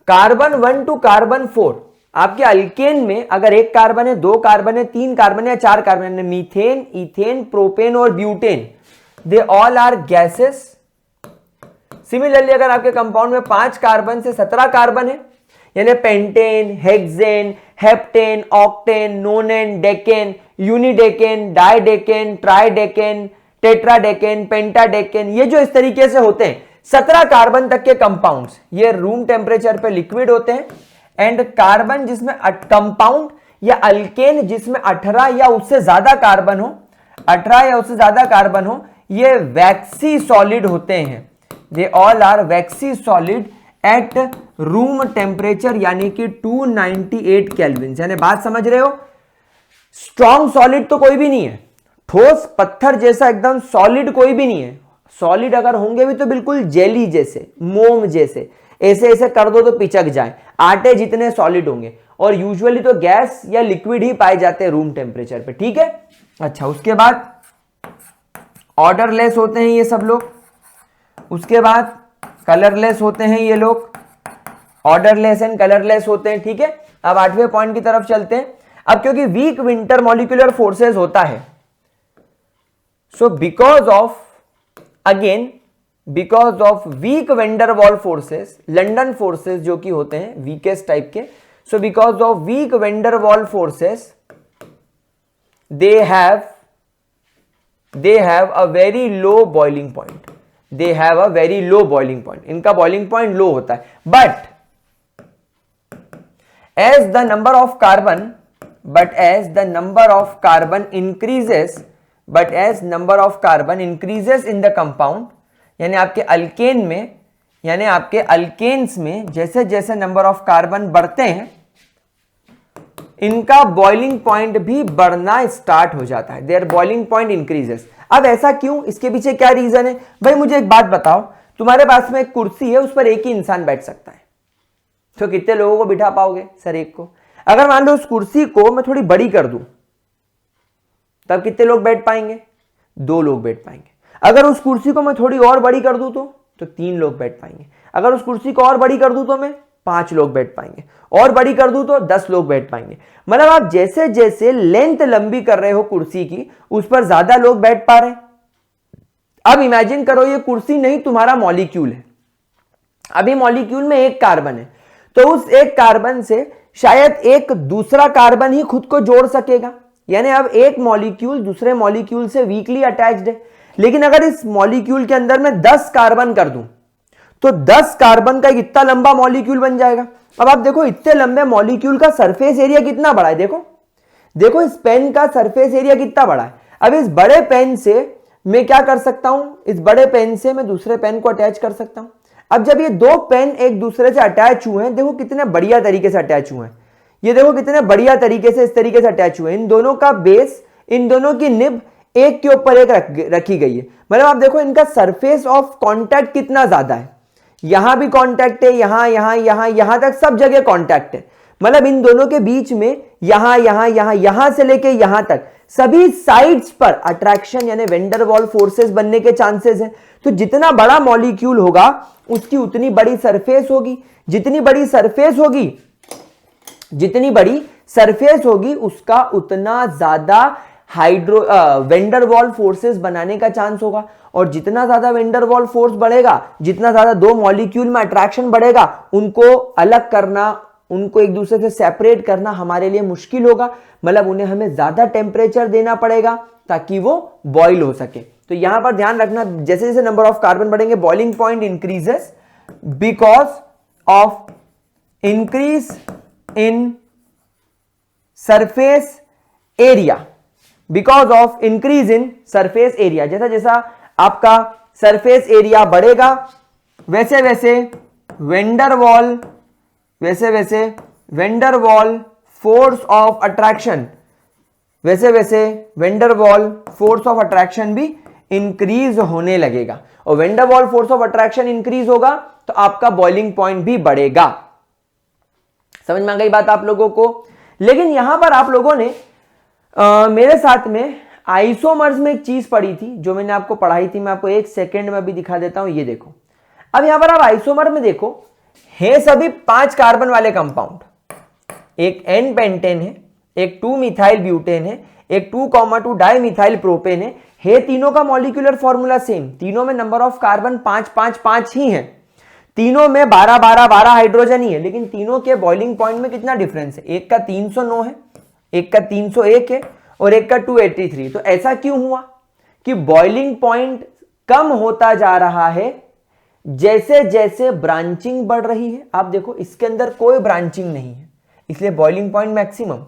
carbon 1 to carbon 4 आपके अल्केन में अगर एक कार्बन है, दो कार्बन है, तीन कार्बन है, चार कार्बन है, मीथेन, इथेन, प्रोपेन और butane, they all are gases. Similarly अगर आपके कंपाउंड में 5 कार्बन से 17 कार्बन है, यानी pentane, hexane, heptane, octane, nonane, decane, undecane, dodecane, tridecane, tetradecane, pentadecane, ये जो इस तरीके से होते हैं 17 कार्बन तक के कंपाउंड्स, ये रूम टेम्परेचर पे लिक्विड होते हैं. एंड कार्बन जिसमें कंपाउंड या अल्केन जिसमें 18 या उससे ज्यादा कार्बन हो, 18 या उससे ज्यादा कार्बन हो, ये वैक्सी सॉलिड होते हैं. They all are waxy solid at room temperature यानी कि 298 केल्विन. यानी बात समझ रहे हो? स्ट्रॉन्ग सॉलिड तो कोई भी नहीं है, ठोस पत्थर जैसा एकदम सॉलिड कोई भी नहीं है. सॉलिड अगर होंगे भी तो बिल्कुल जेली जैसे, मोम जैसे, ऐसे ऐसे कर दो तो पिचक जाए, आटे जितने सॉलिड होंगे. और यूजुअली तो गैस या लिक्विड ही पाए जाते हैं रूम टेम्परेचर पे. ठीक है. अच्छा, उसके बाद ऑर्डरलेस होते हैं ये सब लोग. उसके बाद कलरलेस होते हैं ये लोग, ऑर्डरलेस एंड कलरलेस होते हैं. ठीक है. अब 8वें पॉइंट की तरफ चलते हैं. अब क्योंकि वीक इंटरमॉलिक्यूलर फोर्सेस होता है, so because of weak van der Waals forces, London forces जो कि होते हैं वीकेस्ट टाइप के, so because of weak van der Waals forces they have a very low boiling point. They have a very low boiling point. इनका boiling point low होता है. But as the number of carbon increases in the compound, यानी आपके alkane में, यानी आपके alkanes में जैसे जैसे नंबर ऑफ कार्बन बढ़ते हैं, इनका बॉइलिंग पॉइंट भी बढ़ना स्टार्ट हो जाता है. There boiling point increases. अब ऐसा क्यों? इसके पीछे क्या रीजन है? भाई मुझे एक बात बताओ, तुम्हारे पास में एक कुर्सी है, उस पर एक ही इंसान बैठ सकता है, तो कितने लोगों को बिठा पाओगे? सर एक को. अगर मान लो उस कुर्सी को मैं थोड़ी बड़ी कर दूं, तब कितने लोग बैठ पाएंगे? 2 लोग बैठ पाएंगे। अगर उस कुर्सी को मैं थोड़ी और बड़ी कर दूं तो 3 लोग बैठ पाएंगे। अगर उस कुर्सी को और बड़ी कर दूं तो मैं 5 लोग बैठ पाएंगे, और बड़ी कर दूं तो 10 लोग बैठ पाएंगे। मतलब आप जैसे जैसे लेंथ लंबी कर रहे हो कुर्सी की, उस पर ज्यादा लोग बैठ पा रहे हैं। अब इमेजिन करो ये कुर्सी नहीं, तुम्हारा मॉलिक्यूल है। अभी मॉलिक्यूल में एक कार्बन है, तो उस एक कार्बन से शायद एक दूसरा कार्बन ही खुद को जोड़ सकेगा, यानी अब एक मॉलिक्यूल दूसरे मॉलिक्यूल से वीकली अटैच्ड है। लेकिन अगर इस मॉलिक्यूल के अंदर मैं 10 कार्बन कर दूं तो 10 कार्बन का इतना लंबा मॉलिक्यूल बन जाएगा। अब आप देखो इतने लंबे मॉलिक्यूल का सरफेस एरिया कितना बड़ा है, देखो इस पेन का सरफेस एरिया कितना बड़ा है। अब इस बड़े पेन से मैं क्या कर सकता हूं, इस बड़े पेन से मैं दूसरे पेन को अटैच कर सकता हूं। अब जब ये 2 पेन एक दूसरे से अटैच हुए हैं, देखो कितने बढ़िया तरीके से अटैच हुए हैं, ये देखो कितने बढ़िया तरीके से इस तरीके से अटैच हुए हैं। इन दोनों का बेस, इन दोनों की निब एक के ऊपर एक रखी गई है। मतलब आप देखो इनका सरफेस ऑफ कांटेक्ट कितना ज्यादा है, यहां भी कांटेक्ट है, यहां तक सब जगह कांटेक्ट है। मतलब इन दोनों के बीच में यहां से लेके यहां तक सभी साइड्स पर अट्रैक्शन यानी वेंडर वॉल फोर्सेस बनने के चांसेस हैं। तो जितना बड़ा मॉलिक्यूल होगा उसकी उतनी बड़ी सरफेस होगी, जितनी बड़ी सरफेस होगी उसका उतना ज्यादा वेंडर वॉल फोर्सेस बनाने का चांस होगा। और जितना ज्यादा वेंडर वॉल फोर्स बढ़ेगा, जितना ज्यादा 2 मॉलिक्यूल में अट्रैक्शन बढ़ेगा, उनको अलग करना, उनको एक दूसरे से सेपरेट करना हमारे लिए मुश्किल होगा। मतलब उन्हें हमें ज्यादा टेम्परेचर देना पड़ेगा ताकि वो बॉइल हो सके। तो यहां पर ध्यान रखना, जैसे जैसे नंबर ऑफ कार्बन बढ़ेंगे boiling point increases because of increase in surface area, because of increase in surface area. जैसा जैसा आपका सरफेस एरिया बढ़ेगा वैसे वैसे vendor wall force of attraction, वैसे वैसे vendor wall force of attraction भी इंक्रीज होने लगेगा। और vendor wall force of attraction increase होगा तो आपका बॉइलिंग पॉइंट भी बढ़ेगा। समझ में आ गई बात आप लोगों को। लेकिन यहां पर आप लोगों ने मेरे साथ में आइसोमर्स में एक चीज पढ़ी थी जो मैंने आपको पढ़ाई थी, मैं आपको 1 सेकेंड में भी दिखा देता हूं। ये देखो, अब यहां पर आप आइसोमर में देखो है सभी 5 कार्बन वाले कंपाउंड, एक एन पेंटेन है, एक 2 मिथाइल ब्यूटेन है, एक 2,2 डाई मिथाइल प्रोपेन है तीनों का मॉलिक्यूलर फॉर्मूला सेम, तीनों में नंबर ऑफ कार्बन 5 ही है, तीनों में 12 हाइड्रोजन ही है। लेकिन तीनों के बॉइलिंग पॉइंट में कितना डिफरेंस है, एक का 309 है, एक का 301 है और एक का 283। तो ऐसा क्यों हुआ कि बॉइलिंग पॉइंट कम होता जा रहा है जैसे जैसे ब्रांचिंग बढ़ रही है। आप देखो इसके अंदर कोई ब्रांचिंग नहीं है, इसलिए बॉइलिंग पॉइंट मैक्सिमम।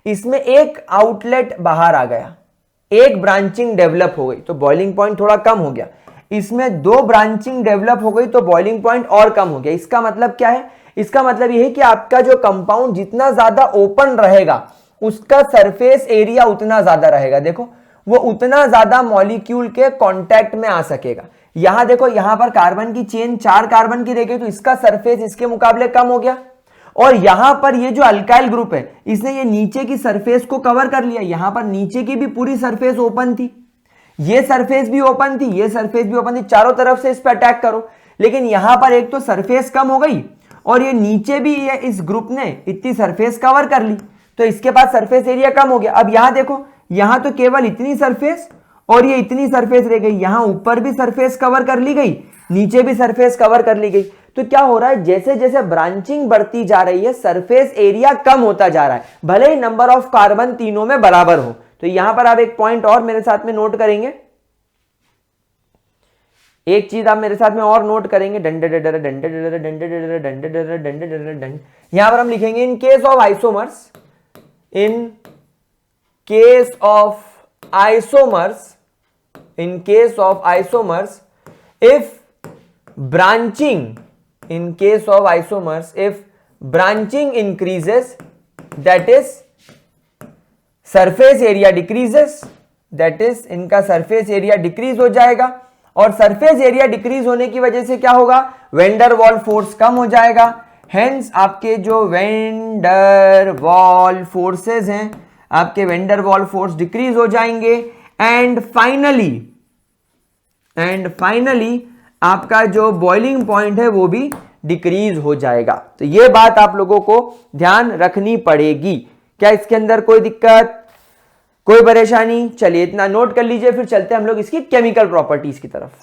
इसमें एक आउटलेट बाहर आ गया, एक ब्रांचिंग डेवलप हो गई तो बॉइलिंग पॉइंट थोड़ा कम हो गया। इसमें 2 ब्रांचिंग डेवलप हो गई तो बॉइलिंग पॉइंट और कम हो गया। इसका मतलब क्या है, इसका मतलब यह है कि आपका जो कंपाउंड जितना ज्यादा ओपन रहेगा उसका सरफेस एरिया उतना ज्यादा रहेगा। देखो वो उतना ज्यादा मॉलिक्यूल के कांटेक्ट में आ सकेगा। यहां देखो, यहां पर कार्बन की चेन 4 कार्बन की रह तो इसका सरफेस इसके मुकाबले कम हो गया। और यहां पर ये जो अल्काइल ग्रुप है इसने ये नीचे की सरफेस को कवर कर लिया। यहां पर नीचे की भी पूरी सरफेस ओपन थी, ये सरफेस भी ओपन थी, ये सरफेस भी ओपन थी, चारों तरफ से इस पर अटैक करो। लेकिन यहां पर एक तो सरफेस कम हो गई और ये नीचे भी ये इस ग्रुप ने इतनी सरफेस कवर कर ली तो इसके पास सरफेस एरिया कम हो गया। अब यहां देखो, यहां तो केवल इतनी सरफेस और ये इतनी सरफेस रह गई, यहां ऊपर भी सरफेस कवर कर ली गई, नीचे भी सरफेस कवर कर ली गई। तो क्या हो रहा है, जैसे जैसे ब्रांचिंग बढ़ती जा रही है सरफेस एरिया कम होता जा रहा है, भले ही नंबर ऑफ कार्बन तीनों में बराबर हो। तो यहां पर आप एक पॉइंट और मेरे साथ में नोट करेंगे, एक चीज आप मेरे साथ में और नोट करेंगे, यहां पर हम लिखेंगे in case of isomers, in case of isomers, if branching increases, that is surface area decreases, that is इनका surface area decrease हो जाएगा। और surface area decrease होने की वजह से क्या होगा, वेंडर वॉल फोर्स कम हो जाएगा। हेंस आपके जो वेंडर वॉल फोर्सेस हैं, आपके वेंडर वॉल फोर्स डिक्रीज हो जाएंगे एंड फाइनली आपका जो बॉइलिंग पॉइंट है वो भी डिक्रीज हो जाएगा। तो ये बात आप लोगों को ध्यान रखनी पड़ेगी। क्या इसके अंदर कोई दिक्कत, कोई परेशानी? चलिए इतना नोट कर लीजिए, फिर चलते हैं हम लोग इसकी केमिकल प्रॉपर्टीज की तरफ।